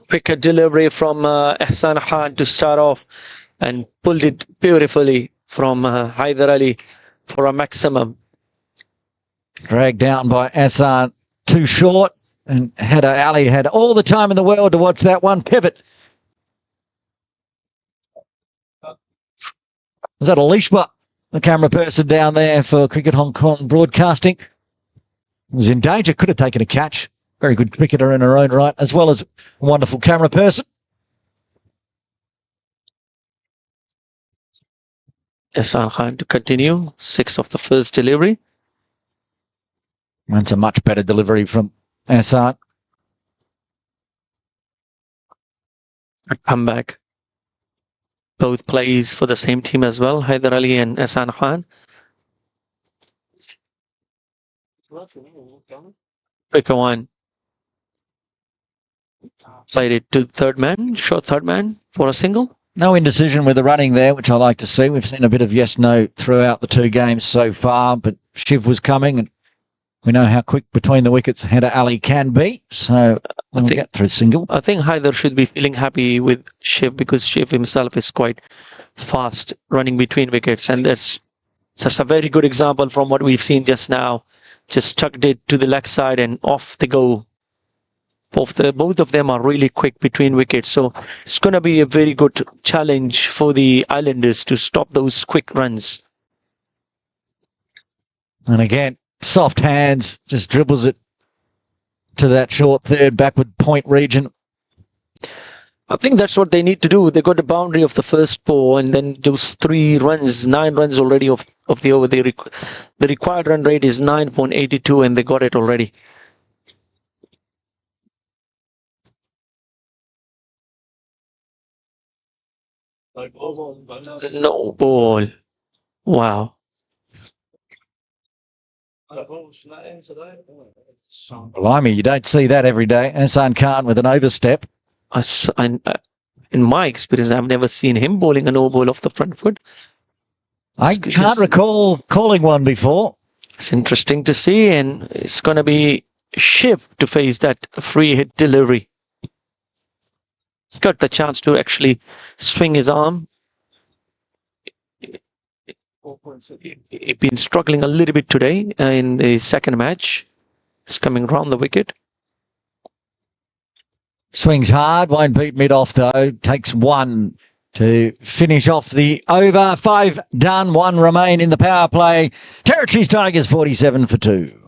Quicker delivery from Ehsan Khan to start off and pulled it beautifully from Haider Ali for a maximum. Dragged down by Ehsan, too short, and Header Ali had all the time in the world to watch that one pivot. Was that Alishba, the camera person down there for Cricket Hong Kong Broadcasting? Was in danger, could have taken a catch. Very good cricketer in her own right, as well as a wonderful camera person. Ehsan Khan to continue. 6 of the first delivery. That's a much better delivery from Ehsan. Come back. Both plays for the same team as well, Haider Ali and Ehsan Khan. Quicker one. Played it to third man, short third man for a single. No indecision with the running there, which I like to see. We've seen a bit of yes-no throughout the 2 games so far, but Shiv was coming, and we know how quick between the wickets Header Ali can be, so we'll get through single. I think Haider should be feeling happy with Shiv, because Shiv himself is quite fast running between wickets, and that's just a very good example from what we've seen just now. Just tucked it to the leg side and off they go. Both of them are really quick between wickets, so it's going to be a very good challenge for the Islanders to stop those quick runs. And again, soft hands, just dribbles it to that short third backward point region. I think that's what they need to do. They got the boundary of the first ball, and then those 3 runs, 9 runs already of the over. The required run rate is 9.82, and they got it already. No ball. Wow. Blimey, you don't see that every day. Ehsan Khan with an overstep. In my experience, I've never seen him bowling a no ball off the front foot. I can't recall calling one before. It's interesting to see, and it's going to be Shiv to face that free hit delivery. Got the chance to actually swing his arm. He's been struggling a little bit today in the second match. He's coming round the wicket. Swings hard, won't beat mid off though. Takes 1 to finish off the over. 5 done, 1 remain in the power play. Territories Tigers 47 for 2.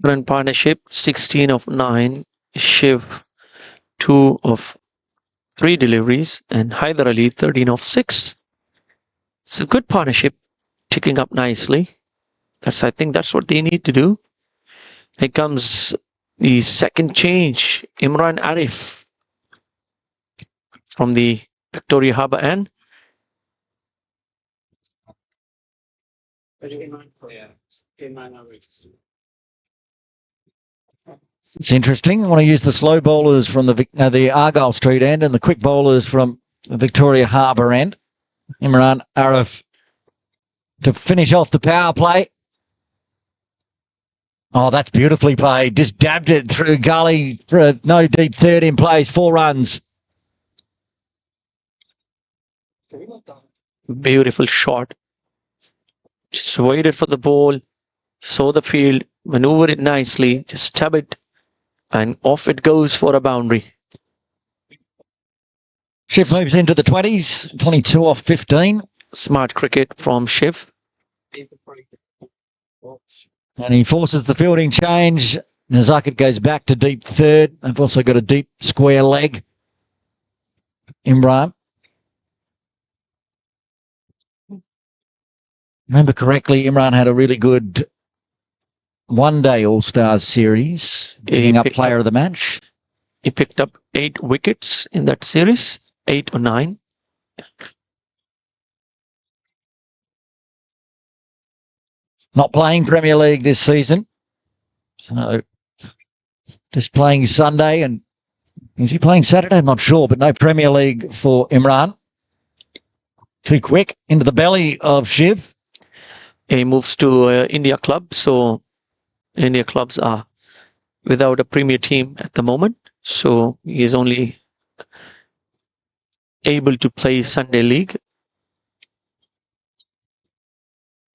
Run partnership 16 of 9. Shiv 2 of 3 deliveries, and Haider Ali 13 of 6. It's a good partnership, ticking up nicely. I think that's what they need to do. Here comes the second change, Imran Arif from the Victoria Harbour end. It's interesting. I want to use the slow bowlers from the Argyle Street end and the quick bowlers from the Victoria Harbour end. Imran Arif to finish off the power play. Oh, that's beautifully played. Just dabbed it through gully for a no deep third in place. 4 runs. Beautiful shot. Just waited for the ball, saw the field, maneuvered it nicely, just stab it, and off it goes for a boundary. Shiv moves into the 20s, 22 off 15. Smart cricket from Shiv. And he forces the fielding change. Nazakit goes back to deep third. They've also got a deep square leg. Imran. Remember correctly, Imran had a really good one-day All-Stars series, giving up player of the match. He picked up 8 wickets in that series, 8 or 9. Not playing Premier League this season. So just playing Sunday. And is he playing Saturday? I'm not sure, but no Premier League for Imran. Too quick into the belly of Shiv. He moves to India club. So India clubs are without a Premier team at the moment. So he's only able to play Sunday League.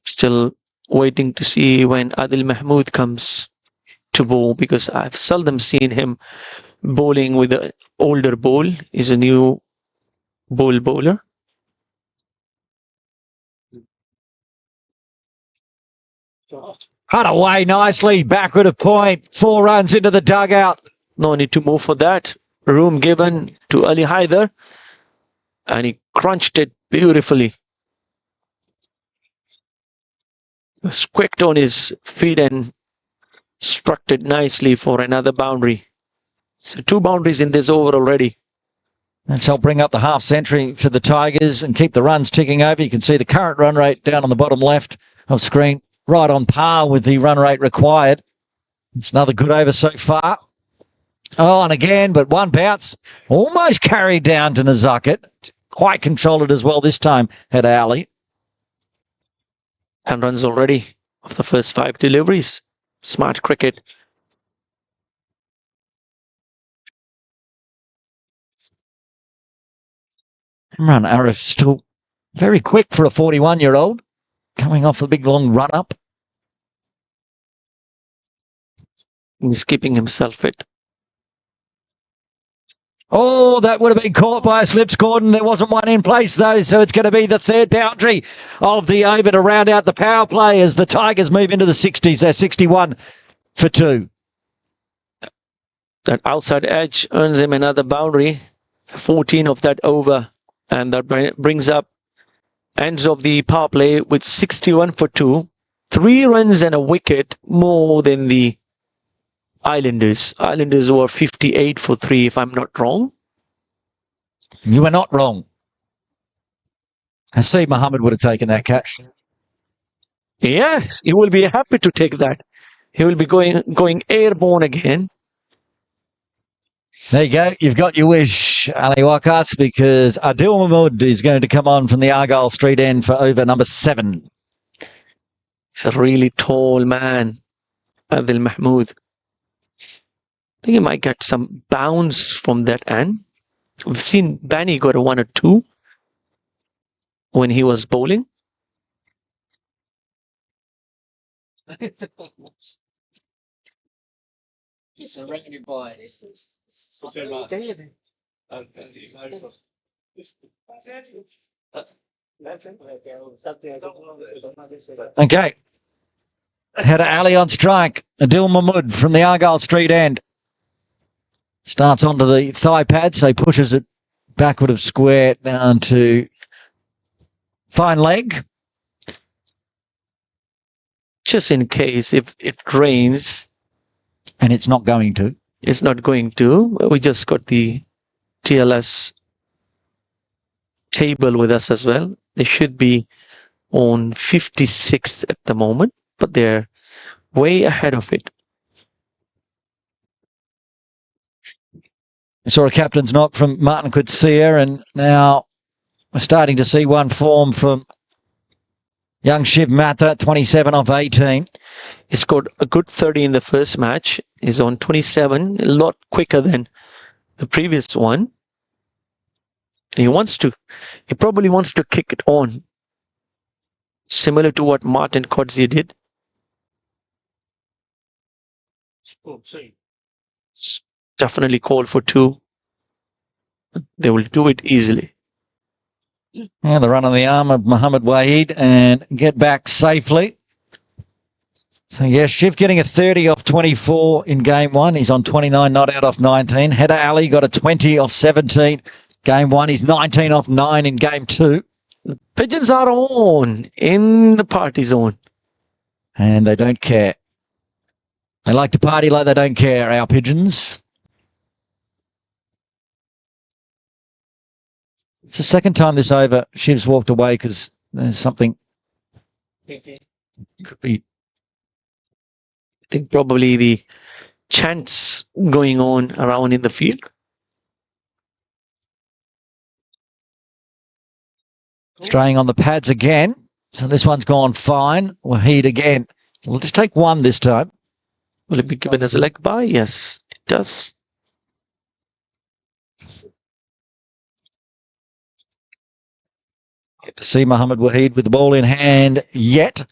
Still waiting to see when Adil Mahmood comes to bowl, because I've seldom seen him bowling with an older ball. He's a new bowler. Cut away nicely, backward of point. 4 runs into the dugout. No need to move for that. Room given to Ali Haider, and he crunched it beautifully. Squeaked on his feet and struck it nicely for another boundary. So 2 boundaries in this over already. That's helped bring up the half century for the Tigers and keep the runs ticking over. You can see the current run rate down on the bottom left of screen, right on par with the run rate required. It's another good over so far. Oh, and again, but one bounce, almost carried down to Nazakit. Quite controlled it as well this time, had Ali. And runs already of the first 5 deliveries. Smart cricket. Imran Arif still very quick for a 41-year-old, coming off a big long run-up. He's keeping himself fit. Oh, that would have been caught by a slip Gordon. There wasn't one in place, though, so it's going to be the 3rd boundary of the over to round out the power play as the Tigers move into the 60s. They're 61 for 2. That outside edge earns him another boundary. 14 of that over. And that brings up ends of the power play with 61 for 2. 3 runs and a wicket more than the Islanders. Islanders were 58 for 3, if I'm not wrong. You were not wrong. Haseeb Mohammed would have taken that catch. Yes, he will be happy to take that. He will be going airborne again. There you go. You've got your wish, Ali Wakas, because Adil Mahmood is going to come on from the Argyle Street end for over number 7. He's a really tall man, Adil Mahmood. I think he might get some bounce from that end. We've seen Bani got a 1 or 2 when he was bowling. It's a revenue boy. This is Okay. Had Ali on strike. Adil Mahmood from the Argyle Street end. Starts onto the thigh pad, so he pushes it backward of square down to Fine leg. Just in case if it rains, And it's not going to. it's not going to. We just got the TLS table with us as well. They should be on 56th at the moment, but they're way ahead of it. We saw a captain's knock from Martin Coetzee, and now we're starting to see one form from young Shiv Matha, 27 off 18. He scored a good 30 in the first match. He's on 27, a lot quicker than the previous one. He probably wants to kick it on, similar to what Martin Coetzee did. Definitely call for 2. They will do it easily. And the run on the arm of Mohammad Waheed and get back safely. So yes, Shiv getting a 30 off 24 in game 1. He's on 29 not out off 19. Header Ali got a 20 off 17. Game 1, he's 19 off 9 in game 2. Pigeons are on in the party zone. And they don't care. They like to party like they don't care, our pigeons. It's the second time this over. Shiv's walked away because there's something. Could be. I think probably the chants going on around in the field. Straying on the pads again. So this one's gone fine. Waheed again. We'll just take one this time. Will it be given as a leg bye? Yes, it does. Get to see Mohammad Waheed with the ball in hand yet.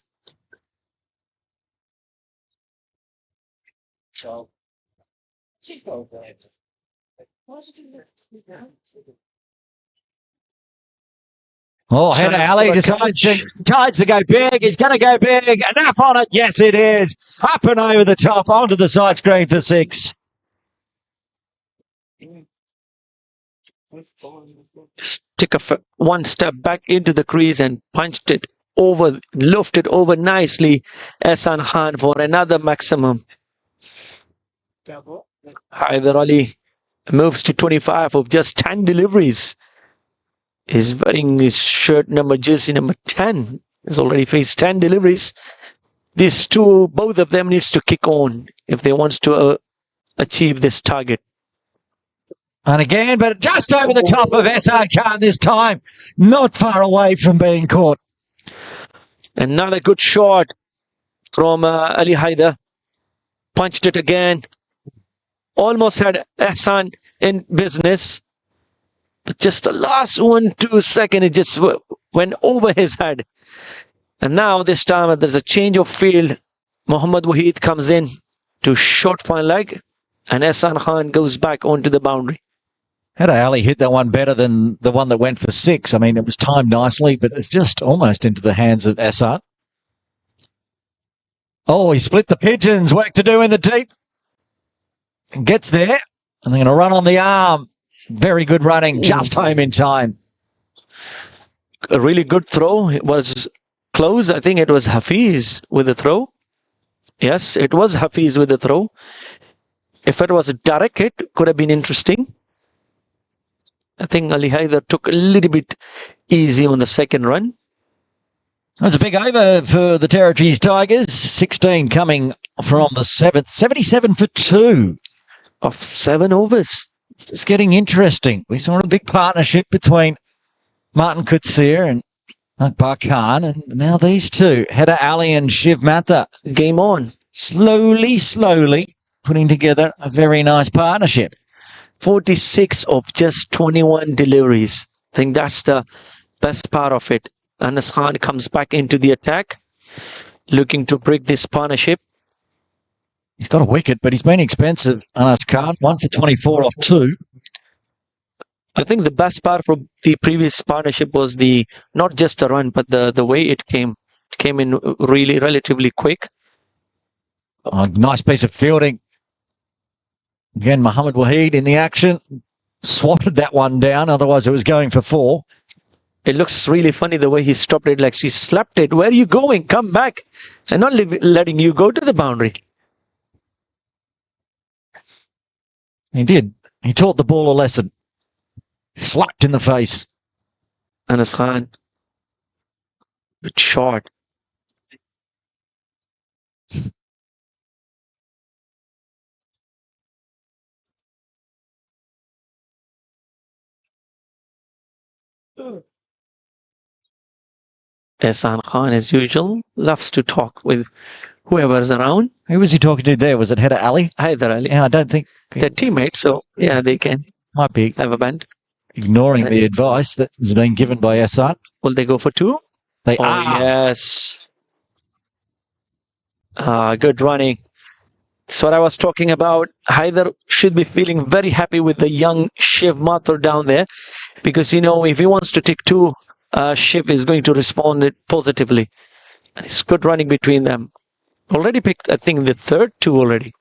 Oh, Header Ali decides to go big. He's going to go big. Enough on it. Yes, it is. Up and over the top onto the side screen for 6. Took one step back into the crease and punched it over, lofted over nicely. Ehsan Khan for another maximum. Haider Ali moves to 25 of just 10 deliveries. He's wearing his shirt number, jersey number 10. He's already faced 10 deliveries. These two, both of them needs to kick on if they want to achieve this target. And again, but just over the top of Ehsan Khan this time. Not far away from being caught. Another good shot from Ali Haider. Punched it again. Almost had Ehsan in business. But just the last 1-2 seconds, it just went over his head. And now this time there's a change of field. Mohammad Waheed comes in to short fine leg. And Ehsan Khan goes back onto the boundary. Header Ali hit that one better than the one that went for 6. I mean, it was timed nicely, but it's just almost into the hands of Ehsan. Oh, he split the pigeons. Work to do in the deep. And gets there. And they're going to run on the arm. Very good running. Just home in time. A really good throw. It was close. I think it was Hafiz with the throw. Yes, it was Hafiz with the throw. If it was a direct hit, could have been interesting. I think Ali Haider took a little bit easy on the second run. That was a big over for the Territories Tigers. 16 coming from the 7th. 77 for 2. Of 7 overs. It's getting interesting. We saw a big partnership between Martin Coetzee and Akbar Khan, and now these two, Header Ali and Shiv Matha. Game on. Slowly putting together a very nice partnership. 46 of just 21 deliveries. I think that's the best part of it. Anas Khan comes back into the attack, looking to break this partnership. He's got a wicket, but he's been expensive. Anas Khan, 1 for 24 off 2. I think the best part from the previous partnership was not just the run, but the way it came. It came in really relatively quick. Oh, nice piece of fielding. Again, Mohammad Waheed in the action. Swatted that one down, otherwise it was going for 4. It looks really funny the way he stopped it, like she slapped it. Where are you going? Come back. And not letting you go to the boundary. He did. He taught the ball a lesson. Slapped in the face. Anas Khan. Good shot. Ehsan Khan, as usual, loves to talk with whoever's around. Who was he talking to there? Was it Header Ali? Haider Ali. Yeah, I don't think They're teammates, so yeah, they can might be have a band. ignoring the advice that has been given by Assad. Will they go for two? They Oh, are. yes. Good running. That's what I was talking about. Haider should be feeling very happy with the young Shiv Mathur down there, because, you know, if he wants to take two, Shiv is going to respond positively. And it's good running between them. Already picked, I think, the third two already.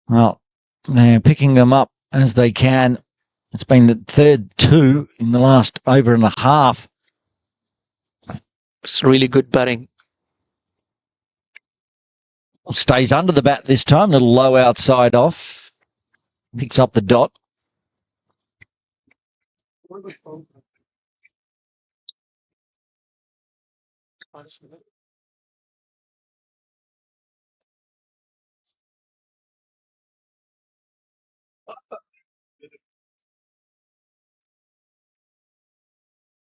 Well, they're picking them up as they can. It's been the third two in the last over and a half. It's really good batting. Stays under the bat this time. Little low outside off. Picks up the dot.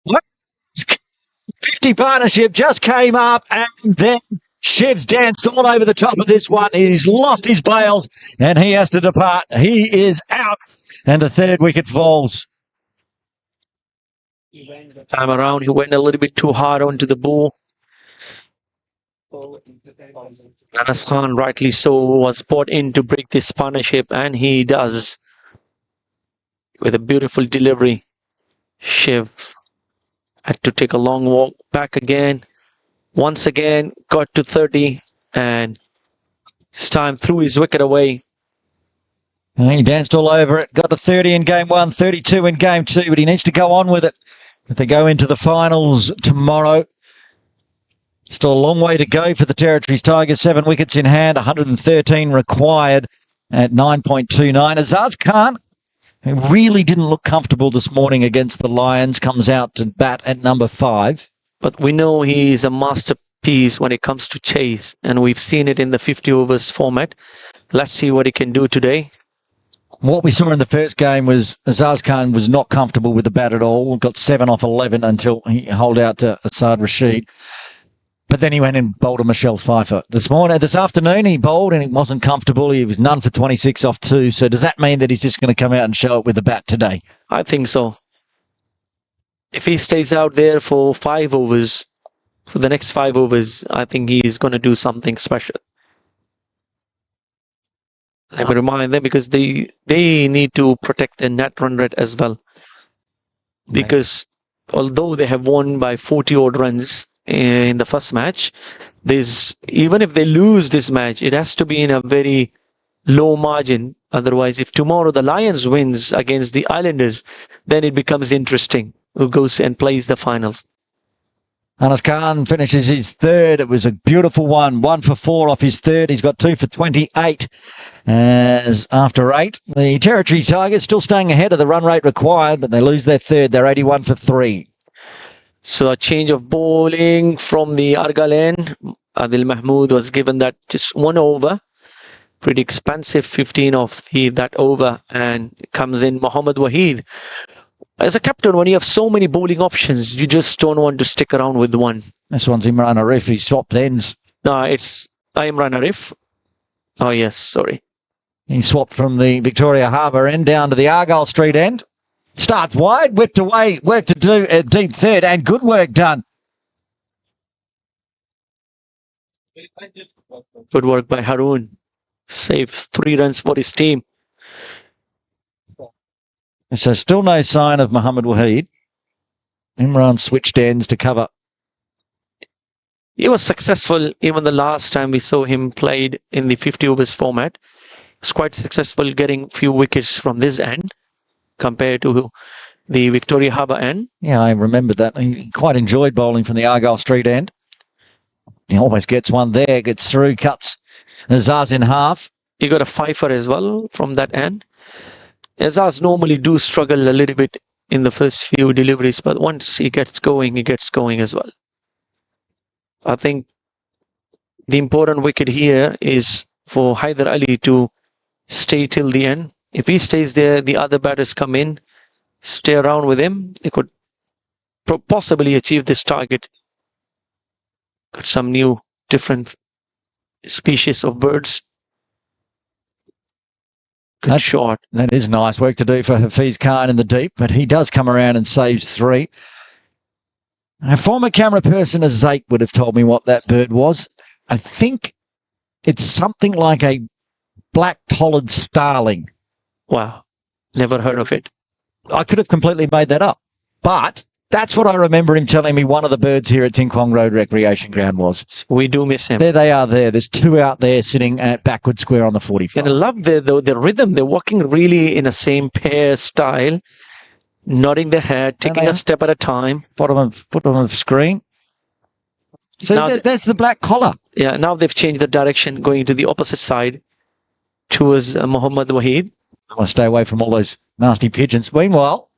What? 50 partnership just came up, and then Shiv's danced all over the top of this one. He's lost his bails and he has to depart. He is out, and the third wicket falls. Time around, he went a little bit too hard onto the ball. Anas Khan, rightly so, was brought in to break this partnership, and he does with a beautiful delivery. Shiv had to take a long walk back again. Once again, got to 30, and this time threw his wicket away. And he danced all over it. Got to 30 in game one, 32 in game two, but he needs to go on with it if they go into the finals tomorrow. Still a long way to go for the Territories Tigers. 7 wickets in hand, 113 required at 9.29. Azaz Khan, who really didn't look comfortable this morning against the Lions, comes out to bat at number 5. But we know he is a masterpiece when it comes to chase, and we've seen it in the 50 overs format. Let's see what he can do today. What we saw in the first game was Azaz Khan was not comfortable with the bat at all. Got 7 off 11 until he holed out to Asad Rashid. But then he went and bowled a Michelle Pfeiffer. This afternoon, he bowled and he wasn't comfortable. He was none for 26 off 2. So does that mean that he's just going to come out and show it with the bat today? I think so. If he stays out there for 5 overs, for the next 5 overs, I think he is going to do something special. Let me remind them, because they need to protect their net run rate as well. Because although they have won by 40 odd runs in the first match, even if they lose this match, it has to be in a very low margin. Otherwise, if tomorrow the Lions wins against the Islanders, then it becomes interesting who goes and plays the finals. Anas Khan finishes his third. It was a beautiful one. 1 for 4 off his third. He's got 2 for 28 as after 8. The Territory Tigers still staying ahead of the run rate required, but they lose their third. They're 81 for 3. So a change of bowling from the Argal end. Adil Mahmood was given that just 1 over. Pretty expensive 15 of that over, and comes in Mohammad Waheed. As a captain, when you have so many bowling options, you just don't want to stick around with one. This one's Imran Arif. He swapped ends. No, it's Imran Arif. Oh, yes, sorry. He swapped from the Victoria Harbour end down to the Argyle Street end. Starts wide, whipped away, work to do at deep third, and good work done. Good work by Haroon. Saves 3 runs for his team. So still no sign of Mohammad Waheed. Imran switched ends to cover. He was successful even the last time we saw him played in the 50 overs format. He was quite successful getting few wickets from this end compared to the Victoria Harbour end. Yeah, I remember that. He quite enjoyed bowling from the Argyle Street end. He always gets one there, gets through, cuts Azaz in half. He got a fifer as well from that end. Azaz normally do struggle a little bit in the first few deliveries, but once he gets going as well. I think the important wicket here is for Haider Ali to stay till the end. If he stays there, the other batters come in, stay around with him. They could possibly achieve this target. Got some new, different species of birds. Good shot. That is nice work to do for Hafiz Khan in the deep, but he does come around and saves 3. A former camera person, as Zake, would have told me what that bird was. I think it's something like a black-collared starling. Wow. Never heard of it. I could have completely made that up, but that's what I remember him telling me one of the birds here at Ting Kwong Road Recreation Ground was. We do miss him. There they are there. There's 2 out there sitting at backward square on the 45. And I love the rhythm. They're walking really in the same pair style, nodding their head, taking a step at a time. Bottom of screen. So there's the black collar. Yeah, now they've changed the direction, going to the opposite side towards Muhammad Waheed. I want to stay away from all those nasty pigeons. Meanwhile,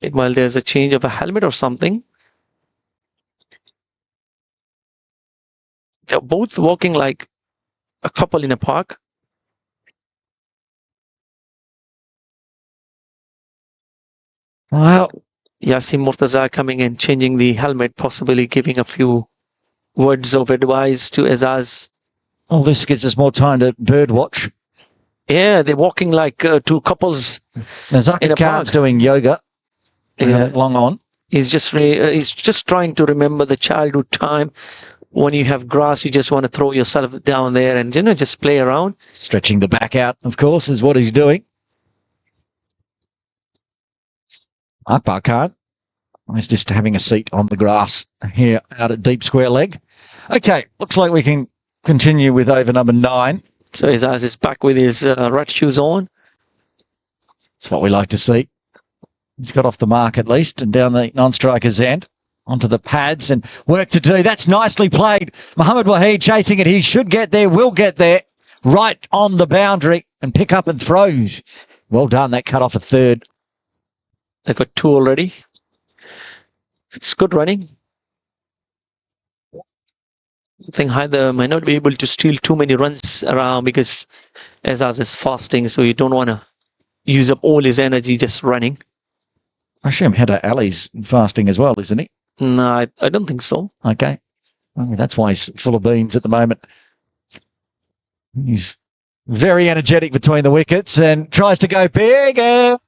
there's a change of a helmet or something. They're both walking like a couple in a park. well, Yasim Murtaza coming in, changing the helmet, possibly giving a few words of advice to Azaz. all this gives us more time to bird watch. Yeah, they're walking like 2 couples in a Khan's park. doing yoga. Yeah. Long on. He's just trying to remember the childhood time. When you have grass, you just want to throw yourself down there and just play around. Stretching the back out, of course, is what he's doing. Akbar Khan. He's just having a seat on the grass here out at deep square leg. Okay, looks like we can continue with over number 9. So Azaz is back with his red shoes on. That's what we like to see. He's got off the mark at least and down the non-striker's end onto the pads and work to do. That's nicely played. Muhammad Waheed chasing it. He should get there, will get there. Right on the boundary and pick up and throws. Well done. That cut off a 3rd. They got 2 already. It's good running. I think Haider might not be able to steal too many runs around because Azaz is fasting, so you don't want to use up all his energy just running. I assume Haider Ali's fasting as well, isn't he? No, I don't think so. Okay. Well, that's why he's full of beans at the moment. He's very energetic between the wickets and tries to go big and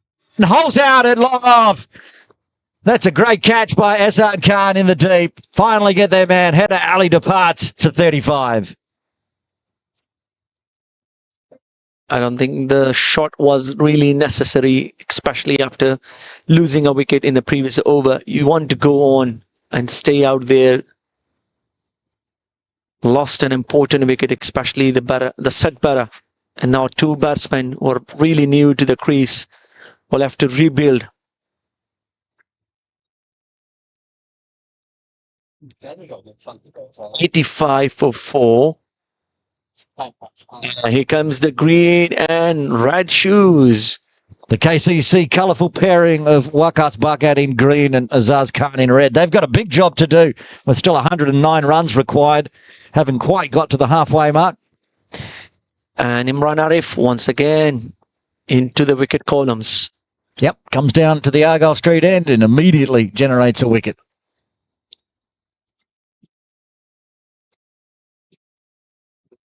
holds out at long off. That's a great catch by Asad Khan in the deep. Finally get their man. Haider Ali departs for 35. I don't think the shot was really necessary, especially after losing a wicket in the previous over. You want to go on and stay out there. Lost an important wicket, especially the set batter. And now 2 batsmen who are really new to the crease will have to rebuild. 85 for 4. Here comes the green and red shoes. The KCC colourful pairing of Waqas Bakat in green and Azaz Khan in red. They've got a big job to do with still 109 runs required. Haven't quite got to the halfway mark. And Imran Arif once again into the wicket columns. Yep, comes down to the Argyle Street end and immediately generates a wicket.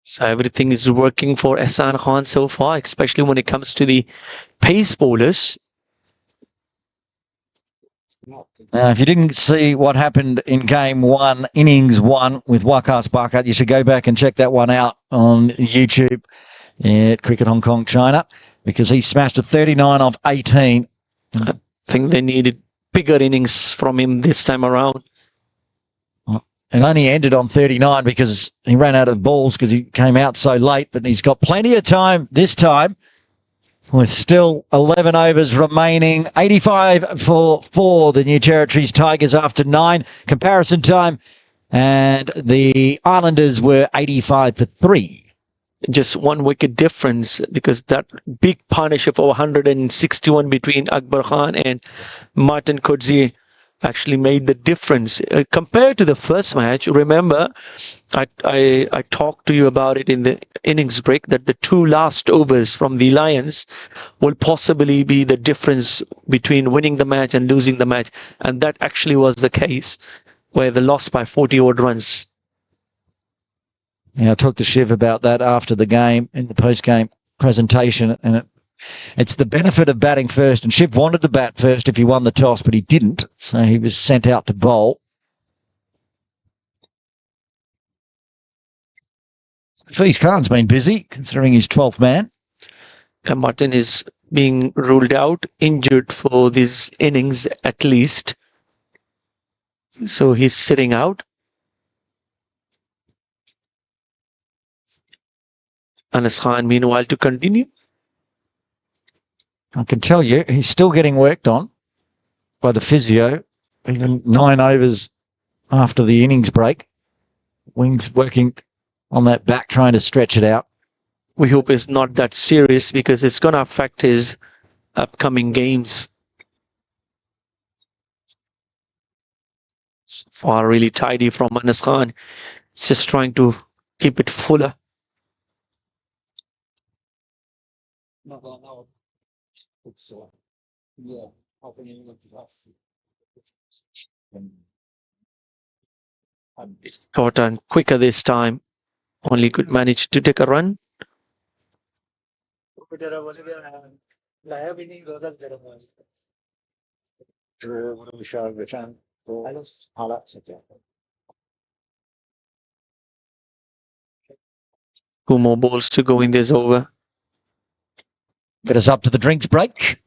So everything is working for Ehsan Khan so far, especially when it comes to the pace bowlers. Now, if you didn't see what happened in game 1, innings 1 with Waqas Bakat, you should go back and check that one out on YouTube at Cricket Hong Kong China, because he smashed a 39 off 18. I think they needed bigger innings from him this time around. And only ended on 39 because he ran out of balls because he came out so late, but he's got plenty of time this time. With still 11 overs remaining, 85 for 4, the New Territories Tigers after 9. Comparison time, and the Islanders were 85 for 3. Just 1 wicket difference, because that big partnership of 161 between Akbar Khan and Martin Kudzi actually made the difference. Compared to the first match, remember, I talked to you about it in the innings break, that the 2 last overs from the Lions will possibly be the difference between winning the match and losing the match. And that actually was the case, where they lost by 40 odd runs. Yeah, I talked to Shiv about that after the game in the post-game presentation, and it's the benefit of batting first. And Shiv wanted to bat first if he won the toss, but he didn't, so he was sent out to bowl. Hafiz Khan's been busy, considering he's 12th man. And Martin is being ruled out, injured for this innings at least. So he's sitting out. Anas Khan, meanwhile, to continue. I can tell you, he's still getting worked on by the physio, even 9 overs after the innings break. Wings working on that back, trying to stretch it out. We hope it's not that serious, because it's going to affect his upcoming games. So far, really tidy from Anas Khan. It's just trying to keep it fuller. It's short and quicker this time. Only could manage to take a run. Two more balls to go in this over. Get us up to the drinks break.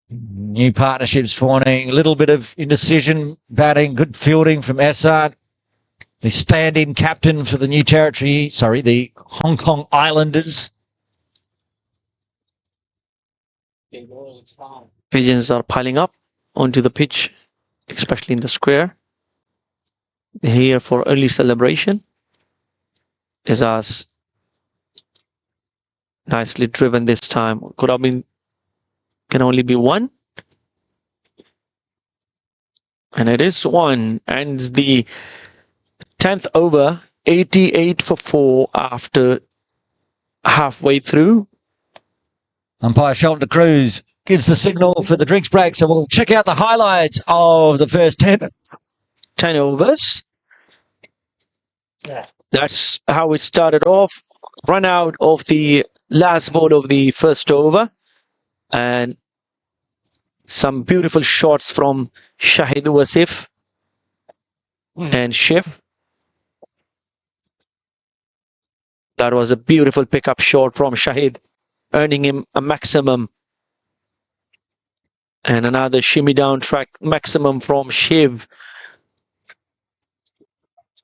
New partnerships forming, a little bit of indecision batting, good fielding from Essard. The stand-in captain for the New Territory, the Hong Kong Islanders. Pigeons are piling up onto the pitch, especially in the square. They're here for early celebration. Izaz nicely driven this time. Could have been, can only be 1. And it is 1. And the 10th over, 88 for 4 after halfway through. Umpire Shelton de Cruz gives the signal for the drinks break, so we'll check out the highlights of the first 10. 10 overs. Yeah. That's how it started off. Run out of the last ball of the first over. And some beautiful shots from Shahid Wasif and Shiv. That was a beautiful pickup shot from Shahid, earning him a maximum. And another shimmy down track maximum from Shiv.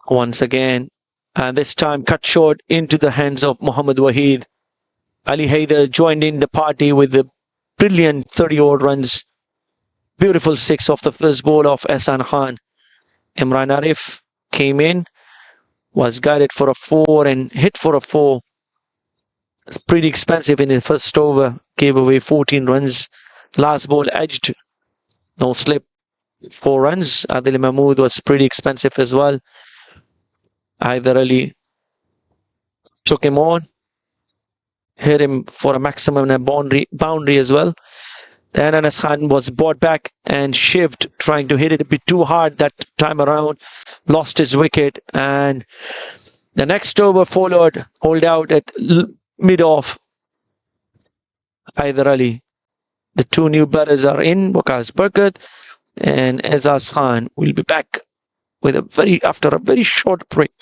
Once again. And this time cut short into the hands of Muhammad Waheed. Ali Haider joined in the party with the brilliant 30-odd runs. Beautiful 6 off the first ball of Ehsan Khan. Imran Arif came in, was guided for a 4 and hit for a 4. It's pretty expensive in the first over. Gave away 14 runs. Last ball edged. No slip. 4 runs. Adil Mahmood was pretty expensive as well. Haider Ali took him on. Hit him for a maximum and a boundary as well. Then Anas Khan was brought back and Shived, trying to hit it a bit too hard that time around. Lost his wicket. And the next over followed, hold out at mid-off. Haider Ali. The 2 new batters are in, Waqas Barkat and Azaz Khan will be back with after a very short break.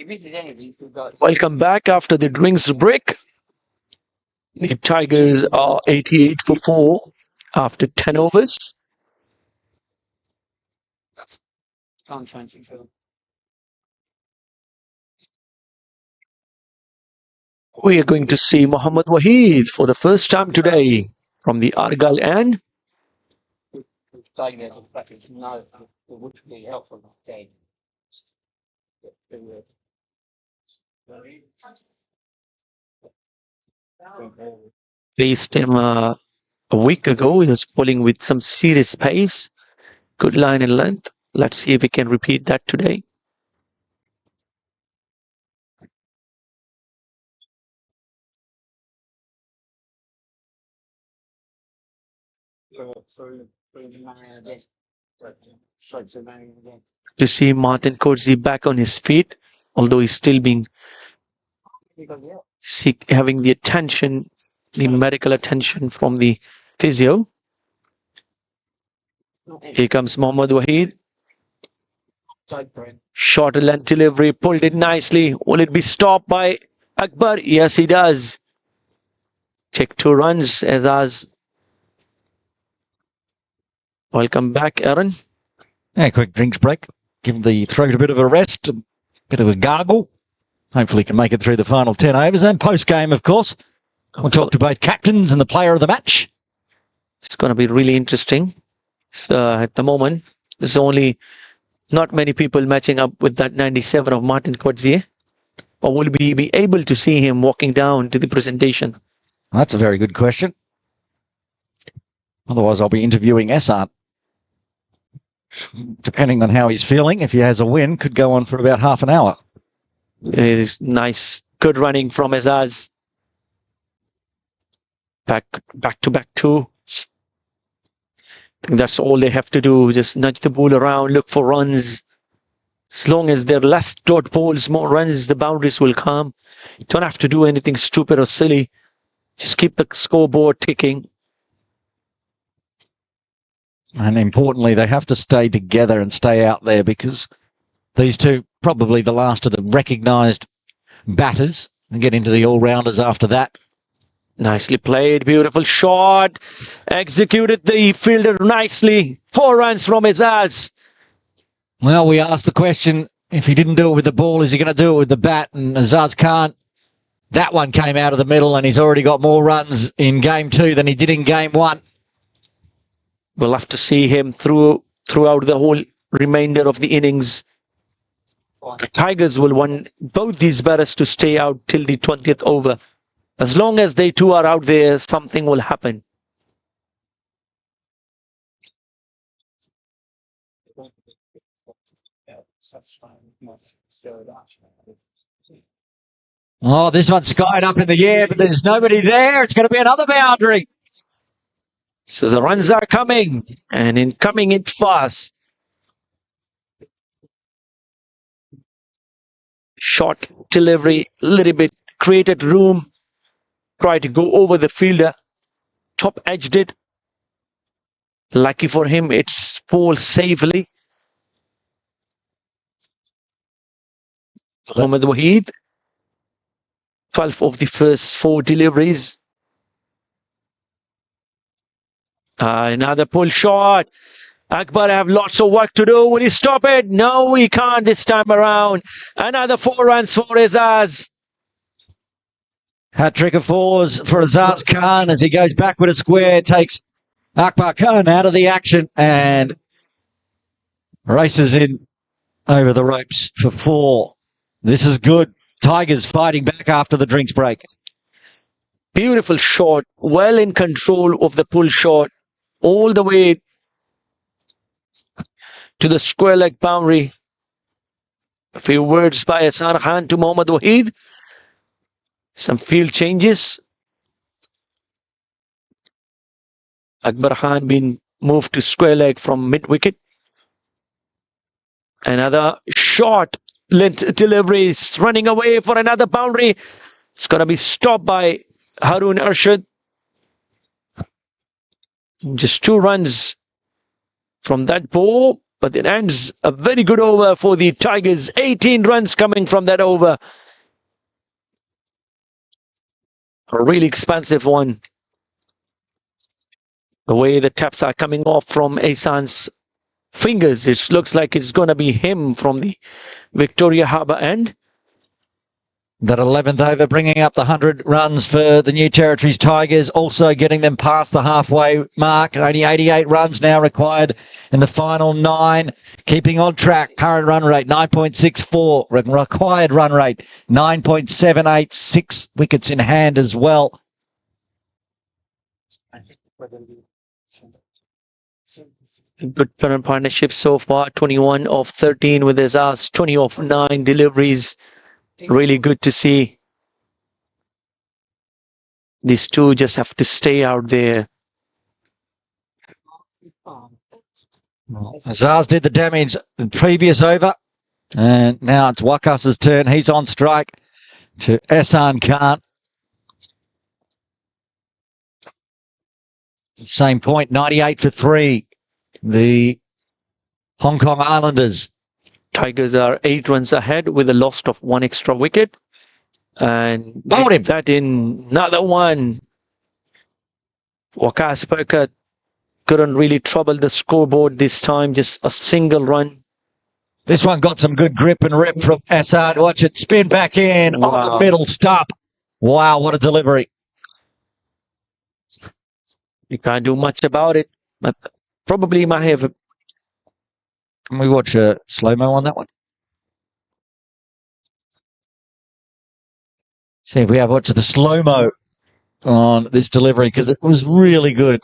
If this is anything, we've got Welcome back after the drinks break. The Tigers are 88 for 4 after 10 overs. transfer film. We are going to see Mohammad Waheed for the first time today from the Argyle end. Staying there, the fact is no, it would be helpful today. Faced him a week ago. He was pulling with some serious pace. Good line and length. Let's see if we can repeat that today. To see Martin Coetzee back on his feet, although he's still being having the attention, the medical attention from the physio. Here comes Mohammad Waheed. Short length delivery, pulled it nicely. Will it be stopped by Akbar? Yes, he does. Take 2 runs. Azaz. Welcome back, Aaron. Yeah, quick drinks break. Give the throat a bit of a rest, a bit of a gargle. Hopefully can make it through the final 10 overs. And post-game, of course, we'll talk to both captains and the player of the match. It's going to be really interesting. At the moment, there's only not many people matching up with that 97 of Martin Coetzee. Or will we be able to see him walking down to the presentation? That's a very good question. Otherwise, I'll be interviewing Essart. Depending on how he's feeling, if he has a win, could go on for about half an hour. Nice, good running from Azaz. Back to back 2. I think that's all they have to do. Just nudge the ball around, look for runs. As long as there are less dot balls, more runs, the boundaries will come. You don't have to do anything stupid or silly. Just keep the scoreboard ticking. And importantly, they have to stay together and stay out there, because these two, probably the last of the recognised batters, and get into the all-rounders after that. Nicely played, beautiful shot. Executed the fielder nicely. 4 runs from Azaz. Well, we asked the question, if he didn't do it with the ball, is he going to do it with the bat? And Azaz can't. That one came out of the middle, and he's already got more runs in game 2 than he did in game 1. We'll have to see him throughout the whole remainder of the innings. The Tigers will want both these batters to stay out till the 20th over. As long as they two are out there, something will happen. Oh, this one's skied up in the air, but there's nobody there. It's going to be another boundary. So the runs are coming, and coming in fast. Short delivery, a little bit created room. Tried to go over the fielder. Top edged it. Lucky for him, it's falls safely. Mohammad Waheed. 12 of the first 4 deliveries. Another pull shot. Akbar have lots of work to do. Will he stop it? No, he can't this time around. Another 4 runs for Azaz. Hat-trick of 4s for Azaz Khan as he goes back with a square, takes Akbar Khan out of the action and races in over the ropes for 4. This is good. Tigers fighting back after the drinks break. Beautiful shot. Well in control of the pull shot. All the way to the square leg boundary. A few words by Hassan Khan to Mohammad Waheed. Some field changes. Akbar Khan been moved to square leg from mid-wicket. Another short length delivery. Running away for another boundary. It's going to be stopped by Haroon Arshad. Just 2 runs from that ball. But it ends a very good over for the Tigers. 18 runs coming from that over. A really expansive one. The way the taps are coming off from Ehsan's fingers, it looks like it's going to be him from the Victoria Harbour end. That 11th over bringing up the 100 runs for the New Territories Tigers, also getting them past the halfway mark. Only 88 runs now required in the final 9. Keeping on track, current run rate 9.64, required run rate 9.78, 6 wickets in hand as well. Good current partnership so far, 21 of 13 with his ass, 20 of 9 deliveries. Really good to see. These two just have to stay out there. Azaz did the damage the previous over, and now it's Wakas's turn. He's on strike to Ehsan Khan. Same point, 98 for 3. The Hong Kong Islanders. Tigers are 8 runs ahead with a loss of 1 extra wicket. And Bowled him. that in another one. Waqas Burkett couldn't really trouble the scoreboard this time, just a single run. This one got some good grip and rip from Ehsan. Watch it spin back in on the middle stump. Wow, what a delivery. You can't do much about it, but probably might have. Can we watch a slow-mo on that one? See if we have watched the slow-mo on this delivery because it was really good.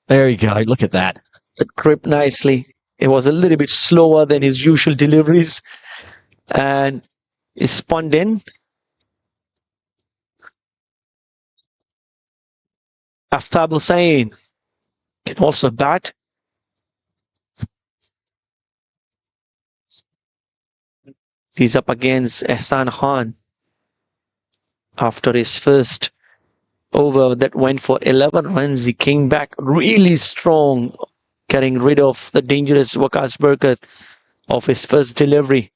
There you go. Look at that. It gripped nicely. It was a little bit slower than his usual deliveries. And it spun in. Aftab Hussain can also bat. He's up against Ehsan Khan after his first over that went for 11 runs. He came back really strong, getting rid of the dangerous Waqas Burkett of his first delivery.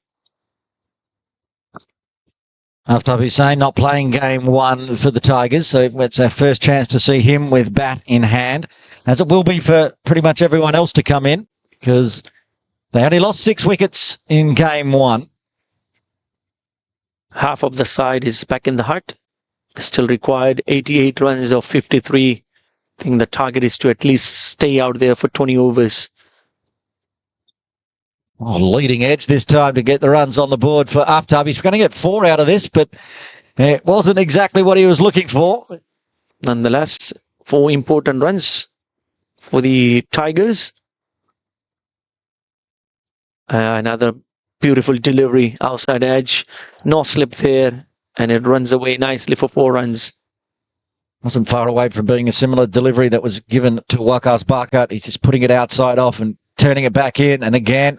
After Hussain not playing game 1 for the Tigers, so it's our first chance to see him with bat in hand, as it will be for pretty much everyone else to come in, because they only lost 6 wickets in game 1. Half of the side is back in the hut. Still required 88 runs of 53. I think the target is to at least stay out there for 20 overs. Oh, leading edge this time to get the runs on the board for Aftab. He's going to get 4 out of this, but it wasn't exactly what he was looking for. Nonetheless, 4 important runs for the Tigers. Another beautiful delivery, outside edge, no slip there, and it runs away nicely for 4 runs. Wasn't far away from being a similar delivery that was given to Waqas Burkett. He's just putting it outside off and turning it back in, and again,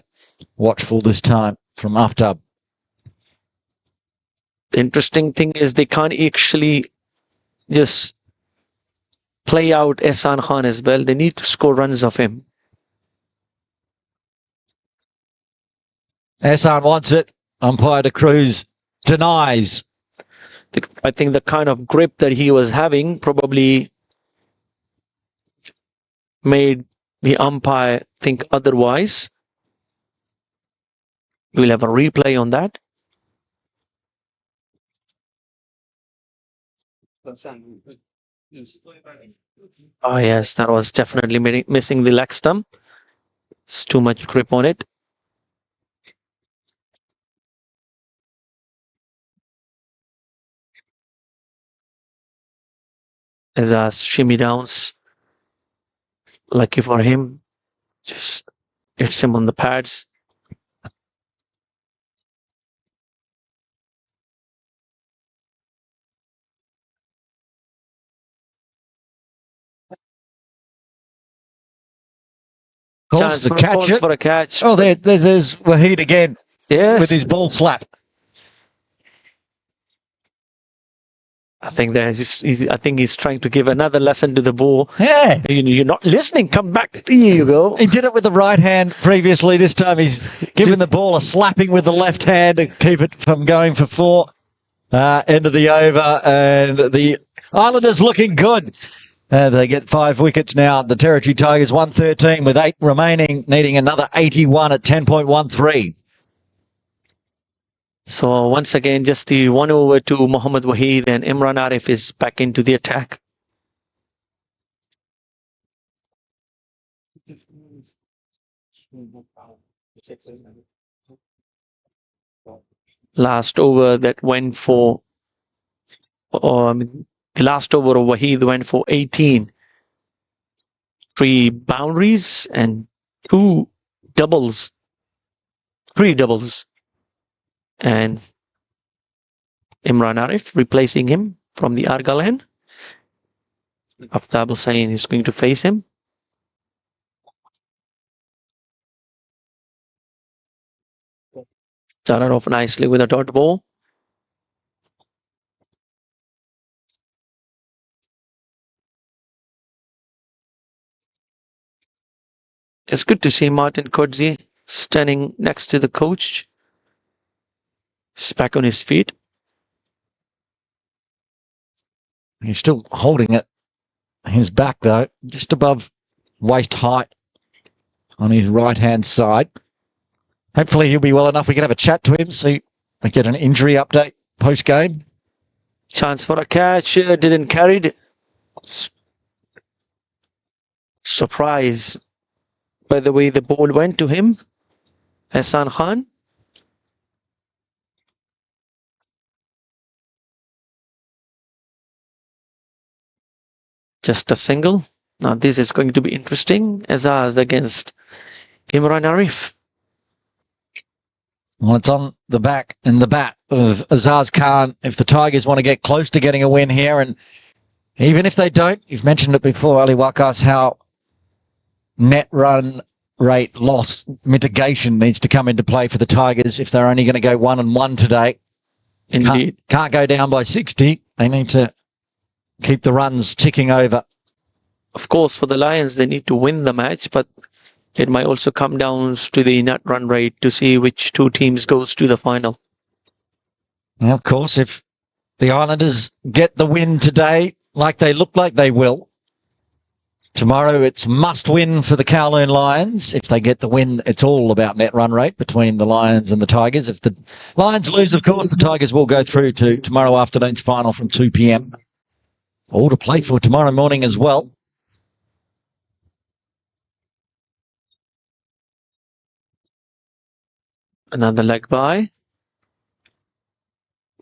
watchful this time from Aftab. The interesting thing is they can't actually just play out Ehsan Khan as well. They need to score runs of him. Ehsan wants it. Umpire De Cruz denies. I think the kind of grip that he was having probably made the umpire think otherwise. We'll have a replay on that. Oh yes, that was definitely missing the leg stump. It's too much grip on it. As a shimmy downs, lucky for him, just hits him on the pads. Calls to catch it. For a catch. Oh, there's Wahid again. Yes. With his ball slap. I think I think he's trying to give another lesson to the ball. Yeah. You're not listening. Come back. Here you go. He did it with the right hand previously. This time he's giving the ball a slapping with the left hand to keep it from going for 4. End of the over, and the Islanders looking good. They get 5 wickets now. The Territory Tigers 113 with 8 remaining, needing another 81 at 10.13. So once again, just the 1 over to Mohammad Waheed, and Imran Arif is back into the attack. Last over that went for, the last over of Waheed went for 18. 3 boundaries and 2 doubles. 3 doubles. And Imran Arif replacing him from the Argyle end. Aftab Hussain is going to face him. Started off nicely with a dot ball. It's good to see Martin Kodzi standing next to the coach. He's back on his feet. He's still holding it. His back, though, just above waist height on his right-hand side. Hopefully he'll be well enough. We can have a chat to him, see we get an injury update post-game. Chance for a catch. Didn't carry it. Surprise by the way the ball went to him. Hassan Khan. Just a single. Now this is going to be interesting. Azaz against Imran Arif. Well, it's on the back and the bat of Azaz Khan if the Tigers want to get close to getting a win here. And even if they don't, you've mentioned it before, Ali Wakas, how net run rate loss mitigation needs to come into play for the Tigers if they're only going to go 1-1 today. Indeed. Can't go down by 60. They need to keep the runs ticking over. Of course, for the Lions, they need to win the match, but it might also come down to the net run rate to see which 2 teams goes to the final. And of course, if the Islanders get the win today, like they look like they will, tomorrow it's must win for the Kowloon Lions. If they get the win, it's all about net run rate between the Lions and the Tigers. If the Lions lose, of course, the Tigers will go through to tomorrow afternoon's final from 2 p.m. All to play for tomorrow morning as well. Another leg by.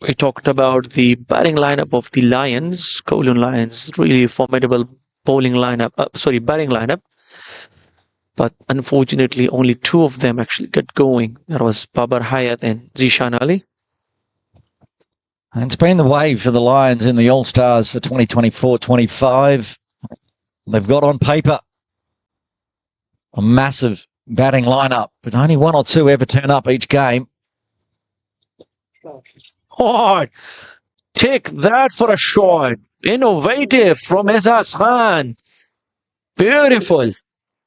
We talked about the batting lineup of the Lions. Kowloon Lions, really formidable batting lineup. But unfortunately, only 2 of them actually got going. That was Babar Hayat and Zishan Ali. And it's been the way for the Lions in the All-Stars for 2024-25. They've got on paper a massive batting lineup, but only 1 or 2 ever turn up each game. Oh, take that for a shot. Innovative from Azaz Khan. Beautiful.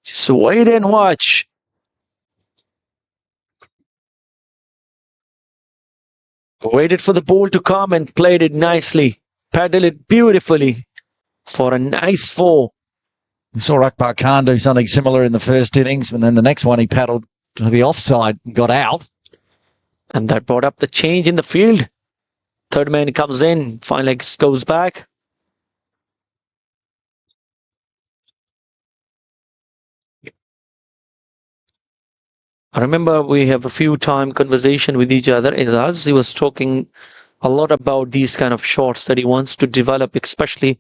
Just wait and watch. Waited for the ball to come and played it nicely. Paddled it beautifully for a nice 4. We saw Akbar Khan do something similar in the first innings, and then the next one he paddled to the offside and got out. And that brought up the change in the field. Third man comes in, fine legs goes back. I remember we have a few time conversation with each other. Azaz, he was talking a lot about these kind of shots that he wants to develop, especially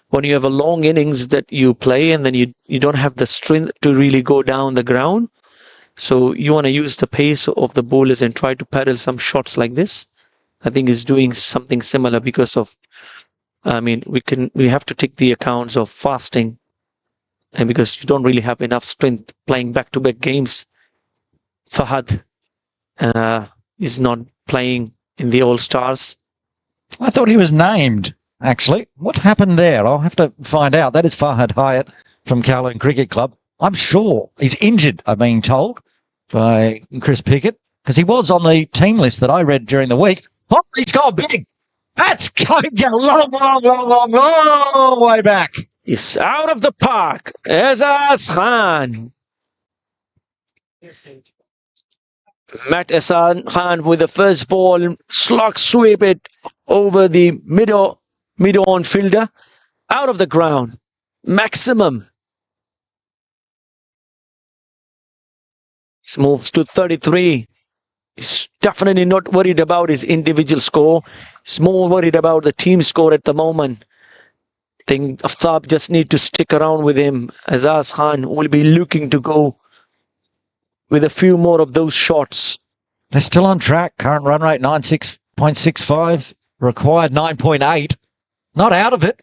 when you have a long innings that you play and then you don't have the strength to really go down the ground. So you want to use the pace of the bowlers and try to paddle some shots like this. I think he's doing something similar because of, we have to take the accounts of fasting, and because you don't really have enough strength playing back-to-back games. Fahad is not playing in the All-Stars. I thought he was named actually. What happened there? I'll have to find out. That is Farhad Hyatt from Kowloon Cricket Club. I'm sure he's injured, I'm being told, by Chris Pickett, because he was on the team list that I read during the week. Oh, he's gone big. That's going long way back. It's out of the park. Azaz Khan. Matt Azaz Khan with the first ball. Slog sweep it over the mid-on fielder. Out of the ground. Maximum. This moves to 33. He's definitely not worried about his individual score. He's more worried about the team score at the moment. I think Aftab just need to stick around with him. Azaz Khan will be looking to go with a few more of those shots. They're still on track. Current run rate 96.65. Required 9.8. Not out of it,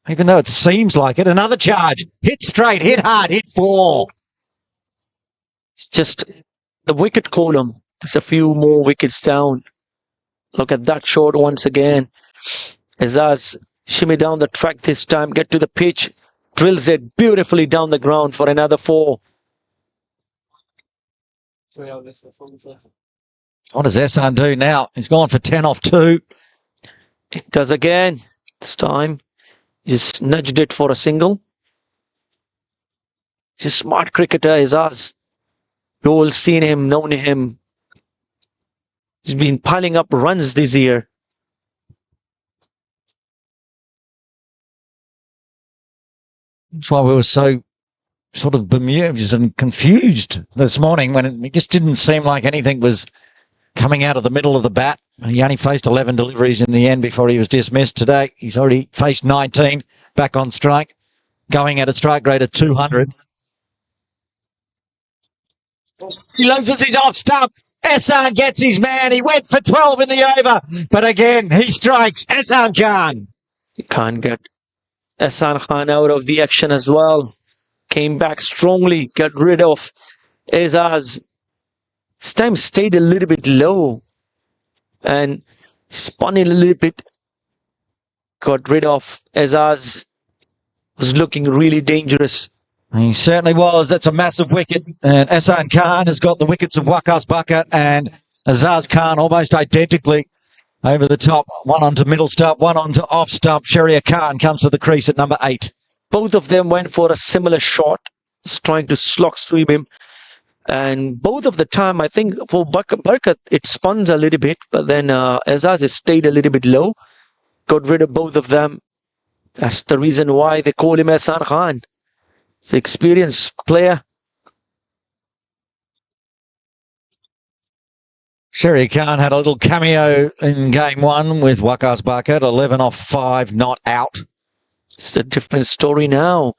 even though it seems like it. Another charge. Hit straight, hit hard, hit 4. It's just the wicket column. There's a few more wickets down. Look at that shot once again. Azaz shimmy down the track this time. Get to the pitch. Drills it beautifully down the ground for another 4. What does Ehsan do now? He's gone for 10 off 2. It does again. This time, just nudged it for a single. He's a smart cricketer, Azaz. You've all seen him, known him. He's been piling up runs this year. That's why we were so sort of bemused and confused this morning when it just didn't seem like anything was coming out of the middle of the bat. He only faced 11 deliveries in the end before he was dismissed today. He's already faced 19, back on strike, going at a strike rate of 200. He loafers his off stump. Ehsan gets his man. He went for 12 in the over. But again, he strikes. Ehsan Khan. You can't get Ehsan Khan out of the action as well. Came back strongly. Got rid of Azaz. This time stayed a little bit low. And spun it a little bit. Got rid of Azaz. Was looking really dangerous. He certainly was. That's a massive wicket. And Ehsan Khan has got the wickets of Waqas Bucket and Azaz Khan almost identically over the top. One onto middle stump, one onto off stump. Sharia Khan comes to the crease at number 8. Both of them went for a similar shot. Just trying to slog sweep him. And both of the time, I think for Barkat, it spun a little bit. But then Azaz stayed a little bit low. Got rid of both of them. That's the reason why they call him Ehsan Khan. He's an experienced player. Sherry Khan had a little cameo in game 1 with Waqas Bucket, 11 off 5, not out. It's a different story now.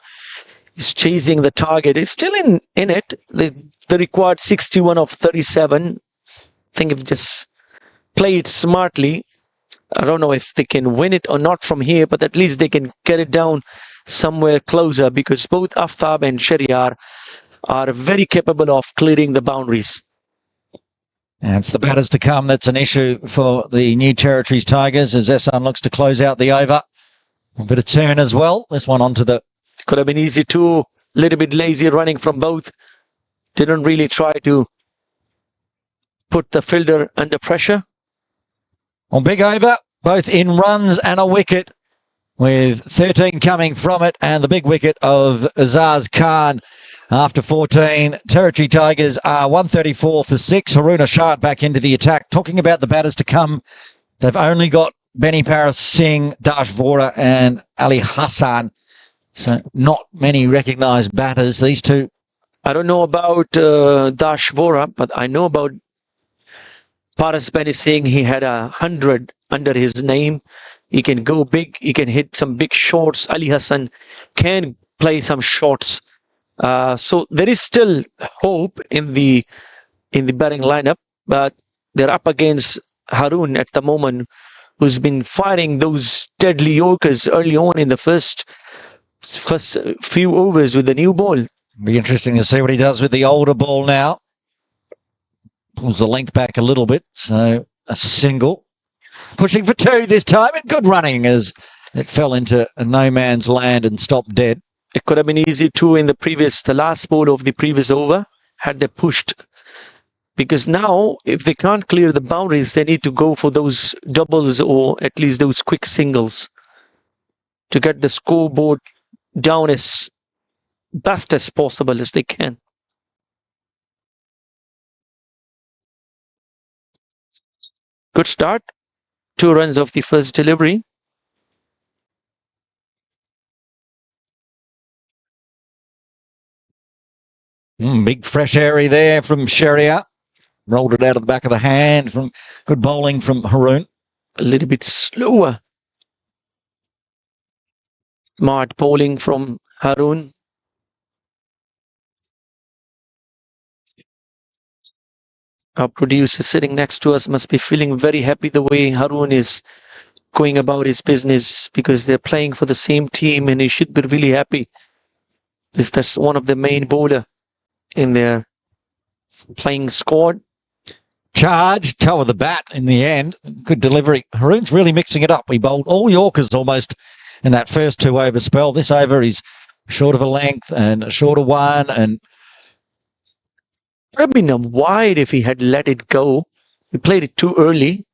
He's chasing the target. He's still in it. They required 61 of 37. I think if just play it smartly, I don't know if they can win it or not from here, but at least they can get it down somewhere closer because both Aftab and Shariar are very capable of clearing the boundaries. And it's the batters to come that's an issue for the New Territories Tigers as Ehsan looks to close out the over. A bit of turn as well. This one onto the... Could have been easy too. A little bit lazy running from both. Didn't really try to put the fielder under pressure. On big over, both in runs and a wicket, with 13 coming from it and the big wicket of Azaz Khan after 14. Territory Tigers are 134 for 6. Harun Ashad back into the attack. Talking about the batters to come, they've only got Benny Paris Singh, Dash Vora and Ali Hassan. So not many recognised batters, these two. I don't know about Dash Vora, but I know about Paras Benny Singh. He had 100 under his name. He can go big. He can hit some big shots. Ali Hassan can play some shots. So there is still hope in the batting lineup, but they're up against Harun at the moment, who's been firing those deadly Yorkers early on in the first few overs with the new ball. Be interesting to see what he does with the older ball now. Pulls the length back a little bit, so a single. Pushing for 2 this time, and good running as it fell into a no man's land and stopped dead. It could have been easy too in the last ball of the previous over, had they pushed. Because now, if they can't clear the boundaries, they need to go for those doubles or at least those quick singles to get the scoreboard down as best as possible as they can. Good start. 2 runs off the first delivery. Big fresh airy there from Sheria. Rolled it out of the back of the hand. From good bowling from Haroon. A little bit slower. Smart bowling from Haroon. Our producer sitting next to us must be feeling very happy the way Haroon is going about his business, because they're playing for the same team and he should be really happy. Because that's one of the main bowler in their playing squad. Charge, toe of the bat in the end. Good delivery. Haroon's really mixing it up. He bowled all Yorkers almost in that first 2 over spell. This over he's short of a length and a short of one, and Would have been a wide if he had let it go. He played it too early.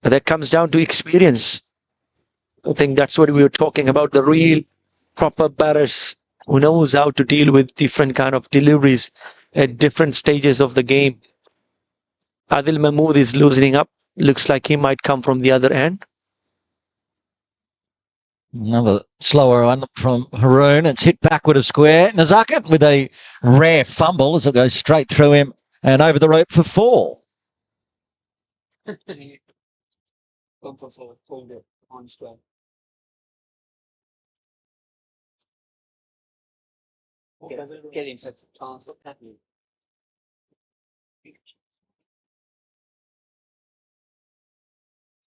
But that comes down to experience. I think that's what we were talking about. The real proper batters who knows how to deal with different kind of deliveries at different stages of the game. Adil Mahmood is loosening up. Looks like he might come from the other end. another slower one from Haroon. It's hit backward of square. Nazakat with a rare fumble as it goes straight through him and over the rope for 4. 1 for 4. Pulled it on square. Get him for chance. What's happening?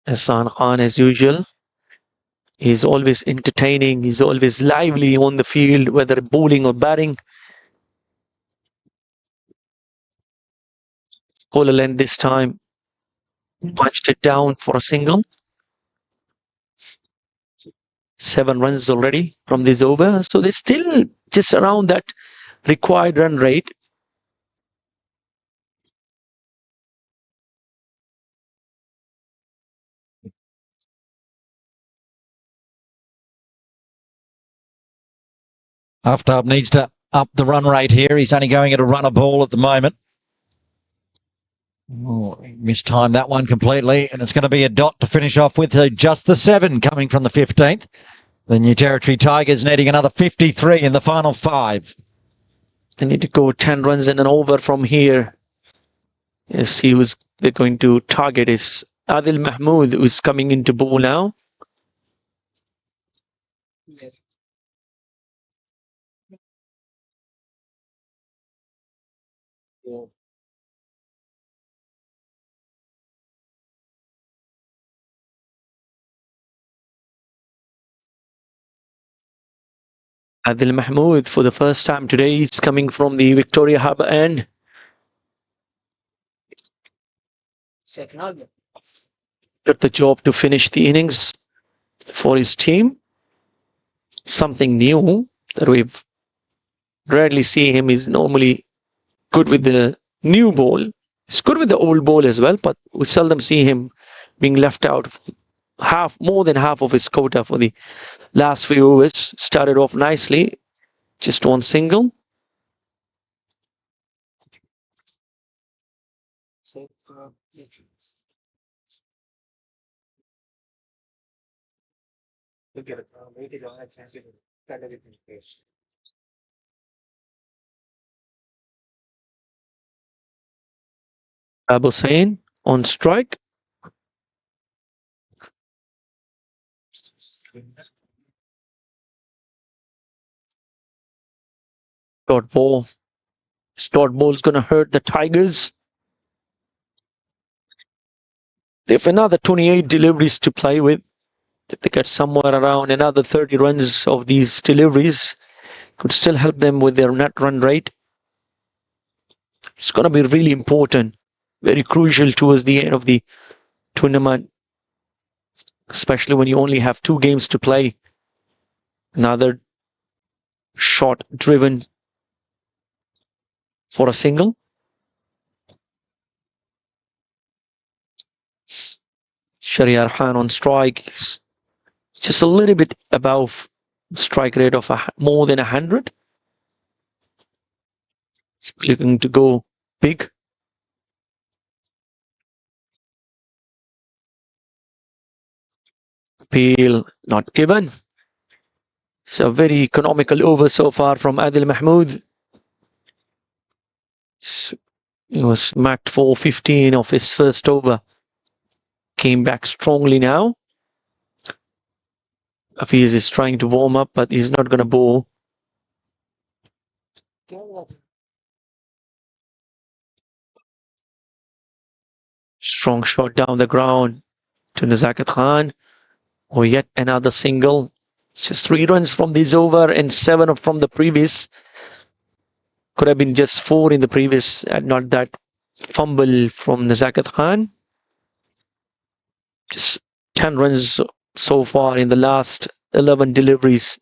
Hassan Khan, as usual, he's always entertaining. He's always lively on the field, whether bowling or batting. Bowler length this time. Punched it down for a single. 7 runs already from this over. So they're still just around that required run rate. Aftab needs to up the run rate here. He's only going at a run a ball at the moment. Oh, he mistimed that one completely, and it's going to be a dot to finish off with. Just the 7 coming from the 15th. The New Territory Tigers needing another 53 in the final 5. They need to go 10 runs and an over from here. Let's see who's they're going to target. Is Adil Mahmood, who's coming into bowl now. Yeah. Yeah. Adil Mahmood, for the first time today, is coming from the Victoria Harbour end. Second over. Got the job to finish the innings for his team. Something new that we've rarely see him. Is normally good with the new ball. He's good with the old ball as well, but we seldom see him being left out. More than half of his quota for the last few overs. Started off nicely. Just 1 single. Save for look at it. Make it on. I can't see it. Got everything finished. Abu Hussain on strike. Dot ball. Dot ball is going to hurt the Tigers. They have another 28 deliveries to play with. If they get somewhere around another 30 runs of these deliveries, could still help them with their net run rate. It's going to be really important, very crucial towards the end of the tournament. especially when you only have 2 games to play. Another shot driven for a single. Shahryar Khan on strike. He's just a little bit above strike rate of more than 100. Looking to go big. Appeal not given. It's a very economical over so far from Adil Mahmood. He was marked for 15 of his first over. Came back strongly now. Hafiz is trying to warm up, but he's not going to bowl. Strong shot down the ground to Nazakat Khan. Or yet another single. It's just 3 runs from this over and 7 from the previous. Could have been just 4 in the previous, and not that fumble from Nazakat Khan. Just 10 runs so far in the last 11 deliveries.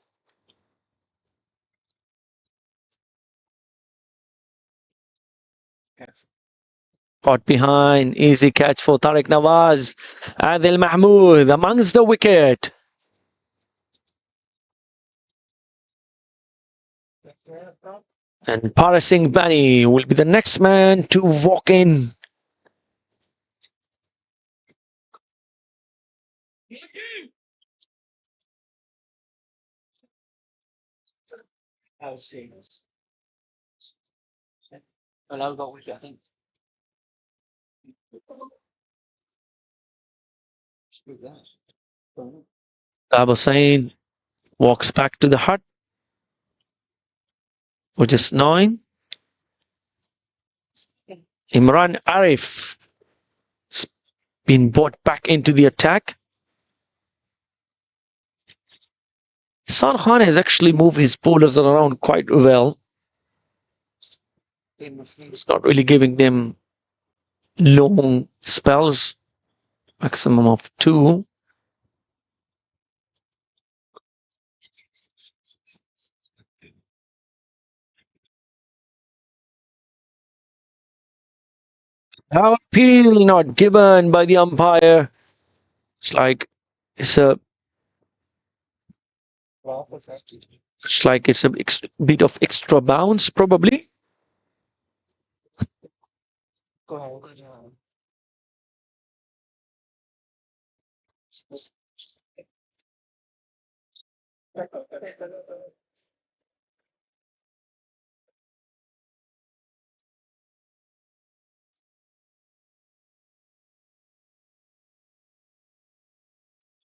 Caught behind, easy catch for Tariq Nawaz. Adil Mahmood amongst the wicket. And Parasing Bani will be the next man to walk in. How serious? Well, I've got with you, I think. Screw that. Abu Hussain walks back to the hut for just 9. Imran Arif has been brought back into the attack. San Khan has actually moved his bowlers around quite well. It's not really giving them long spells, maximum of 2. Our appeal not given by the umpire. It's like it's a bit of extra bounce, probably.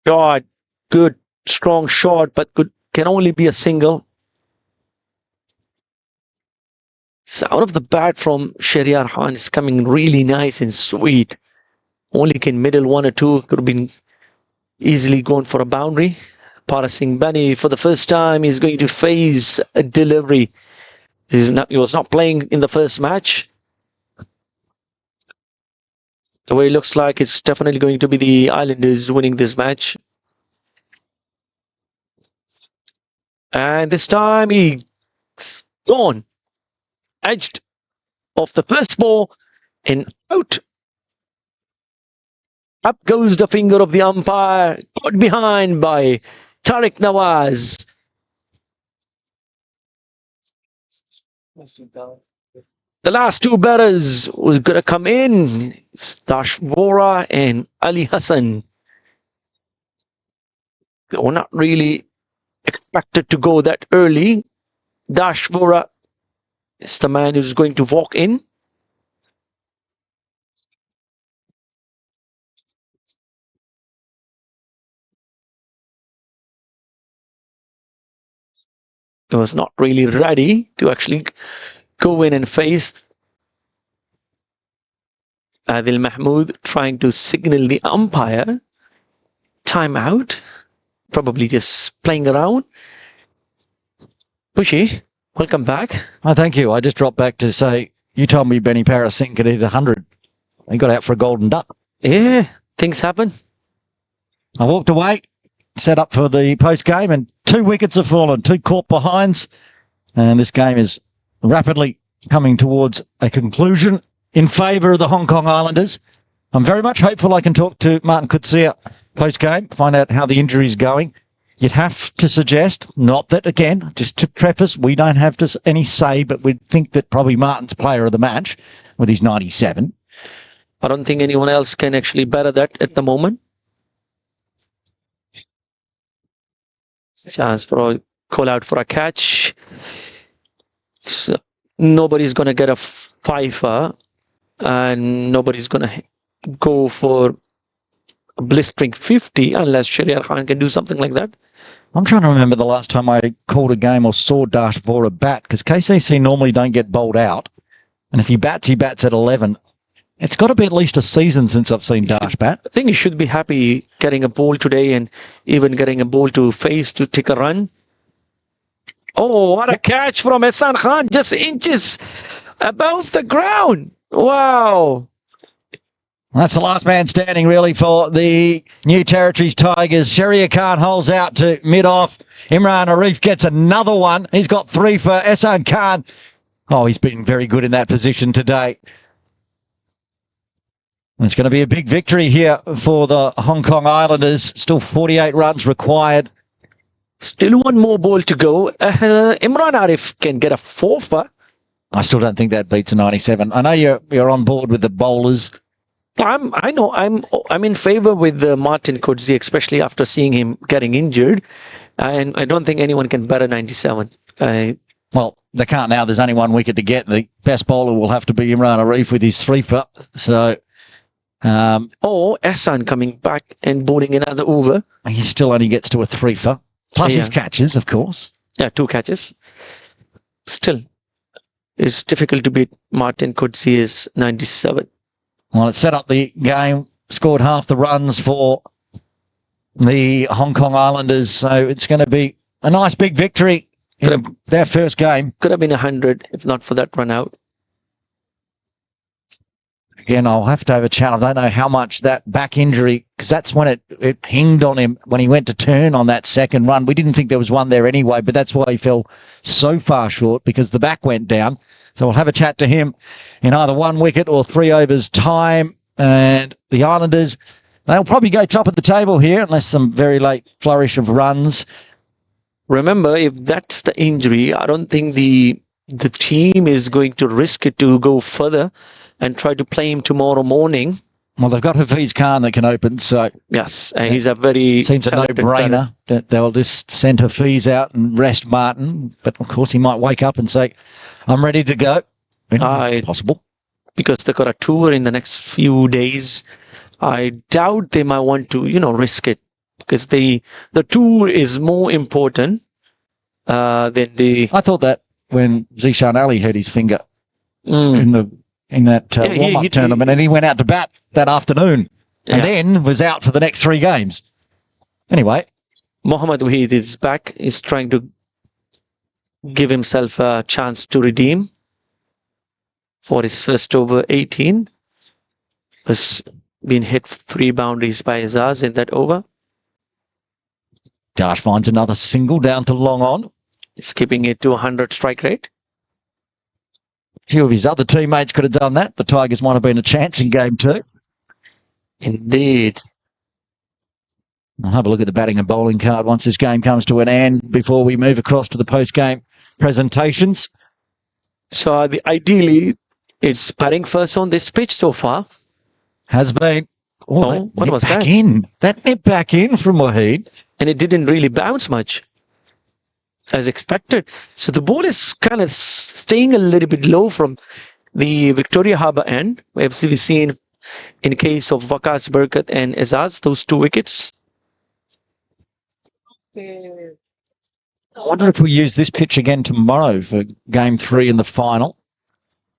God, good, strong shot, but can only be a single. Sound of the bat from Shahryar Khan is coming really nice and sweet. Only can middle 1 or 2. Could have been easily gone for a boundary. Parasing Bani for the first time is going to face a delivery. He was not playing in the first match. The way it looks like, it's definitely going to be the Islanders winning this match. And this time he's gone. Edged off the first ball and out. Up goes the finger of the umpire. Caught behind by Tariq Nawaz. The last 2 batters were going to come in. It's Dash Vora and Ali Hassan. They were not really expected to go that early. Dash Vora is the man who's going to walk in. He was not really ready to actually go in and face Adil Mahmood, trying to signal the umpire. Timeout. Probably just playing around. Bushy, welcome back. Oh, thank you. I just dropped back to say, you told me Benny Parasing could hit 100. He got out for a golden duck. Yeah, things happen. I walked away, set up for the post game, and 2 wickets have fallen, 2 caught behinds, and this game is rapidly coming towards a conclusion in favour of the Hong Kong Islanders. I'm very much hopeful I can talk to Martin Coetzee post game, find out how the injury is going. You'd have to suggest, not that, again, just to preface, we don't have any say, but we'd think that probably Martin's player of the match with his 97. I don't think anyone else can actually better that at the moment. Chance for a call out for a catch. So nobody's going to get a fifer, and nobody's going to go for a blistering 50 unless Shahryar Khan can do something like that. I'm trying to remember the last time I called a game or saw Dash for a bat, because KCC normally don't get bowled out. And if he bats at 11. It's got to be at least a season since I've seen Dash bat. I think he should be happy getting a ball today and even getting a ball to face to take a run. Oh, what a catch from Ehsan Khan, just inches above the ground. Wow. That's the last man standing, really, for the New Territories Tigers. Shahryar Khan holds out to mid-off. Imran Arif gets another one. He's got 3 for Ehsan Khan. Oh, he's been very good in that position today. It's going to be a big victory here for the Hong Kong Islanders. Still 48 runs required. Still one more ball to go. Imran Arif can get a 4 for. I still don't think that beats a 97. I know you're on board with the bowlers. I'm in favour with Martin Coetzee, especially after seeing him getting injured, and I don't think anyone can bat a 97. Well, they can't now. There's only 1 wicket to get. The best bowler will have to be Imran Arif with his 3 for. So. Ehsan coming back and bowling another over. He still only gets to a 3 for. Plus his catches, of course. Yeah, 2 catches. Still, it's difficult to beat Martin Coetzee's 97. Well, it set up the game, scored half the runs for the Hong Kong Islanders. So it's going to be a nice big victory in their first game. Could have been 100 if not for that run out. Again, I'll have to have a chat. I don't know how much that back injury, because that's when it pinged on him when he went to turn on that second run. We didn't think there was one there anyway, but that's why he fell so far short, because the back went down. So we'll have a chat to him in either 1 wicket or 3 overs time. And the Islanders, they'll probably go top of the table here unless some very late flourish of runs. Remember, if that's the injury, I don't think the team is going to risk it to go further and try to play him tomorrow morning. Well, they've got Hafiz Khan that can open, so... Yes, and he's a very... Seems a no-brainer that they'll just send Hafiz out and rest Martin. But, of course, he might wake up and say, I'm ready to go. Possible. Because they've got a tour in the next few days. I doubt they might want to, risk it. Because the tour is more important than the... I thought that when Zishan Ali hurt his finger in that warm-up tournament, and he went out to bat that afternoon and then was out for the next 3 games. Anyway. Mohammad Waheed is back. He's trying to give himself a chance to redeem for his first over 18. Has been hit 3 boundaries by Azaz in that over. Dash finds another single down to long on. He's keeping it to 100 strike rate. A few of his other teammates could have done that. The Tigers might have been a chance in game 2. Indeed. I'll have a look at the batting and bowling card once this game comes to an end before we move across to the post-game presentations. So ideally, it's batting first on this pitch so far. Has been. What was that? That nipped back in from Waheed. And it didn't really bounce much, as expected. So the ball is kind of staying a little bit low from the Victoria Harbour end. We've seen in case of Waqas Berkat and Azaz, those 2 wickets. I wonder if we use this pitch again tomorrow for game 3 in the final.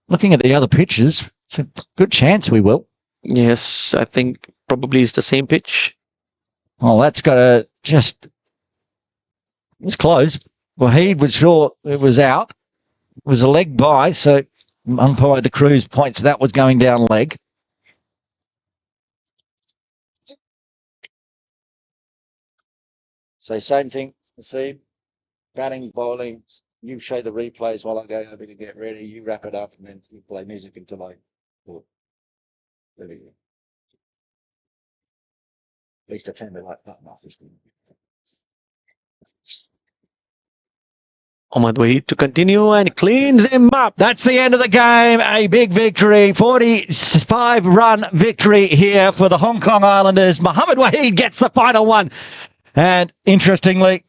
Looking at the other pitches, it's a good chance we will. Yes, I think probably it's the same pitch. Well, that's got to just... It's close. Waheed was sure it was out. It was a leg by, so umpire De Cruz points that was going down leg. So same thing, see, batting, bowling, you show the replays while I go over to get ready, you wrap it up and then you play music until I talk. There we go. At least I tend to like button off this thing. Mohammad Waheed to continue and cleans him up. That's the end of the game. A big victory, 45-run victory here for the Hong Kong Islanders. Mohammad Waheed gets the final one. And interestingly,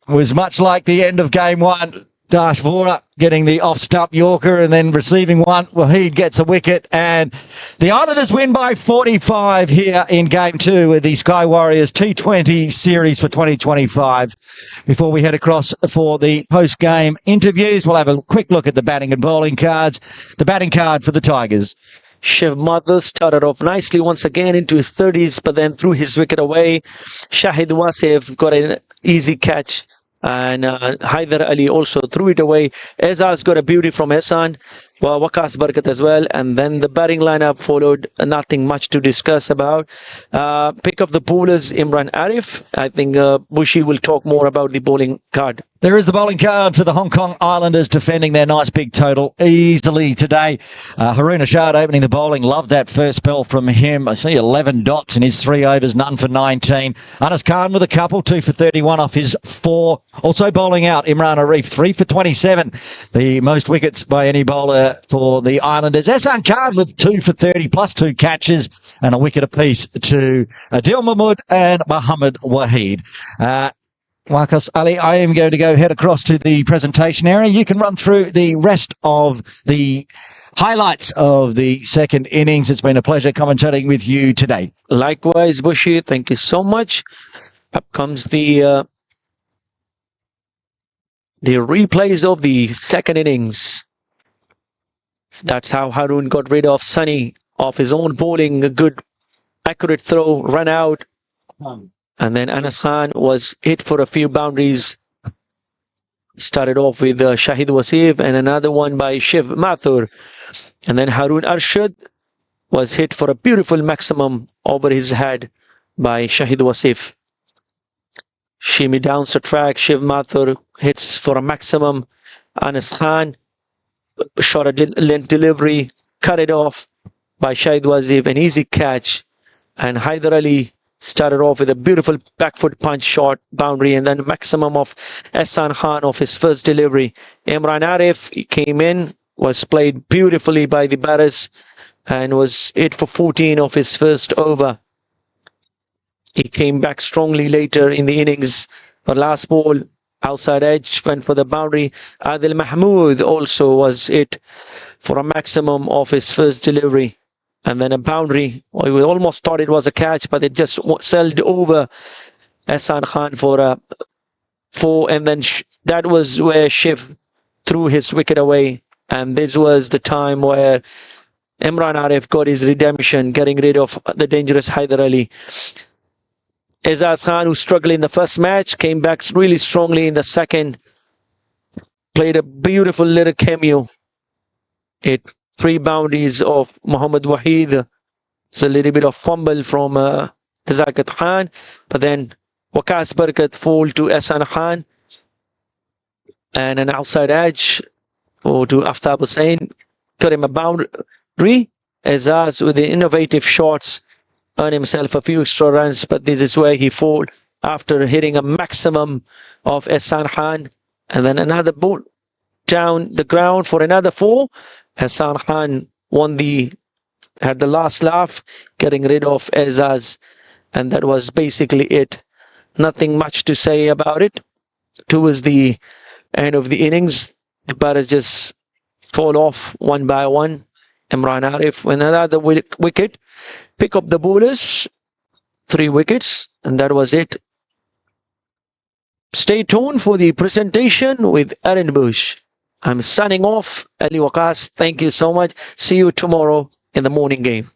was much like the end of game one. Dash Vora getting the off-stump Yorker and then receiving one. Waheed gets a wicket and the Islanders win by 45 here in game two with the Sky Warriors T20 series for 2025. Before we head across for the post-game interviews, we'll have a quick look at the batting and bowling cards. The batting card for the Tigers. Shiv Mathur started off nicely once again into his 30s, but then threw his wicket away. Shahid Wasif got an easy catch, and Haider Ali also threw it away. Ezaz got a beauty from Ehsan, well, Waqas Barakat as well, and then the batting lineup followed. Nothing much to discuss about. Pick up the bowlers, Imran Arif. I think Bushi will talk more about the bowling card. There is the bowling card for the Hong Kong Islanders defending their nice big total easily today. Haroon Ashad opening the bowling. Loved that first spell from him. I see 11 dots in his 3 overs, none for 19. Anas Khan with a couple, 2 for 31 off his 4. Also bowling out Imran Arif, 3 for 27. The most wickets by any bowler for the Islanders. Ehsan Khan with 2 for 30 plus 2 catches and a wicket apiece to Adil Mahmood and Mohammad Waheed. Waqas Ali, I am going to go head across to the presentation area. You can run through the rest of the highlights of the second innings. It's been a pleasure commentating with you today. Likewise, Bushi, thank you so much. Up comes the replays of the second innings. That's how Haroon got rid of Sunny off his own bowling. A good, accurate throw, run out. And then Anas Khan was hit for a few boundaries. Started off with Shahid Wasif and another one by Shiv Mathur. And then Haroon Arshad was hit for a beautiful maximum over his head by Shahid Wasif. Shimmy downs the track. Shiv Mathur hits for a maximum. Anas Khan shot a length delivery, cut it off by Shahid Wasif. An easy catch. And Haider Ali started off with a beautiful back foot punch shot boundary, and then maximum of Ehsan Khan of his first delivery. Imran Arif came in, was played beautifully by the batters and was hit for 14 of his first over. He came back strongly later in the innings. The last ball, outside edge, went for the boundary. Adil Mahmood also was hit for a maximum of his first delivery. And then a boundary. We almost thought it was a catch, but it just sailed over Ehsan Khan for a 4. And then that was where Shiv threw his wicket away. And this was the time where Imran Arif got his redemption, getting rid of the dangerous Haider Ali. Ezaz Khan, who struggled in the first match, came back really strongly in the second. Played a beautiful little cameo. It 3 boundaries of Mohammad Waheed. It's a little bit of fumble from Tazakat Khan, but then Waqas Barakat fall to Ehsan Khan, and an outside edge to Aftab Hussain. Cut him a boundary. Ezaz with the innovative shots earned himself a few extra runs, but this is where he fall after hitting a maximum of Ehsan Khan, and then another ball down the ground for another 4. Ehsan Khan had the last laugh, getting rid of Ezaz, and that was basically it. Nothing much to say about it. Towards the end of the innings, the batters just fall off one by one. Imran Arif with another wicket. Pick up the bowlers, 3 wickets, and that was it. Stay tuned for the presentation with Aaron Bush. I'm signing off. Ali Waqas, thank you so much. See you tomorrow in the morning game.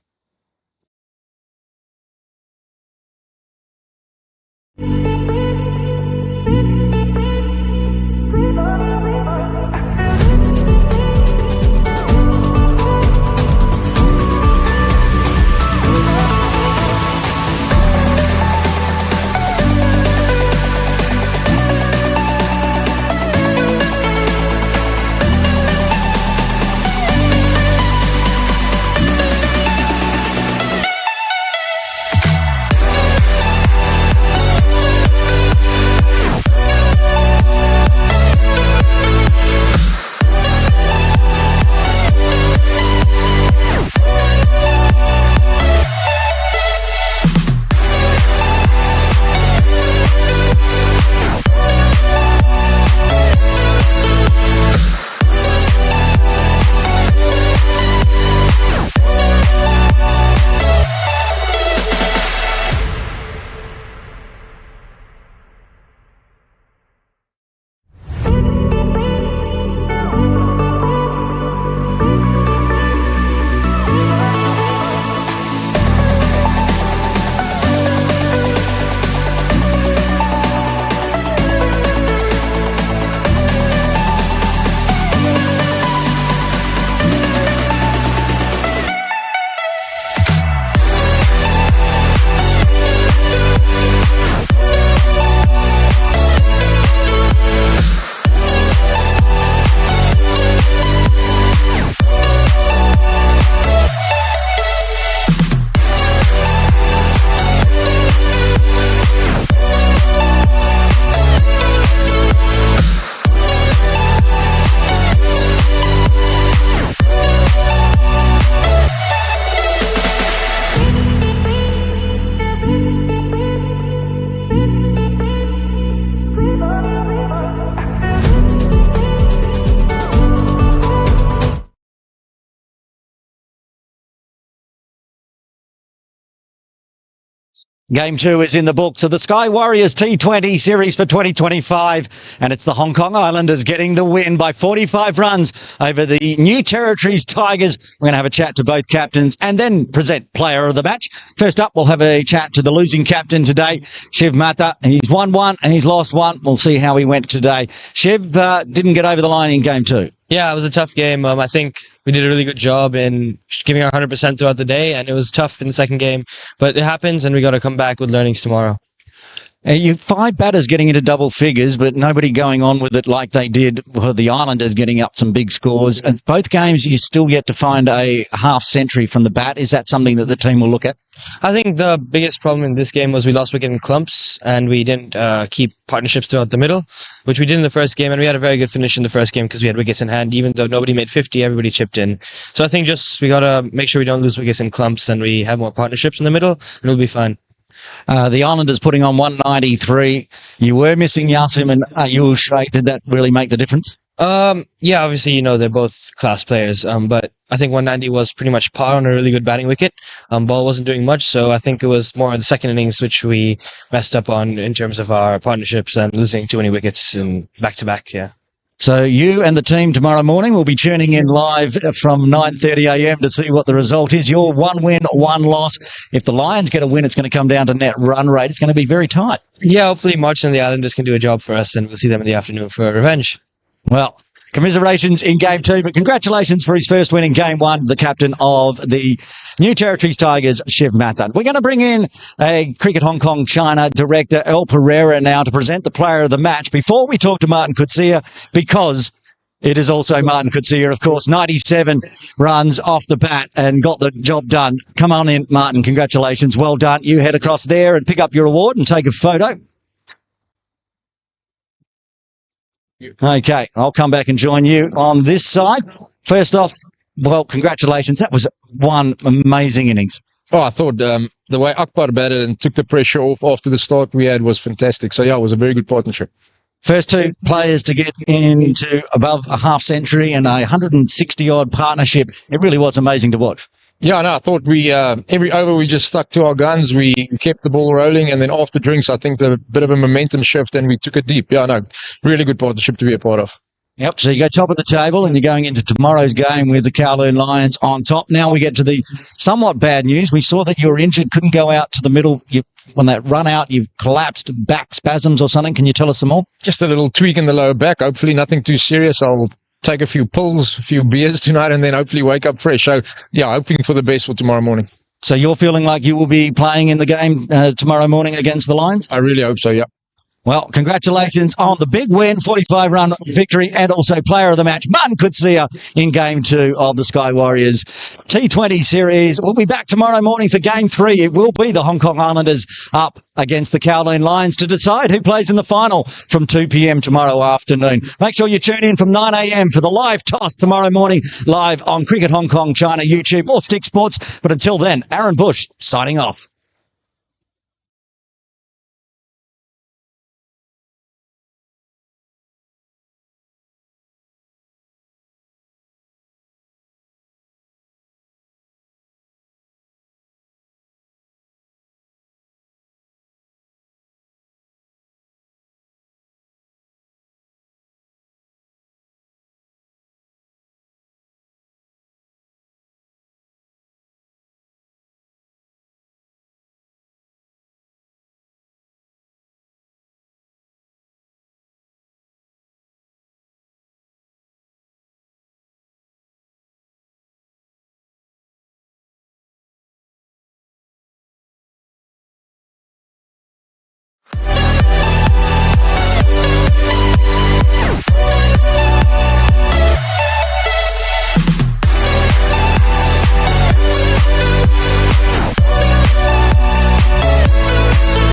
Game 2 is in the books of the Sky Warriors T20 series for 2025, and it's the Hong Kong Islanders getting the win by 45 runs over the New Territories Tigers. We're going to have a chat to both captains and then present player of the match. First up, we'll have a chat to the losing captain today, Shiv Mata. He's won one and he's lost one. We'll see how he went today. Shiv didn't get over the line in Game 2. Yeah, it was a tough game. I think we did a really good job in giving our 100% throughout the day, and it was tough in the second game. But it happens, and we got to come back with learnings tomorrow. You 5 batters getting into double figures, but nobody going on with it like they did for the Islanders getting up some big scores. And both games, you still yet to find a half century from the bat. Is that something that the team will look at? I think the biggest problem in this game was we lost wicket in clumps, and we didn't keep partnerships throughout the middle, which we did in the first game. And we had a very good finish in the first game because we had wickets in hand. Even though nobody made 50, everybody chipped in. So I think just we got to make sure we don't lose wickets in clumps and we have more partnerships in the middle, and we'll be fine. The Islanders putting on 193. You were missing Yasim and Ayush, right? Did that really make the difference? Yeah, obviously, they're both class players. But I think 190 was pretty much par on a really good batting wicket. Ball wasn't doing much, so I think it was more in the second innings which we messed up on in terms of our partnerships and losing too many wickets in back-to-back, yeah. So you and the team tomorrow morning will be tuning in live from 9:30 a.m. to see what the result is. Your 1 win, 1 loss. If the Lions get a win, it's going to come down to net run rate. It's going to be very tight. Yeah, hopefully March and the Islanders can do a job for us, and we'll see them in the afternoon for revenge. Well, commiserations in Game 2, but congratulations for his first win in Game 1, the captain of the New Territories Tigers, Shiv Mata. We're going to bring in a Cricket Hong Kong China director, El Pereira, now to present the player of the match before we talk to Martin Coetzee, because it is also Martin Coetzee, of course, 97 runs off the bat and got the job done. Come on in, Martin. Congratulations. Well done. You head across there and pick up your award and take a photo. Okay, I'll come back and join you on this side. First off, well, congratulations. That was one amazing innings. Oh, I thought the way Akbar batted and took the pressure off after the start we had was fantastic. So, yeah, it was a very good partnership. First 2 players to get into above a half century and a 160-odd partnership. It really was amazing to watch. Yeah, no, I thought we every over we just stuck to our guns. We kept the ball rolling, and then after drinks, I think a bit of a momentum shift, and we took it deep. Yeah, no, really good partnership to be a part of. Yep, so you go top of the table, and you're going into tomorrow's game with the Kowloon Lions on top. Now we get to the somewhat bad news. We saw that you were injured, couldn't go out to the middle. When that run out, you've collapsed, back spasms or something. Can you tell us some more? Just a little tweak in the lower back. Hopefully nothing too serious. I'll take a few pills, a few beers tonight, and then hopefully wake up fresh. So, yeah, hoping for the best for tomorrow morning. So you're feeling like you will be playing in the game tomorrow morning against the Lions? I really hope so, yeah. Well, congratulations on the big win, 45-run victory, and also player of the match, Martin Coetzee, in Game 2 of the Sky Warriors T20 series. We'll be back tomorrow morning for Game 3. It will be the Hong Kong Islanders up against the Kowloon Lions to decide who plays in the final from 2 p.m. tomorrow afternoon. Make sure you tune in from 9 a.m. for the live toss tomorrow morning, live on Cricket Hong Kong China YouTube or Stick Sports. But until then, Aaron Bush signing off.